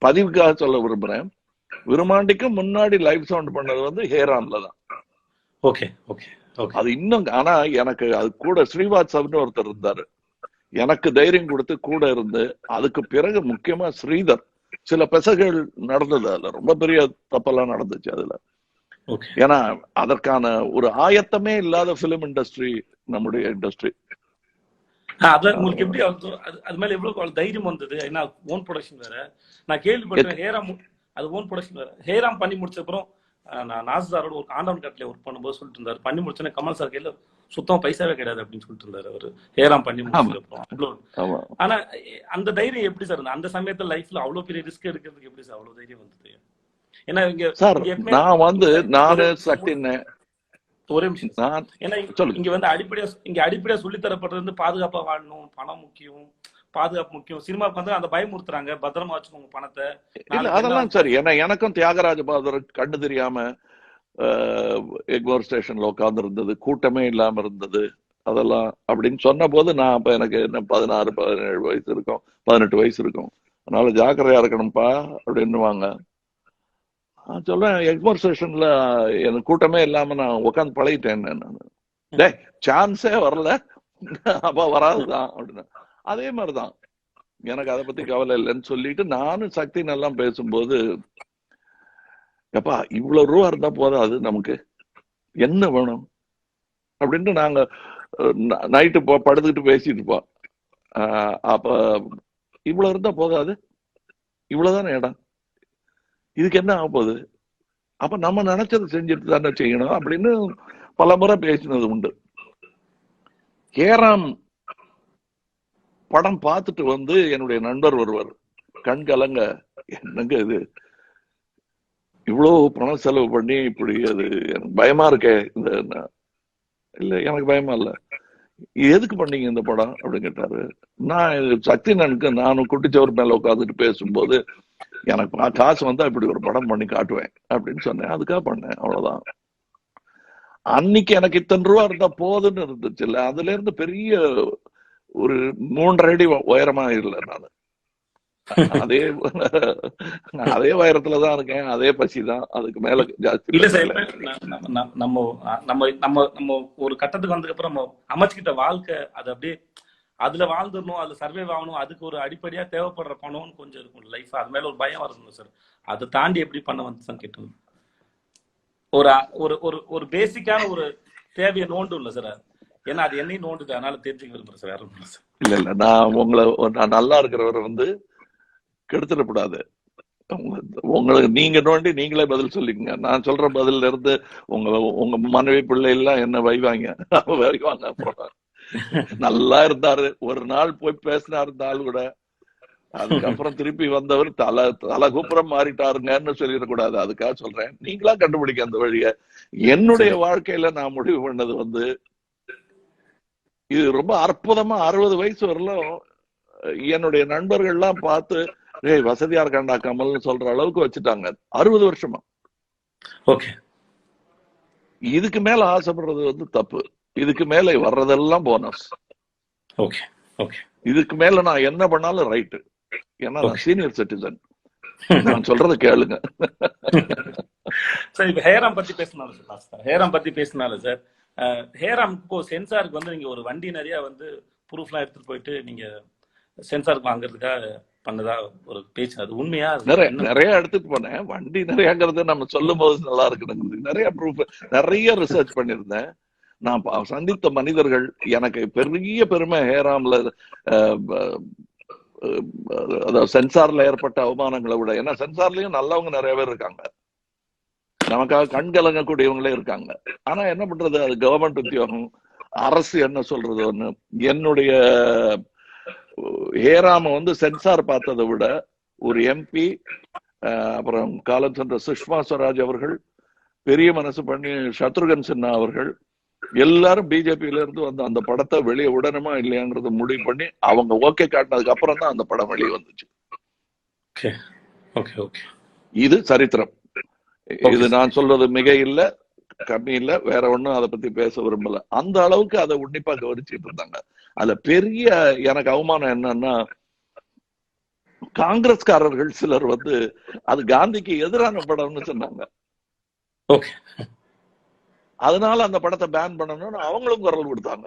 பதிவுக்காக சொல்ல விரும்புறேன். விருமாண்டிக்கு முன்னாடி லைவ் சவுண்ட் பண்ணது வந்து ஹேரான்ல தான். அது இன்னும், ஆனா எனக்கு அது கூட ஸ்ரீவாத்சவ்னு ஒருத்தர் இருந்தாரு, எனக்கு தைரியம் கொடுத்து கூட இருந்து. அதுக்கு பிறகு முக்கியமா ஸ்ரீதர், சில பெசகள் நடந்தது, அதுல ரொம்ப பெரிய தப்பெல்லாம் நடந்துச்சு அதுல. ஏன்னா அதற்கான ஒரு ஆயத்தமே இல்லாத பிலிம் இண்டஸ்ட்ரி நம்முடைய இண்டஸ்ட்ரி. உங்களுக்கு எப்படி அது மேல எவ்வளவு தைரியம் வந்தது? ஏன்னா ஓன் ப்ரொடக்ஷன் வேற. நான் கேள்விப்பட்டேன் ஹேராம் அது ஓன் ப்ரொடக்ஷன் வேற. ஹேராம் பண்ணி முடிச்ச அப்புறம் நான் நாசாரோட ஒரு ஆண்டவன் கட்டில ஒர்க் பண்ணும்போது சொல்லிட்டு இருந்தாரு, பண்ணி முடிச்சோன்னே கமல் சார் கையில சுத்தமா பைசாவே கிடையாது அப்படின்னு சொல்லிட்டு இருந்தாரு அவரு. ஹேராம் பண்ணி முடிச்சதுக்கு அப்புறம். ஆனா அந்த தைரியம் எப்படி சார் இருந்தது அந்த சமயத்துல? லைஃப்ல அவ்வளவு பெரிய ரிஸ்க் எடுக்கிறதுக்கு எப்படி சார் அவ்வளவு தைரியம் வந்தது? ஏன்னா இங்க நான் வந்து நானு சக்தி ஒரே நிமிஷம். ஏன்னா இங்க வந்து அடிப்படையா சொல்லி தரப்படுறது வந்து பாதுகாப்பா வாழணும், பணம் முக்கியம், பாதுகாப்பு முக்கியம். சினிமாவுக்கு வந்து அந்த பயமுறுத்துறாங்க, பத்திரமா வச்சுக்கோங்க பணத்தை. அதெல்லாம் சரி. ஏன்னா எனக்கும் தியாகராஜ பாதர் கண்ணு தெரியாம எக்மோர் ஸ்டேஷன்ல உட்கார்ந்து இருந்தது, கூட்டமே இல்லாம இருந்தது. அதெல்லாம் அப்படின்னு சொன்ன போது நான் அப்ப எனக்கு என்ன 16-17 வயசு இருக்கும், 18 வயசு இருக்கும். அதனால ஜாக்கிரதையா இருக்கணும்ப்பா அப்படின்னுவாங்க. நான் சொல்றேன், எக்மோர் ஸ்டேஷன்ல எனக்கு கூட்டமே இல்லாம நான் உட்காந்து பழகிட்டேன். நான் சான்ஸே வரல, அப்ப வராதுதான் அப்படின்னு. அதே மாதிரிதான் எனக்கு அதை பத்தி கவலை இல்லைன்னு சொல்லிட்டு நானும் சக்தி நல்லா பேசும்போது, எப்பா இவ்வளவு ரூபா இருந்தா போதாது, நமக்கு என்ன வேணும் அப்படின்ட்டு நாங்க நைட்டு படுத்துக்கிட்டு பேசிட்டு இருப்போம். அப்ப இவ்வளவு இருந்தா போதாது, இவ்வளவுதானே இடம், இதுக்கு என்ன ஆக போகுது, அப்ப நம்ம நினைச்சதை செஞ்சுட்டு தானே செய்யணும் அப்படின்னு பல முறை பேசினது உண்டு. ஹேராம் படம் பார்த்துட்டு வந்து என்னுடைய நண்பர் ஒருவர் கண் கலங்க, என்னங்க இது இவ்வளவு பணம் செலவு பண்ணி இப்படி, அது எனக்கு பயமா இருக்கே. இல்ல எனக்கு பயமா இல்ல, எதுக்கு பண்ணீங்க இந்த படம் அப்படின்னு கேட்டாரு. நான் சக்தினனுக்கு நானும் குட்டிச்சவர் மேல உட்காந்துட்டு பேசும்போது எனக்கு காசு வந்தா இப்படி ஒரு படம் பண்ணி காட்டுவேன் அப்படின்னு சொன்னேன். அதுக்காக பண்ணேன், அவ்வளவுதான். அன்னைக்கு எனக்கு இத்தனை ரூபா இருந்தா போதுன்னு இருந்துச்சு இல்ல. அதுல இருந்து பெரிய ஒரு 3.5 அடி உயரமா இல்லை நான். அதே அதே உயரத்துலதான் இருக்கேன், அதே பசிதான், அதுக்கு மேல ஜாஸ்தி இல்ல சார். நம்ம நம்ம நம்ம நம்ம ஒரு கட்டத்துக்கு வந்ததுக்கு அப்புறம் நம்ம அமைச்சுக்கிட்ட வாழ்க்கை அது அப்படியே அதுல வாழ்ந்துடணும், அதுல சர்வைவ் ஆகணும், அதுக்கு ஒரு அடிப்படையா தேவைப்படுற பணம்னு கொஞ்சம் இருக்கும் லைஃப். அது மேல ஒரு பயம் வரணும் சார். அதை தாண்டி எப்படி பண்ண வந்து கேட்டு ஒரு ஒரு ஒரு பேசிக்கான ஒரு தேவையை நோண்டும் இல்ல சார். ஏன்னா அது என்னையும் நோண்டுது, அதனால தெரிஞ்சுக்க விரும்புறேன் சார். வேற ஒன்றும் சார். இல்ல நான் நல்லா இருக்கிறவரை வந்து கெடுத்துடக்கூடாது. உங்களுக்கு நீங்க நோண்டி நீங்களே பதில் சொல்லிக்கங்க. நான் சொல்ற பதில இருந்து உங்க மனைவி பிள்ளை எல்லாம் என்ன வைவாங்க. அப்புறம் நல்லா இருந்தாரு, ஒரு நாள் போய் பேசினாரு இந்த ஆள் கூட, அதுக்கப்புறம் திருப்பி வந்தவர் தலகுப்புறம் மாறிட்டாருங்கன்னு சொல்லிடக்கூடாது. அதுக்காக சொல்றேன், நீங்களா கண்டுபிடிக்க அந்த வழிய. என்னுடைய வாழ்க்கையில நான் முடிவு பண்ணது வந்து இது ரொம்ப அற்புதமா 60 வயசு வரலும் என்னுடைய நண்பர்கள்லாம் பார்த்து வசதியா இருக்காண்டா கமல்னு சொல்ற அளவுக்கு வச்சுட்டாங்க 60 வருஷமா. இதுக்கு மேல ஆசைப்படுறது வந்து தப்பு. இதுக்கு மேல வர்றதெல்லாம் போனஸ். இதுக்கு மேல நான் என்ன பண்ணாலும் ரைட்டு. ஏன்னா நான் சீனியர் சிட்டிசன், நான் சொல்றத கேளுங்க. சார் இப்ப ஹேராம் பத்தி பேசினாலும் சார், ஹேராம் பத்தி பேசினாலும் சார், ஹேராம்க்கு சென்சாருக்கு வந்து நீங்க ஒரு வண்டி நிறைய வந்து ப்ரூஃப்லாம் எடுத்துட்டு போயிட்டு நீங்க சென்சாருக்கு வாங்குறதுக்காக பண்ணதா ஒரு பேச்சு, அது உண்மையா? நிறைய எடுத்துட்டு போனேன். வண்டி நிறையங்கிறது நம்ம சொல்லும் போது நல்லா இருக்கு. நிறைய ப்ரூஃப், நிறைய ரிசர்ச் பண்ணிருந்தேன். நான் சந்தித்த மனிதர்கள், எனக்கு பெரிய பெருமை ஹேராம்ல அதாவது சென்சார்ல ஏற்பட்ட அவமானங்களை விட, ஏன்னா சென்சார்லயும் நல்லவங்க நிறைய பேர் இருக்காங்க, நமக்காக கண் கலங்கக்கூடியவங்களே இருக்காங்க. ஆனா என்ன பண்றது, அது கவர்மெண்ட் உத்தியோகம், அரசு என்ன சொல்றது ஒண்ணு. என்னுடைய ஹேராம வந்து சென்சார் பார்த்ததை விட ஒரு எம்பி, அப்புறம் காலம் சென்ற சுஷ்மா ஸ்வராஜ் அவர்கள், பெரிய மனசு பண்ணி சத்ருகன் சின்ஹா அவர்கள் எல்லாரும் பிஜேபியில இருந்து வந்து அந்த படத்தை வெளியே விடணுமா இல்லையாங்கிறத முடிவு பண்ணி அவங்க ஓகே காட்டினதுக்கு அப்புறம் தான் அந்த படம் வெளியே வந்துச்சு. இது சரித்திரம். இது நான் சொல்றது மிக இல்ல, கம்மி இல்ல, வேற ஒண்ணும் அதை பத்தி பேச விரும்பல. அந்த அளவுக்கு அதை உன்னிப்பா கவனிச்சுட்டு இருந்தாங்க. அதுல பெரிய எனக்கு அவமானம் என்னன்னா, காங்கிரஸ்காரர்கள் சிலர் வந்து அது காந்திக்கு எதிரான படம்னு சொன்னாங்க. அதனால அந்த படத்தை பேன் பண்ணணும்னு அவங்களும் குரல் கொடுத்தாங்க.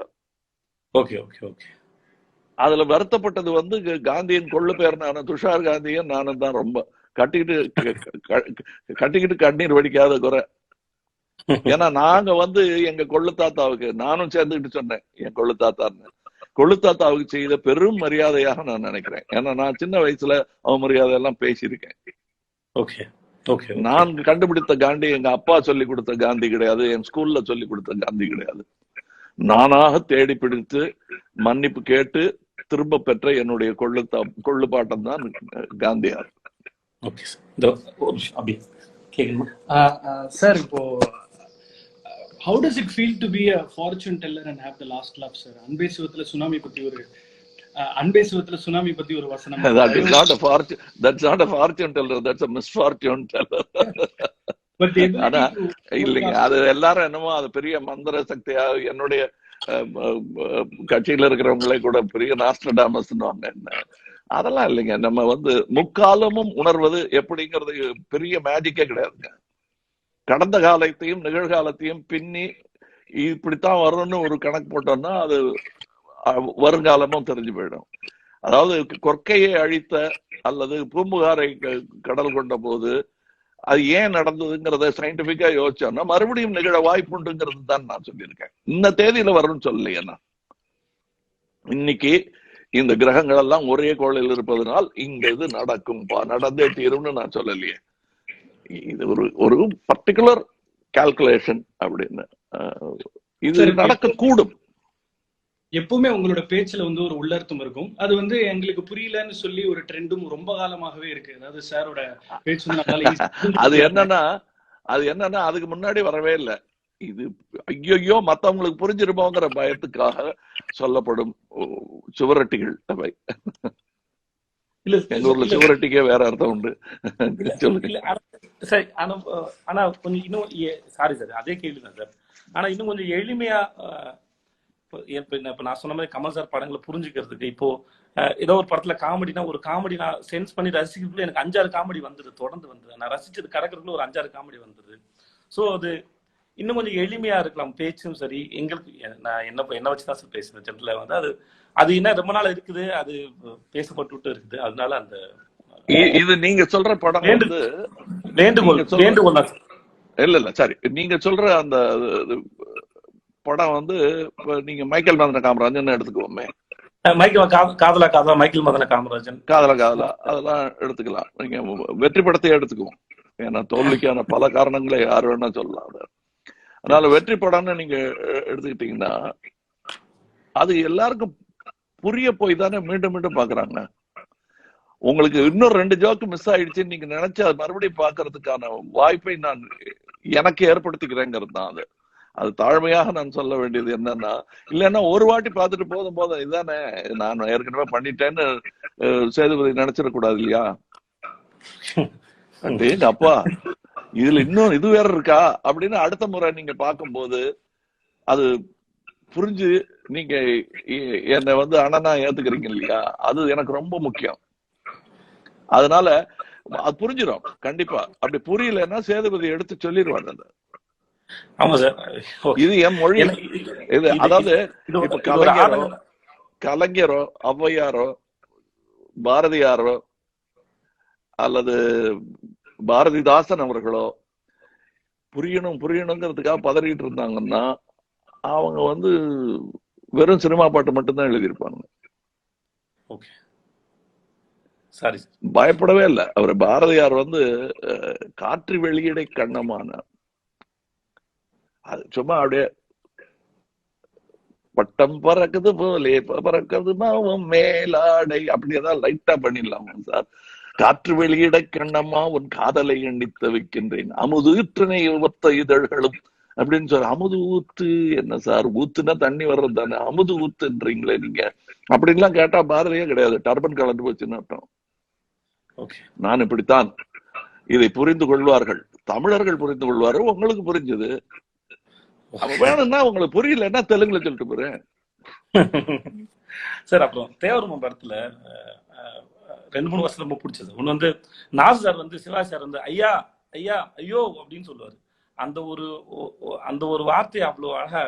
அதுல வருத்தப்பட்டது வந்து காந்தியின் கொள்ளு பேரனான துஷார் காந்தியும் நானும் தான் ரொம்ப கட்டிக்கிட்டு கண்ணீர் வடிக்காத குறை. ஏன்னா நாங்க வந்து எங்க கொள்ளு தாத்தாவுக்கு நானும் சேர்ந்துக்கிட்டு சொன்னேன், என் கொள்ளு தாத்தான்னு. கொள்ளு தாத்தாவுக்கு செய்த பெரும் மரியாதையாக நான் நினைக்கிறேன். ஏன்னா நான் சின்ன வயசுல அவமரியாதை எல்லாம் பேசியிருக்கேன். நான் கண்டுபிடித்த காந்தி எங்க அப்பா சொல்லி கொடுத்த காந்தி கிடையாது, என் ஸ்கூல்ல சொல்லி கொடுத்த காந்தி கிடையாது. நானாக தேடி பிடித்து மன்னிப்பு கேட்டு திரும்ப பெற்ற என்னுடைய கொள்ளு பாட்டம் தான் காந்தியார். சார், இப்போ how does it feel to be a fortune teller and have the last laugh, sir? அன்பே சிவத்துல சுனாமி பத்தி ஒரு வசனம். That is not a fortune. That's not a fortune teller. That's a misfortune teller. ஆனா இல்லைங்க, அது எல்லாரும் என்னமோ அது பெரிய மந்திர சக்தியா, என்னுடைய கட்சியில இருக்கிறவங்களே கூட பெரிய நாஸ்ட்ரடாமஸ் என்ன, அதெல்லாம் இல்லைங்க. நம்ம வந்து முக்காலமும் உணர்வது எப்படிங்கிறது பெரிய மேஜிக்கே கிடையாதுங்க. கடந்த காலத்தையும் நிகழ்காலத்தையும் பின்னி இப்படித்தான் வரணும்னு ஒரு கணக்கு போட்டோம்னா அது வருங்காலமும் தெரிஞ்சு போயிடும். அதாவது கொற்கையை அழித்த அல்லது பூம்புகாரை கடல் கொண்ட போது அது ஏன் நடந்ததுங்கிறத சயின்டிபிக்கா யோசிச்சோம்னா மறுபடியும் நிகழ வாய்ப்புண்டுங்கிறது தான் நான் சொல்லியிருக்கேன். இந்த தேதியில வரணும்னு சொல்லலையேன்னா, இன்னைக்கு இந்த கிரகங்கள் எல்லாம் ஒரே கோளில் இருப்பதனால் இங்க இது நடக்கும்பா, நடந்தே தீரும்னு நான் சொல்லலையே. இது ஒரு பர்டிகுலர் கால்குலேஷன் அப்படின்னு. இது நடக்க கூடும். எப்பவுமே உங்களோட பேச்சுல வந்து ஒரு உள்ளர்த்தம் இருக்கும். அது வந்து எங்களுக்கு புரியலன்னு சொல்லி ஒரு ட்ரெண்டும் ரொம்ப காலமாகவே இருக்கு. அதாவது சாரோட பேச்சு வந்து நம்மளால easy ஆ புரிஞ்சுக்க அது முடியாது. என்னன்னா அதுக்கு முன்னாடி வரவே இல்லை. இது ஐயோ மத்தவங்களுக்கு புரிஞ்சிருமோங்கிற பயத்துக்காக சொல்லப்படும் சுவரொட்டிகள் அவை. இல்ல எங்க ஊர்ல இல்ல சுவரொட்டிக்கே வேற அர்த்தம் உண்டு. இல்ல சொல்லுங்க. இல்ல சரி. ஆனா கொஞ்சம் இன்னும் சாரி சார், அதே கேள்வி தான் சார். ஆனா இன்னும் கொஞ்சம் எளிமையா இப்ப நான் சொன்ன மாதிரி கமல் சார் படங்களை புரிஞ்சுக்கிறதுக்கு இப்போ ஏதோ ஒரு படத்துல காமெடினா ஒரு காமெடி நான் சென்ஸ் பண்ணி ரசிக்கிறதுக்குள்ள எனக்கு 5-6 காமெடி வந்துது, தொடர்ந்து வந்துது. நான் ரசிச்சது கடக்கிறதுக்குள்ள ஒரு 5-6 காமெடி வந்துது. ஸோ அது இன்னும் கொஞ்சம் எளிமையா இருக்கலாம் பேச்சும் சரி. எங்களுக்கு நான் என்ன வச்சுதான் சார் பேசுறேன் ஜென்ரலா வந்து அது அது என்ன ரொம்ப நாள் இருக்குது, அது பேசப்பட்டு இருக்குது. அதனால அந்த இது நீங்க சொல்ற படம் வந்து வேண்டுகோள் வேண்டுகோள் தான் சார். இல்ல சரி, நீங்க சொல்ற அந்த படம் வந்து நீங்க மைக்கேல் மதன காமராஜன் எடுத்துக்குவோமே, காதலா காதலா மைக்கேல் மதன காமராஜன், காதலா அதெல்லாம் எடுத்துக்கலாம். நீங்க வெற்றி படத்தையே எடுத்துக்குவோம். ஏன்னா தோல்விக்கான பல காரணங்களை யார் வேணா சொல்லலாம். அதனால வெற்றி படம்னு நீங்க எடுத்துக்கிட்டீங்கன்னா அது எல்லாருக்கும் புரிய போய் தானே மீண்டும் மீண்டும் பாக்குறாங்க. உங்களுக்கு இன்னொரு 2 ஜோக்கு மிஸ் ஆயிடுச்சுன்னு நீங்க நினைச்சு அது மறுபடியும் பாக்குறதுக்கான வாய்ப்பை நான் எனக்கு ஏற்படுத்திக்கிறேங்கிறது தான். அது தாழ்மையாக நான் சொல்ல வேண்டியது என்னன்னா, இல்லைன்னா ஒரு வாட்டி பார்த்துட்டு போதும் இதானே நான் ஏற்கனவே பண்ணிட்டேன்னு சேதுபதி நினைச்சிடக்கூடாது இல்லையா? அப்படிங்க அப்பா இதுல இன்னும் இது வேற இருக்கா அப்படின்னு அடுத்த முறை நீங்க பார்க்கும்போது அது புரிஞ்சு நீங்க என்னை வந்து அண்ணனா ஏத்துக்கிறீங்க இல்லையா? அது எனக்கு ரொம்ப முக்கியம். அதனால அது புரிஞ்சிடும் கண்டிப்பா. அப்படி புரியலன்னா சேதுபதி எடுத்து சொல்லிடுவாங்க. அந்த ஆமா சார், இது என் மொழி. இது அதாவது இப்ப கலைஞரோ ஔவையாரோ பாரதியாரோ அல்லது பாரதிதாசன் அவர்களோ புரியணுங்கிறதுக்காக பதறிட்டு இருந்தாங்கன்னா அவங்க வந்து வெறும் சினிமா பாட்டு மட்டும்தான் எழுதியிருப்பாங்க. பயப்படவே இல்லை. அவர் பாரதியார் வந்து காற்று வெளியிடை கண்ணமான அது சும்மா அப்படியே பட்டம் பறக்குது போலே பறக்குது மாவும் மேலாடை அப்படியேதான் லைட்டா பண்ணிடலாம் சார். காற்று வெளியிட கண்ணம்மா உன் காதலை எண்ணித்து வைக்கின்றேன் அமுது இற்றனை ஒத்த இதழ்களும் அப்படின்னு சொல்ற. அமுது ஊத்து என்ன சார், ஊத்துனா தண்ணி வர்றது தானே, அமுது ஊத்துன்றீங்களே நீங்க அப்படின்லாம் கேட்டா பாரதியே கிடையாது, டர்பன் கலந்து போச்சுன்னு அர்த்தம். நான் இப்படித்தான், இதை புரிந்து கொள்வார்கள் தமிழர்கள், புரிந்து கொள்வார்கள். உங்களுக்கு புரிஞ்சது வேணும்னா உங்களுக்கு புரியலன்னா தெலுங்குல சொல்லிட்டு போறேன் சார். அப்புறம் தேவரம படத்துல 2-3 வருஷம் ரொம்ப பிடிச்சது ஒண்ணு வந்து நாசு சார் வந்து சிவாஜி சார் வந்து ஐயா ஐயா ஐயோ அப்படின்னு சொல்லுவாரு. அந்த ஒரு வார்த்தை அவ்வளவு அழகா,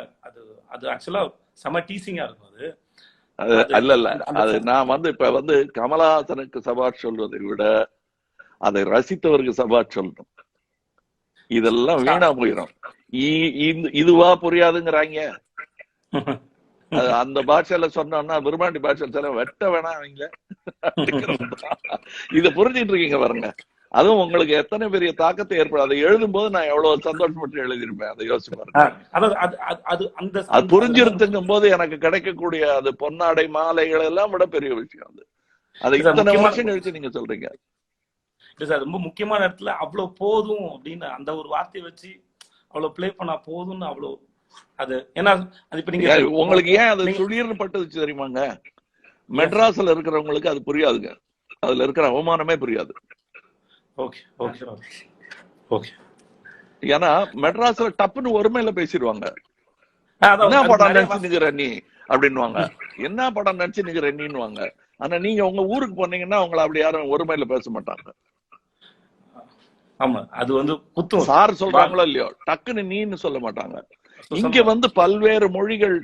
அது ஆக்சுவலா செம டீசிங்கா இருக்கும். அது அல்ல அது நான் வந்து இப்ப வந்து கமலஹாசனுக்கு சபாஷ் சொல்வதை விட அதை ரசித்தவருக்கு சபாஷ் சொல்லணும். இதெல்லாம் வீணா போயிடும். இதுவா புரியாதுங்கிறாங்க. அந்த பாஷையில சொன்னோம்னா விரும்பாண்டி பாஷையில வெட்ட வேணாம் அவங்க. இத புரிஞ்சிட்டு இருக்கீங்க பாருங்க. அதுவும் உங்களுக்கு எத்தனை பெரிய தாக்கத்தை ஏற்படும். அதை எழுதும் போது நான் எவ்வளவு சந்தோஷப்பட்டு எழுதிருப்பேன். அதை யோசிச்சு பாருங்க. அது புரிஞ்சிருத்துங்கும் போது எனக்கு கிடைக்கக்கூடிய அது பொன்னாடை மாலைகள் எல்லாம் விட பெரிய விஷயம். அது இத்தனை வருஷம் கழிச்சு நீங்க சொல்றீங்க. ரொம்ப முக்கியமான இடத்துல அவ்வளவு போதும் அப்படின்னு அந்த ஒரு வார்த்தையை வச்சு அவ்வளவு பிளே பண்ணா போதும்னு அவ்வளவு அது. ஏன்னா அது இப்ப நீங்க உங்களுக்கு ஏன் அது சுளீர்னு பட்டுச்சு தெரியுமாங்க? மெட்ராஸ்ல இருக்கிறவங்களுக்கு அது புரியாதுங்க. அதுல இருக்கிற அவமானமே புரியாது. ஏன்னா மெட்ராஸ்ல டப்புன்னு ஒருமையில பேசிடுவாங்க. என்ன படம் நினைச்சு நிக்கிற நீ அப்படின்னுவாங்க, என்ன படம் நினைச்சு நிக்கிற நீன்னுவாங்க. ஆனா நீங்க உங்க ஊருக்கு போனீங்கன்னா அவங்களை அப்படி யாரும் ஒருமையில பேச மாட்டாங்க. ஆமா, அது வந்து குத்தும். சார் சொல்றாங்களோ இல்லையோ டக்குன்னு நீன்னு சொல்ல மாட்டாங்க. இங்க வந்து பல்வேறு மொழிகள்,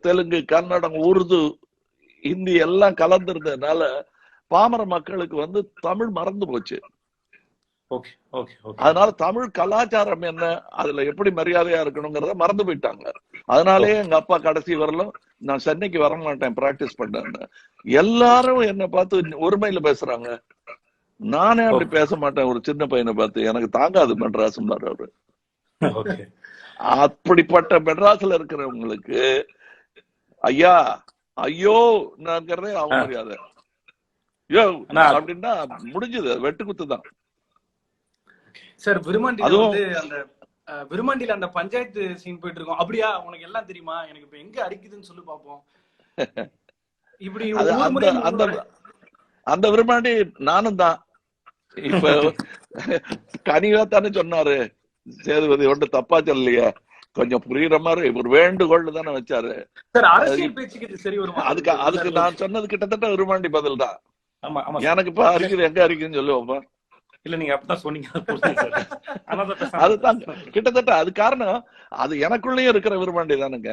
தெலுங்கு, கன்னடம், உருது, ஹிந்தி எல்லாம் கலந்துருந்ததுனால பாமர மக்களுக்கு வந்து தமிழ் மறந்து போச்சு. அதனால தமிழ் கலாச்சாரம் என்ன, அதுல எப்படி மரியாதையா இருக்கணுங்கிறத மறந்து போயிட்டாங்க. அதனாலேயே எங்க அப்பா கடைசி வரலும் நான் சென்னைக்கு வர மாட்டேன் பிராக்டிஸ் பண்ணேன்னு. எல்லாரும் என்ன பார்த்து ஒருமையில பேசுறாங்க. நானே அப்படி பேச மாட்டேன். ஒரு சின்ன பையனை பார்த்து எனக்கு தாங்காது மெட்ராஸ் அவரு. அப்படிப்பட்ட மெட்ராஸ்ல இருக்கிறவங்களுக்கு ஐயா ஐயோங்கிறதே அவமரியாதை. ஐயோ அப்படின்னா முடிஞ்சது, வெட்டுக்குத்து தான். சார் விருமாண்டியில அதுவும் வந்து அந்த விருமாண்டியில அந்த பஞ்சாயத்து சீன் போயிட்டு இருக்கோம். அப்படியா உனக்கு எல்லாம் தெரியுமா, எனக்கு இப்ப எங்க அடிக்குதுன்னு சொல்லி பாப்போம். இப்படி அது ஒவ்வொரு அந்த முறையும் அந்த அந்த விரும்பாண்டி நானும் தான். இப்ப கனிவா தானே சொன்னாரு சேதுபதி, ஒன்று தப்பா சொல்லலையே, கொஞ்சம் புரியுற மாதிரி ஒரு வேண்டுகோள் தானே வச்சாரு. சார் அரசியல் பேச்சுக்கு சரி வருமா? அதுக்கு நான் சொன்னது கிட்டத்தட்ட விரும்பாண்டி பதில் தான். ஆமா ஆமா எனக்கு இப்ப அரிக்குது, எங்க அரிக்குதுன்னு சொல்லுவோம்ப்பா. இல்ல நீங்க அப்படிதான் சொன்னீங்க. அதுதான் கிட்டத்தட்ட அது காரணம். அது எனக்குள்ளேயும் இருக்கிற விரும்பாண்டி தானுங்க.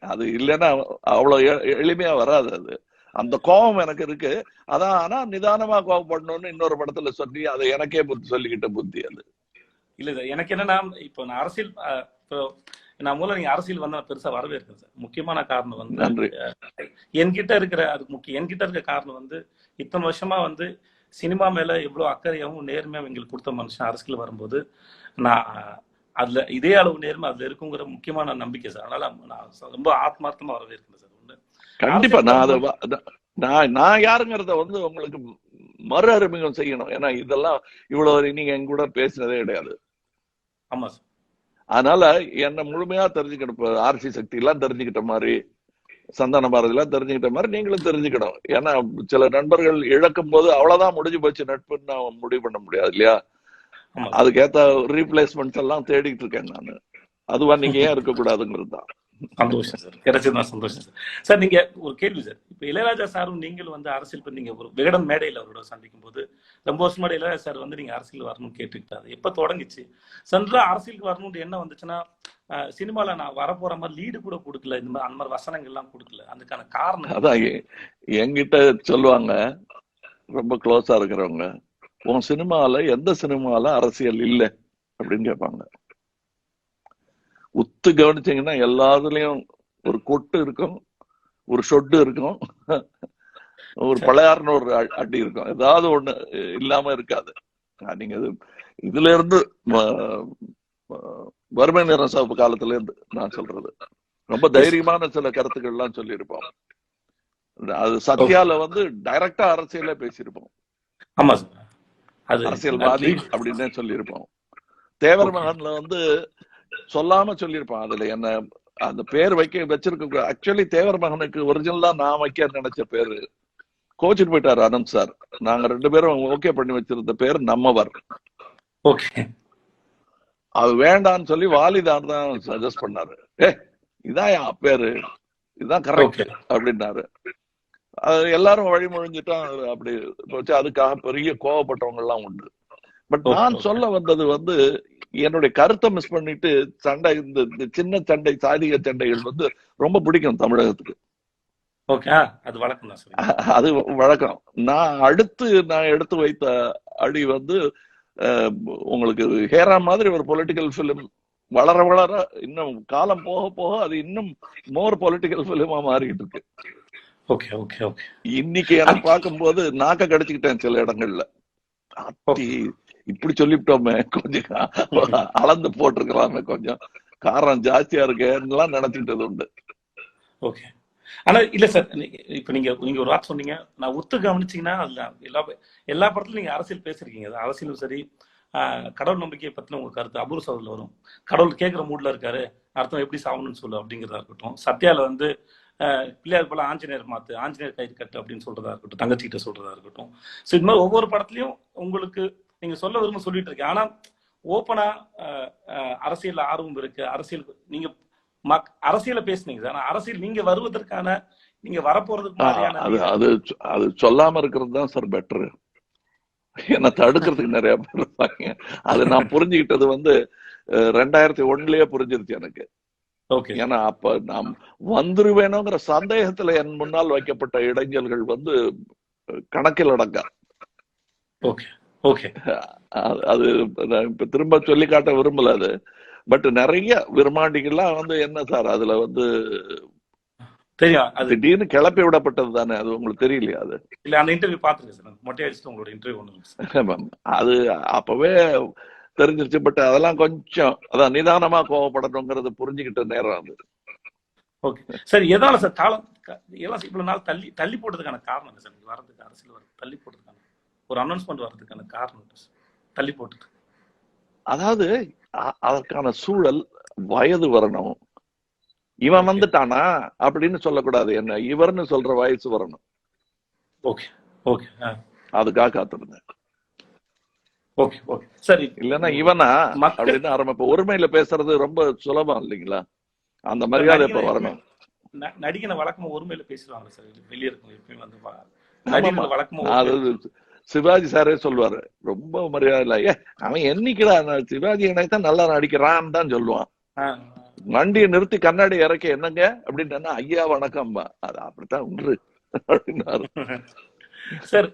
அது இல்லைன்னா அவ்வளவு எளிமையா வராது. அது அந்த கோபம் எனக்கு இருக்கு. அதான் ஆனா நிதானமா கோபப்படணும்னு இன்னொரு படத்துல சொல்லி அதை எனக்கே சொல்லிக்கிட்ட புத்தி அது. இல்ல சார், எனக்கு என்னன்னா இப்போ நான் அரசியல் நான் மூலம் நீங்க அரசியல் வந்தா பெருசா வரவே இருக்கு சார். முக்கியமான காரணம் வந்து என்கிட்ட இருக்கிற என்கிட்ட இருக்க காரணம் வந்து இத்தனை வருஷமா வந்து சினிமா மேல எவ்வளவு அக்கறையாகவும் நேர்மையாகவும் எங்களுக்கு கொடுத்த மனுஷன் அரசியல் வரும்போது நான் அதுல இதே அளவு நேர்மை அதுல இருக்குங்கிற முக்கியமான நம்பிக்கை சார். அதனால நான் ரொம்ப ஆத்மார்த்தமா வரவே இருக்கேன் சார். கண்டிப்பா நான் யாருங்கிறத வந்து உங்களுக்கு மறு அறிமுகம் செய்யணும். ஏன்னா இதெல்லாம் இவ்வளவு நீங்க எங்க கூட பேசினதே கிடையாது. ஆமா சார். அதனால என்ன முழுமையா தெரிஞ்சுக்கணும். இப்ப ஆர்சி சக்தி எல்லாம் தெரிஞ்சுக்கிட்ட மாதிரி, சந்தான பாரதி எல்லாம் தெரிஞ்சுக்கிட்ட மாதிரி நீங்களும் தெரிஞ்சுக்கணும். ஏன்னா சில நண்பர்கள் இழக்கும் போது அவ்வளவுதான் முடிஞ்சு போச்சு நட்புன்னு நான் முடிவு பண்ண முடியாது இல்லையா? அதுக்கேத்த ரீப்ளேஸ்மெண்ட்ஸ் எல்லாம் தேடிட்டு இருக்கேன் நானு. அதுவா நீங்க ஏன் இருக்கக்கூடாதுங்கிறது தான். சந்தோஷம் சார், கிடைச்சதுதான் சந்தோஷம் சார். சார் நீங்க ஒரு கேள்வி சார், இப்ப இளையராஜா சாரும் நீங்களும் வந்து அரசியல் பண்ணி நீங்க ஒரு விகடன் மேடையில் அவரோட சந்திக்கும் போது ரொம்ப வருஷமா இளையராஜா சார் வந்து நீங்க அரசியல் வரணும்னு கேட்டுக்கிட்டாரு. எப்ப தொடங்கிச்சு சென்றா அரசியலுக்கு வரணும்னு என்ன வந்துச்சுன்னா, சினிமால நான் வரப்போற மாதிரி லீடு கூட கொடுக்கல, இந்த மாதிரி அந்த மாதிரி வசனங்கள் எல்லாம் கொடுக்கல. அதுக்கான காரணம் அதான் என்கிட்ட சொல்லுவாங்க ரொம்ப க்ளோஸா இருக்கிறவங்க, உன் சினிமால எந்த சினிமால அரசியல் இல்லை அப்படின்னு கேட்பாங்க. உத்து கவனிச்சீங்கன்னா எல்லாத்துலயும் ஒரு கொட்டு இருக்கும், ஒரு சொட்டு இருக்கும், ஒரு பழையாறுன்னு ஒரு அடி இருக்கும். ஏதாவது ஒண்ணு இல்லாம இருக்காது. நீங்க இதுல இருந்து வறுமை நிற சிவப்பு காலத்துல இருந்து நான் சொல்றது ரொம்ப தைரியமான சில கருத்துக்கள் எல்லாம் சொல்லியிருப்போம். அது சத்யால வந்து டைரக்டா அரசியல பேசியிருப்போம். ஆமா சார், அது அரசியல்வாதி அப்படின்னு சொல்லியிருப்போம். தேவர் மகன்ல வந்து சொல்லாம சொல்லியிருப்பான். அதுல என்ன அந்த பேர் வச்சிருக்க ஆக்சுவலி தேவர் மகனுக்கு ஒரிஜினலா நான் வைக்க நினைச்ச பேரு கோச்சிட்டு போயிட்டாரு அனந்த் சார். நாங்க 2 பேரும் ஓகே பண்ணி வச்சிருந்த பேர் நம்மவர். அது வேண்டான்னு சொல்லி வாலிதான் தான் சஜஸ்ட் பண்ணாரு. இதான் பேரு, இதுதான் கரெக்ட் அப்படின்னாரு. அது எல்லாரும் வழிமொழிஞ்சுட்டான். அப்படி போச்சு. அதுக்காக பெரிய கோவப்பட்டவங்க எல்லாம் உண்டு. பட் நான் சொல்ல வந்தது வந்து என்னுடைய கருத்தை மிஸ் பண்ணிட்டு சண்டை, இந்த சின்ன சண்டை, சாதிக சண்டைகள் வந்து ரொம்ப பிடிக்கும் தமிழகத்துக்கு. அது வழக்கம். நான் எடுத்து வைத்த அடி வந்து உங்களுக்கு ஹேரா மாதிரி ஒரு பொலிட்டிக்கல் பிலிம் வளர வளர இன்னும் காலம் போக போக அது இன்னும் மோர் பொலிட்டிக்கல் பிலிமா மாறிக்கிட்டு இருக்கு. இன்னைக்கு எனக்கு பார்க்கும்போது நாக்க கடிச்சுக்கிட்டேன் சில இடங்கள்ல. இப்படி சொல்லிவிட்டோமே, கொஞ்சம் அளந்து போட்டிருக்கலாமே, கொஞ்சம் காரம் ஜாஸ்தியா இருக்கேன்னு நினைச்சுக்கிட்டது உண்டு. ஓகே. ஆனா இல்ல சார், இப்ப நீங்க ஒரு வார்த்தை சொன்னீங்க, நான் ஒத்து கவனிச்சீங்கன்னா அதுல எல்லா படத்துலயும் நீங்க அரசியல் பேசிருக்கீங்க. அரசியலும் சரி, கடவுள் நம்பிக்கையை பத்தின உங்க கருத்து அபூர்வ சகோதரில் வரும். கடவுள் கேட்கிற மூட்ல இருக்காரு, அர்த்தம் எப்படி சாகணும்னு சொல்லு அப்படிங்கிறதா இருக்கட்டும். சத்யால வந்து பிள்ளையார் போல ஆஞ்சநேயர் மாத்து, ஆஞ்சநேயர் கயிறு கட்டு அப்படின்னு சொல்றதா இருக்கட்டும், தங்கச்சிக்கிட்ட சொல்றதா இருக்கட்டும். ஸோ இது மாதிரி ஒவ்வொரு படத்துலயும் உங்களுக்கு நீங்க சொல்ல விரும்ப சொல்லிட்டு இருக்கேன். ஆனா ஓப்பனா அரசியல் ஆர்வம் இருக்கு, அரசியல் நீங்க அரசியல பேசுனீங்க. ஆனா அரசியல் நீங்க வருவதற்கான, நீங்க வரப்போறதுக்கு அது சொல்லாம இருக்கிறது தான் சார் பெட்டர். என்ன தடுக்கிறதுக்கு நிறைய பேர் இருப்பாங்க. அது நான் புரிஞ்சுக்கிட்டது வந்து 2001லயே புரிஞ்சிருச்சு எனக்கு. ஏன்னா அப்ப நாம் வந்துருவேணுங்கிற சந்தேகத்துல என் முன்னால் வைக்கப்பட்ட இடைஞ்சல்கள் வந்து கணக்கில் அடங்கா. அது இப்ப திரும்ப சொல்லி காட்ட விரும்பல அது. பட் நிறைய விரும்மாண்டிகள்லாம் வந்து என்ன சார் அதுல வந்து தெரியும், அது திடீர்னு கிளப்பி விடப்பட்டது தானே. அது உங்களுக்கு தெரியலையா? அது இல்ல, அந்த இன்டர்வியூ பாத்துருக்கேன் சார், மொட்டை அடிச்சுட்டு உங்களோட இன்டர்வியூ அது அப்பவே தெரிஞ்சிருச்சு. பட் அதெல்லாம் கொஞ்சம் அதான் நிதானமா கோவப்படணுங்கிறது புரிஞ்சுக்கிட்ட நேரம் அது. Okay sir. எதால சார் காலம் எல்லாம் இவ்வளவு நாள் தள்ளி தள்ளி போட்டதுக்கான காரணம் என்ன சார்? நீங்க வர்றதுக்கு, அரசியல் வர தள்ளி போட்டதுக்கான ஒரு அனௌன்ஸ்மெண்ட் வர்றதுக்கான காரணம் என்ன சார்? தள்ளி போட்டுட்டு அதாவது அதற்கான சூழல், வயது வரணும். இவன் வந்துட்டானா அப்படின்னு சொல்லக்கூடாது, என்ன இவர்னு சொல்ற வயசு வரணும். ஓகே ஓகே அதுக்காக காத்திருந்தேன். ஓகே ஓகே சரி. இல்லன்னா இவனா அப்படின்னு ஆரம்பிப்ப. ஒருமையில பேசுறது ரொம்ப சுலபம் இல்லைங்களா? அந்த மரியாதை இப்ப வரணும். நடிகனை வழக்கமா ஒருமையில பேசுவாங்க சார், வெளியே இருக்கும் எப்பயும் வந்து வழக்கமா. சிவாஜி சாரே சொல்லுவாரு, ரொம்ப மரியாதை இல்ல, அவன் என்னைக்குடா சிவாஜி தான் நல்லா நடிக்கிறான்னு தான் சொல்லுவான். வண்டியை நிறுத்தி கண்ணாடி இறக்கி என்னங்க அப்படின்னு, ஐயா வணக்கம், அது அப்படித்தான் உண்டு அப்படின்னாரு. சார்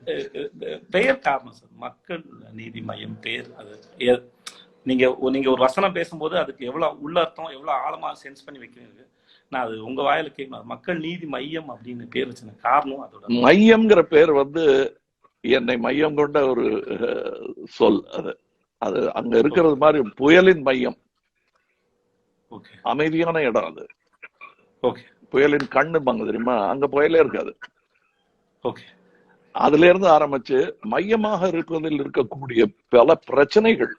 பெயர் காரணம் சார், மக்கள் நீதி மையம் பேர். அது நீங்க ஒரு வசனம் பேசும்போது அதுக்கு எவ்வளவு உள்ள அர்த்தம், எவ்வளவு ஆழமா சென்ஸ் பண்ணி வைக்கிறீங்க. நான் அது உங்க வாயில கேட்கணும். மக்கள் நீதி மையம் அப்படின்னு பேர் வச்ச காரணம், அதோட மையம்ங்கிற பேர் வந்து என்னை மையம் கொண்ட ஒரு சொல். அது அது அங்க இருக்கிறது மாதிரி புயலின் மையம். அமைதியான இடம் அது. புயலின் கண்ணுபாங்க தெரியுமா, அங்க புயலே இருக்காது. அதுல இருந்து ஆரம்பிச்சு மையமாக இருப்பதில் இருக்கக்கூடிய பல பிரச்சனைகள்,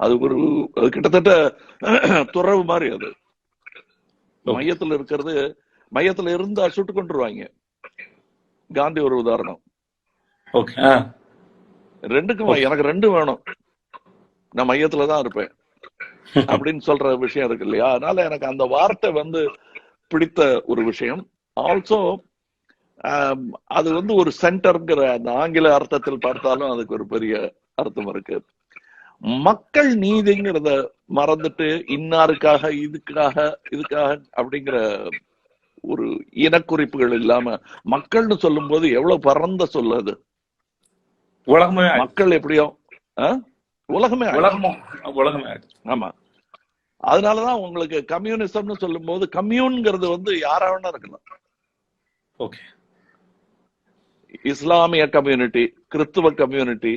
அது ஒரு கிட்டத்தட்ட துறவு மாதிரி. அது மையத்துல இருக்கிறது, மையத்துல இருந்தா சுட்டு கொண்டுருவாங்க. காந்தி ஒரு உதாரணம். ரெண்டுக்கும் எனக்கு ரெண்டும் வேணும், நான் மையத்துலதான் இருப்பேன் அப்படின்னு சொல்ற விஷயம் இருக்கு இல்லையா? அதனால எனக்கு அந்த வார்த்தை வந்து பிடித்த ஒரு விஷயம். ஆல்சோ அது வந்து ஒரு சென்டர்ங்கிற அந்த ஆங்கில அர்த்தத்தில் பார்த்தாலும் அதுக்கு ஒரு பெரிய அர்த்தம் இருக்கு. மக்கள் நீதிங்கிறத மறந்துட்டு இன்னாருக்காக இதுக்காக அப்படிங்கிற ஒரு இனக்குறிப்புகள் இல்லாம மக்கள்னு சொல்லும் போது எவ்வளவு பரந்த சொல்லுது. உலகமே மக்கள் எப்படியோ உலகமே. ஆமா, அதனாலதான் உங்களுக்கு கம்யூனிசம்னு சொல்லும் போது கம்யூன்ங்கிறது வந்து யாரா வேணா இருக்கலாம். இஸ்லாமிய கம்யூனிட்டி, கிறிஸ்துவ கம்யூனிட்டி,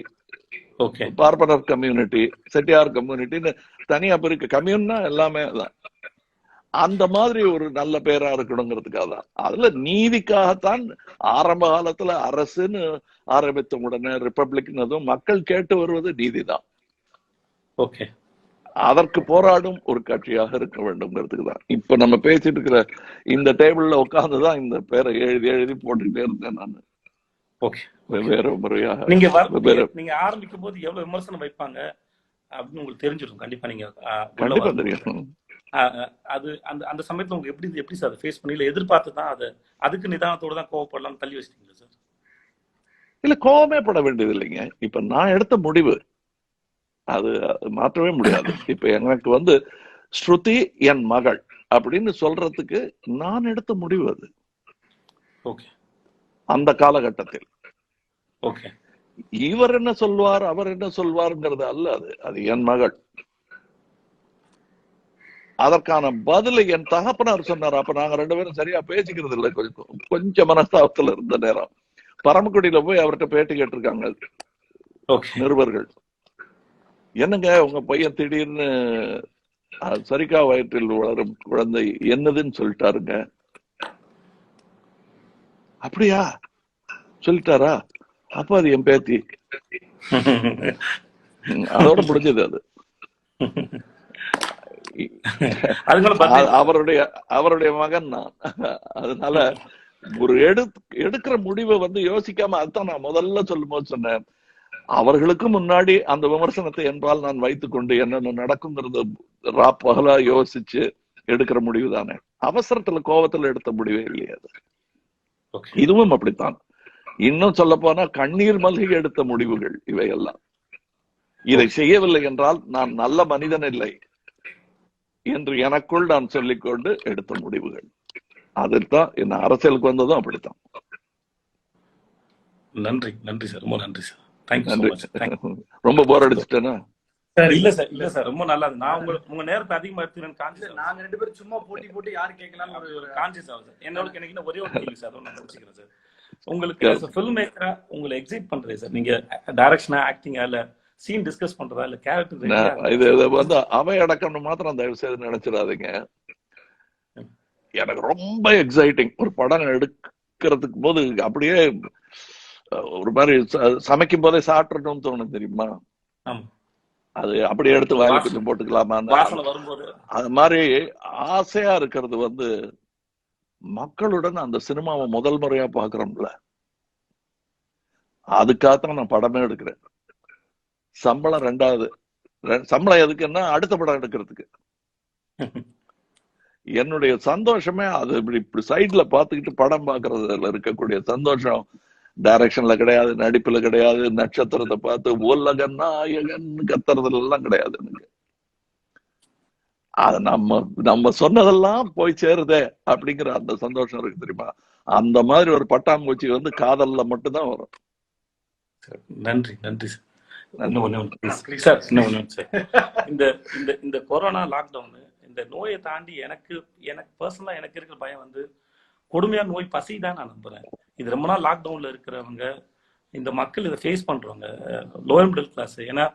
பார்ப்பனர் கம்யூனிட்டி, செட்டியார் கம்யூனிட்டின்னு தனியா பிரிக்க. கம்யூன்னா எல்லாமே தான். அந்த மாதிரி ஒரு நல்ல பேரா இருக்கணுங்கிறதுக்காக தான். அதுல நீதிக்காகத்தான் ஆரம்ப காலத்துல அரசுன்னு ஆரம்பித்த உடனே ரிப்பப்ளிக்னதும் மக்கள் கேட்டு வருவது நீதிதான். அதற்கு போராடும் ஒரு கட்சியாக இருக்க வேண்டும்ங்கிறதுக்கு தான் இப்ப நம்ம பேசிட்டு இருக்கிற இந்த டேபிள்ல உட்கார்ந்துதான் இந்த பேரை எழுதி போட்டுக்கிட்டே இருந்தேன் நான். வெவ்வேறு முறையாக நீங்க ஆரம்பிக்கும் போது எவ்வளவு விமர்சனம் வைப்பாங்க அப்படின்னு உங்களுக்கு தெரிஞ்சிடும். கண்டிப்பா நீங்க கண்டிப்பா தெரியும். அது அந்த சமயத்துல உங்களுக்கு எப்படி சார் ஃபேஸ் பண்ணி எதிர்பார்த்து தான் அதுக்கு நிதானத்தோட தான் கோவப்படலாம் தள்ளி வச்சிட்டீங்களா சார்? இல்ல, கோவமே பட வேண்டியது இல்லைங்க. இப்ப நான் எடுத்த முடிவு அது மாற்றவே முடியாது. இப்ப எனக்கு வந்து ஸ்ருதி என் மகள் அப்படின்னு சொல்றதுக்கு நான் எடுத்த முடிவு அது. அந்த காலகட்டத்தில் இவர் என்ன சொல்வார் அவர் என்ன சொல்வாருங்கிறது அல்ல. அது என் மகள். அதற்கான பதிலை என் தகப்பனார் சொன்னார். அப்ப நாங்க ரெண்டு பேரும் சரியா பேசிக்கிறது இல்லை. கொஞ்சம் மனஸ்தாபத்துல இருந்த நேரம் பரமக்குடியில போய் அவர்கிட்ட பேட்டி கேட்டிருக்காங்க நிருபர்கள். என்னங்க உங்க பையன் திடீர்னு சரிகா வயிற்றில் வளரும் குழந்தை என்னதுன்னு சொல்லிட்டாருங்க. அப்படியா சொல்லிட்டாரா? அப்ப அது என் பேத்தி. அதோட முடிஞ்சது அது. அவருடைய மகன் நான். அதனால ஒரு எடுக்கிற முடிவை வந்து யோசிக்காம, அதுதான் நான் முதல்ல சொல்லும் போது சொன்னேன், அவர்களுக்கு முன்னாடி அந்த விமர்சனத்தை என்பால் நான் வைத்துக் கொண்டு என்னென்ன நடக்குங்கிறத பகலா யோசிச்சு எடுக்கிற முடிவு தானே. அவசரத்துல கோபத்துல எடுத்த முடிவே இல்லையா அது. இதுவும் அப்படித்தான். இன்னும் சொல்ல போனா கண்ணீர் மல்கி எடுத்த முடிவுகள் இவையெல்லாம். இதை செய்யவில்லை என்றால் நான் நல்ல மனிதன் இல்லை என்று எனக்குள் நான் சொல்லிக்கொண்டு எடுத்த முடிவுகள். அதுதான் என்ன அரசியலுக்கு வந்ததும் அப்படித்தான். நன்றி சார், ரொம்ப நன்றி சார். ரொம்ப போர் அடிச்சுட்டேன்னா இல்ல சார் ரொம்ப நல்லா. நான் உங்க நேரத்தை அதிகமா எடுத்துக்கிறேன். நாங்க ரெண்டு பேரும் சும்மா போட்டி யாரு கேட்கலாம் ஒரு கான்சியஸ் ஆகுது சார். எனக்கு ஒரே ஒரு கேள்வி சார், நான் முடிச்சுக்கிறேன் சார். உங்களுக்கு ஃபில்ம் மேக்கரா உங்களை எக்ஸைட் பண்றேன் சார். நீங்க டைரக்ஷனா, ஆக்டிங்கா, இல்ல சீன் டிஸ்கஸ் பண்றதா, இல்ல கேரக்டர்? இது வந்து அவை அடக்கம்னு மாத்திரம் தயவு செய்து நினைச்சிடாதீங்க. எனக்கு ரொம்ப எக்ஸைட்டிங். ஒரு படம் எடுக்கிறதுக்கு போது அப்படியே ஒரு மாதிரி சமைக்கும் போதே சாப்பிடணும்னு தோணும் தெரியுமா. ஆமா, அது அப்படியே எடுத்து வாயில வாசனை கொஞ்சம் போட்டுக்கலாமா, வாசனை வரும்போது அது மாதிரி ஆசையா இருக்கிறது வந்து மக்களுடன் அந்த சினிமாவை முதல் முறையா பாக்குறோம்ல, அதுக்காகத்தான் நான் படமே எடுக்கிறேன். சம்பளம் ரெண்டாவது. சம்பளம் எதுக்குன்னா அடுத்த படம் எடுக்கிறதுக்கு. என்னுடைய சந்தோஷமே அது. இப்படி சைட்ல பாத்துக்கிட்டு படம் பாக்குறதுல இருக்கக்கூடிய சந்தோஷம் டைரக்ஷன்ல கிடையாது, நடிப்புல கிடையாது, நட்சத்திரத்தை பார்த்து உலக நாயகன் கத்துறதுல எல்லாம் கிடையாது எனக்கு. அது நம்ம சொன்னதெல்லாம் போய் சேருதே அப்படிங்கிற அந்த சந்தோஷம் இருக்கு தெரியுமா. அந்த மாதிரி ஒரு பட்டாம்பூச்சி வந்து காதல்ல மட்டும்தான் வரும். நன்றி நன்றி சார். சார் இந்த கொரோனா லாக்டவுன், இந்த நோயை தாண்டி எனக்கு பர்சனலா எனக்கு இருக்கிற பயம் வந்து கொடுமையான நோய் பசி தான் நான் நம்புறேன். இது ரொம்ப நாள் லாக்டவுன்ல இருக்கிறவங்க, இந்த மக்கள் இதை ஃபேஸ் பண்றவங்க, லோயர் மிடில் கிளாஸ். ஏன்னா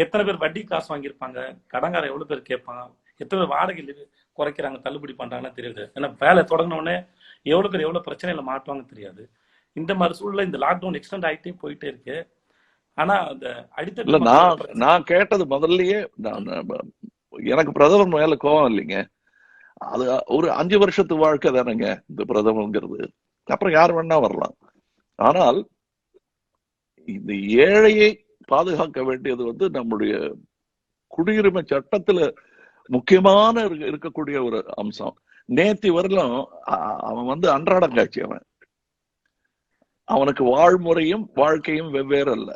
எத்தனை பேர் வட்டி காசு வாங்கியிருப்பாங்க, கடங்கார எவ்வளவு பேர் கேட்பாங்க, எத்தனை பேர் வாடகை குறைக்கிறாங்க, தள்ளுபடி பண்றாங்கன்னு தெரியுது. ஏன்னா வேலை தொடங்கின உடனே எவ்வளவு பேர் எவ்வளவு பிரச்சனையில மாட்டுவாங்கன்னு தெரியாது. இந்த மாதிரி சூழ்நிலை இந்த லாக்டவுன் எக்ஸ்டெண்ட் ஆகிட்டே போயிட்டே இருக்கு. ஆனா அந்த அடித்தட்டு நான் கேட்டது முதல்லயே, எனக்கு பிரதமர் மேல கோபம் இல்லைங்க. அது ஒரு 5 வருஷத்து வாழ்க்கை தானேங்க இந்த பிரதமர்ங்கிறது. அப்புறம் யார் வேணா வரலாம். ஆனால் இந்த ஏழையை பாதுகாக்க வேண்டியது வந்து நம்முடைய குடியுரிமை சட்டத்துல முக்கியமான இருக்கக்கூடிய ஒரு அம்சம். நேத்தி வரலும் அவன் வந்து அன்றாடம் காட்சி. அவனுக்கு வாழ்முறையும் வாழ்க்கையும் வெவ்வேறு அல்ல,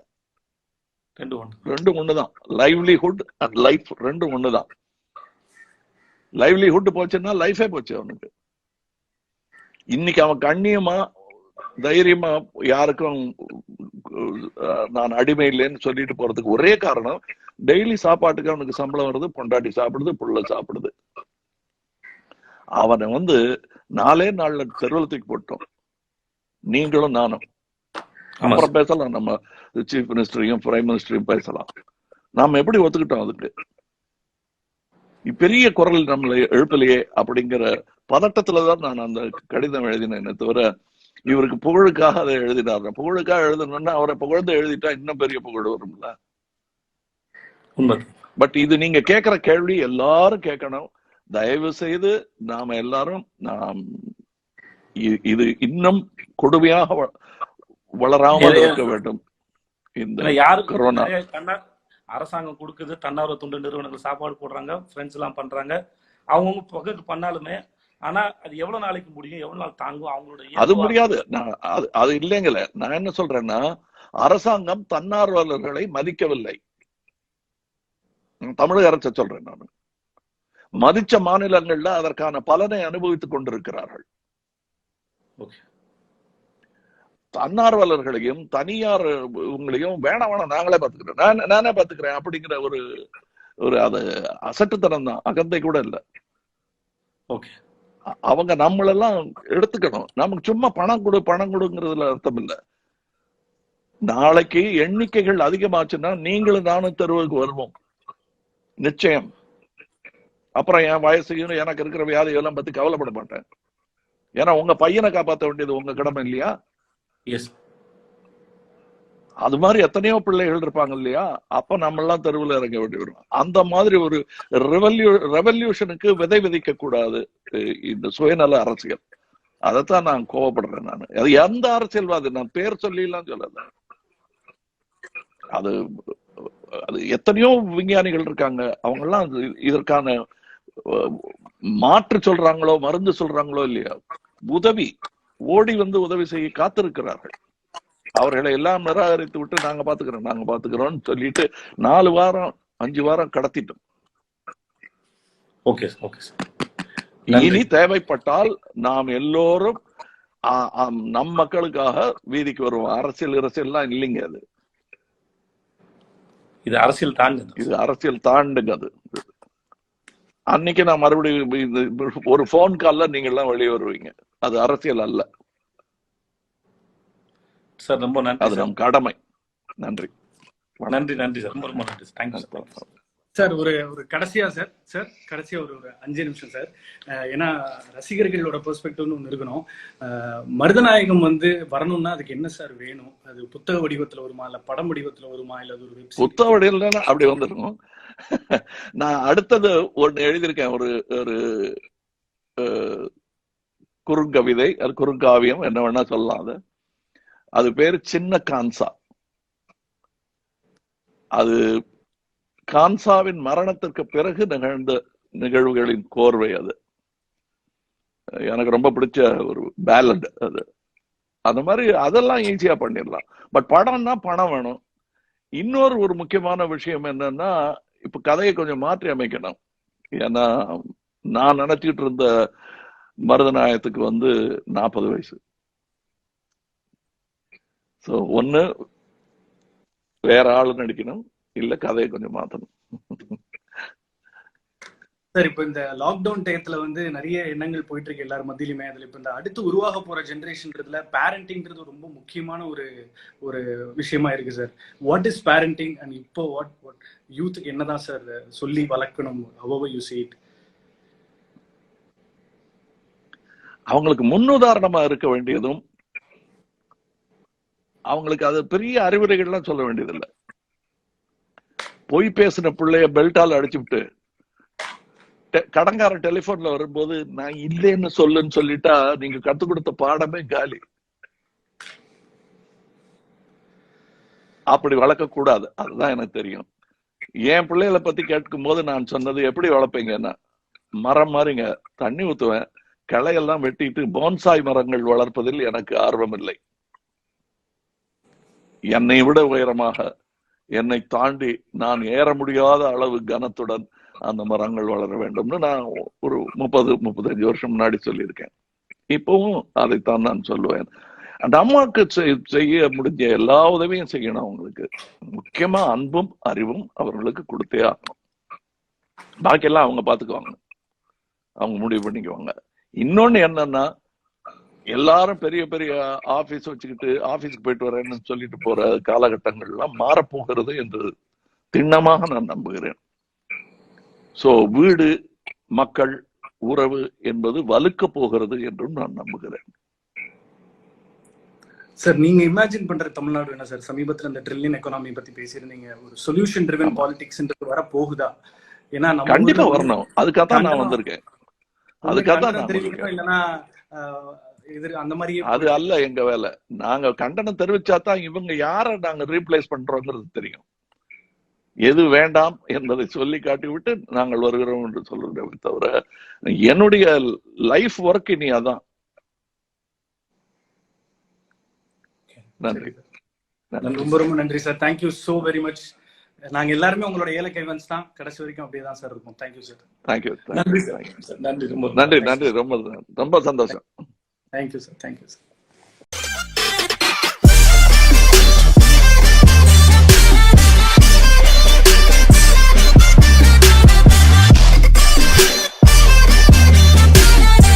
ரெண்டும் ஒண்ணுதான். லைவ்லிஹுட் அண்ட் லைஃப் ரெண்டும் ஒண்ணுதான். லைவ்லிஹுட் போச்சுன்னா லைஃபே போச்சு அவனுக்கு. இன்னைக்கு அவன் கண்ணியமா தைரியமா யாருக்கும் நான் அடிமை இல்லைன்னு சொல்லிட்டு போறதுக்கு ஒரே காரணம், டெய்லி சாப்பாட்டுக்கு அவனுக்கு சம்பளம் வருது, பொண்டாட்டி சாப்பிடுது, புள்ள சாப்பிடுது. அவனை வந்து 4 நாள்ல தெருவில் தூக்கி போட்டோம், நீங்களும் நானும். அப்புறம் பேசலாம், நம்ம சீஃப் மினிஸ்டரையும் பிரைம் மினிஸ்டரையும் பேசலாம். நாம எப்படி ஒத்துக்கிட்டோம் அதுக்கு? பெரிய குரல் நம்மளை எழுப்பலையே அப்படிங்கிற பதட்டத்துலதான் நான் அந்த கடிதம் எழுதினேன். தவிர இவருக்கு புகழுக்காக அதை எழுதினார். புகழுக்காக எழுதணும்னா அவரை புகழ்ந்து எழுதிட்டா இன்னும் பெரிய புகழ் வரும்ல. பட் இது நீங்க கேட்கிற கேள்வி எல்லாரும் கேட்கணும். தயவு செய்து நாம எல்லாரும் இது இன்னும் கொடுமையாக வளராமல் இருக்க வேண்டும். இந்த கொரோனா அரசாங்கம் கொடுக்குது, தன்னார்வ தொண்டு நிறுவனங்கள் சாப்பாடு போடுறாங்க, ஃப்ரெண்ட்ஸ் எல்லாம் பண்றாங்க, அவங்க பகுதி பண்ணாலுமே ஆனா அது எவ்வளவு நாளைக்கு முடியும், எவ்வளவு நாள் தாங்கும் அவங்களுடைய? அது முடியாது. அது இல்லைங்கள. நான் என்ன சொல்றேன்னா, அரசாங்கம் தன்னார்வலர்களை மதிக்கவில்லை. தமிழக அரசை சொல்றேன் நான். மதிச்ச மாநிலங்கள்ல அதற்கான பலனை அனுபவித்துக் கொண்டிருக்கிறார்கள். தன்னார்வலர்களையும் தனியார் உங்களையும் வேணாம் நாங்களே பாத்துக்கிறேன், நானே பாத்துக்கிறேன் அப்படிங்கிற ஒரு அது அசட்டுத்தனம் தான், அகந்தை கூட இல்ல. அவங்க நம்மளெல்லாம் எடுத்துக்கணும். நமக்கு சும்மா பணம் கொடுங்கிறதுல அர்த்தம் இல்ல. நாளைக்கு எண்ணிக்கைகள் அதிகமாச்சுன்னா நீங்களும் நானும் தெருவுக்கு வருவோம் நிச்சயம். அப்புறம் என் வயசையும் எனக்கு இருக்கிற வியாதி எல்லாம் பத்தி கவலைப்பட மாட்டேன். ஏன்னா உங்க பையனை காப்பாற்ற வேண்டியது உங்க கடமை இல்லையா? அது மாதிரி எத்தனையோ பிள்ளைகள் இருப்பாங்க இல்லையா? அப்ப நம்ம எல்லாம் தெருவில் இறங்க வேண்டி வரும். அந்த மாதிரி ஒரு ரெவல்யூஷனுக்கு விதை விதைக்க கூடாது இந்த சுயநல அரசியல். அதைத்தான் நான் கோவப்படுறேன். நான் அது எந்த அரசியல்வாதி, நான் பேர் சொல்லி எல்லாம் சொல்லல. அது எத்தனையோ விஞ்ஞானிகள் இருக்காங்க, அவங்க எல்லாம் இதற்கான மாற்று சொல்றாங்களோ மருந்து சொல்றாங்களோ இல்லையா, உதவி ஓடி வந்து உதவி செய்ய காத்திருக்கிறார்கள். அவர்களை எல்லாம் நிராகரித்து விட்டு நாங்க பாத்துக்கிறோம்னு சொல்லிட்டு 4 வாரம் 5 வாரம் கடத்திட்டோம். இனி தேவைப்பட்டால் நாம் எல்லோரும் நம் மக்களுக்காக வீதிக்கு வருவோம். அரசியல்லாம் இல்லைங்க. இது அரசியல் தாண்டுங்க. அது அன்னைக்கு நான் மறுபடியும் ஒரு போன் கால்ல நீங்க எல்லாம் வெளியே வருவீங்க. அது அரசியல் அல்ல சார். ரொம்ப நன்றி. அது நம் கடமை. நன்றி நன்றி சார். ரொம்ப நன்றி. தேங்க்யூ. சார் ஒரு ஒரு கடைசியா கடைசியா ஒரு 5 நிமிஷம் சார். ஏன்னா ரசிகர்களோட பெர்ஸ்பெக்டிவ்னு ஒன்று இருக்கணும். மருதநாயகம் வரணும்னா அதுக்கு என்ன சார் வேணும்? அது புத்தக வடிவத்துல வருமா, இல்ல படம் வடிவத்துல வருமா, இல்ல அது ஒரு புத்தக வடிவம் அப்படி வந்துருக்கும். நான் அடுத்தது ஒன்று எழுதியிருக்கேன், ஒரு ஒரு குறுங்கவிதை, அது குறுங்காவியம், என்ன வேணா சொல்லலாம். அது பேரு சின்ன கான்சா. அது கான்சாவின் மரணத்திற்கு பிறகு நிகழ்ந்த நிகழ்வுகளின் கோர்வை. அது எனக்கு ரொம்ப பிடிச்ச ஒரு பேலட். அது அந்த மாதிரி அதெல்லாம் ஈஸியா பண்ணிடலாம். பட் படம்னா பணம் வேணும். இன்னொரு ஒரு முக்கியமான விஷயம் என்னன்னா, இப்ப கதையை கொஞ்சம் மாற்றி அமைக்கணும். ஏன்னா நான் நினைச்சிட்டு இருந்த மருதநாயகத்துக்கு 40 வயசு. ஸோ ஒண்ணு வேற ஆளு நடிக்கணும், இல்ல கதையை கொஞ்சம் மாத்தணும். சார் இப்ப இந்த லாக்டவுன் டயத்துல நிறைய எண்ணங்கள் போயிட்டு இருக்கு எல்லாரும் மத்தியிலுமே. அதுல இப்ப இந்த அடுத்து உருவாக போற ஜெனரேஷன்றதுல பேரண்டிங்கிறது ரொம்ப முக்கியமான ஒரு ஒரு விஷயமா இருக்கு sir. What is parenting and இப்போ வாட் யூத்துக்கு என்னதான் சார் சொல்லி வளர்க்கணும்? How you see it? அவங்களுக்கு முன்னுதாரணமா இருக்க வேண்டியதும், அவங்களுக்கு அது பெரிய அறிவுரைகள்லாம் சொல்ல வேண்டியதில்லை. பொய் பேசின பிள்ளைய பெல்ட்டால் அடிச்சுட்டு கடங்கார டெலிபோன்ல வரும்போது நான் இல்லைன்னு சொல்லுன்னு சொல்லிட்டா நீங்க கத்து கொடுத்த பாடமே காலி. அப்படி வளர்க்க கூடாது. அதுதான் எனக்கு தெரியும். என் பிள்ளைகளை பத்தி கேட்கும் போது நான் சொன்னது, எப்படி வளர்ப்பீங்கன்னா, மரம் மாதிரிங்க, தண்ணி ஊத்துவேன், கிளையெல்லாம் வெட்டிட்டு போன்சாய் மரங்கள் வளர்ப்பதில் எனக்கு ஆர்வம் இல்லை. என்னை விட உயரமாக, என்னை தாண்டி நான் ஏற முடியாத அளவு கனத்துடன் அந்த மரங்கள் வளர வேண்டும்னு நான் ஒரு 30-35 வருஷம் முன்னாடி சொல்லியிருக்கேன். இப்பவும் அதைத்தான் நான் சொல்லுவேன். அந்த அம்மாவுக்கு செய்ய முடிஞ்ச எல்லா உதவியும் செய்யணும். அவங்களுக்கு முக்கியமா அன்பும் அறிவும் அவர்களுக்கு கொடுத்தே ஆகணும். பாக்கியெல்லாம் அவங்க பாத்துக்குவாங்க, அவங்க முடிவு பண்ணிக்குவாங்க. இன்னொன்னு என்னன்னா, எல்லாரும் பெரிய பெரிய ஆபீஸ் வச்சுக்கிட்டு ஆபீஸ்க்கு போயிட்டு வரேன்னு சொல்லிட்டு போற காலகட்டங்கள்லாம் மாறப்போகிறது என்று திண்ணமாக நான் நம்புகிறேன். சோ வீடு, மக்கள், உறவு என்பது வலுக்க போகிறது என்றும் நான் நம்புகிறேன். சார் நீங்க இமேஜின் பண்ற தமிழ்நாடு என்ன சார்? சமீபத்துல இந்த ட்ரில்லியன் எக்கானமி பத்தி பேசியிருந்தீங்க. ஒரு சொல்யூஷன் ட்ரிவன் பாலிடிக்ஸ் வர போகுதா? ஏன்னா கண்டிப்பா வரணும். அதுக்காக நான் வந்திருக்கேன். அதுக்காக இல்லைன்னா அந்த மாதிரி அது அல்ல எங்க வேலை. நாங்க கண்டனம் தெரிவிச்சாதான் இவங்க யார நாங்க ரீப்ளேஸ் பண்றோங்கிறது தெரியும். எது வேண்டாம் என்பதை சொல்லி காட்டிவிட்டு நாங்கள் வருகிறோம் என்று சொல்லுகிறோம். தவிர என்னுடைய லைஃப் ஒர்க் இனி அதான். நன்றி, ரொம்ப ரொம்ப நன்றி sir. Thank you so very much. நாங்க எல்லாருமே உங்களோட ஏலக்கை ஃபேன்ஸ் தான். கடைசி வரைக்கும் அப்படியே தான் சார் இருக்கும். Thank you sir. தேங்க்யூ. நன்றி சார். நன்றி, நன்றி, ரொம்ப ரொம்ப சந்தோஷம். Thank you sir. Thank you sir.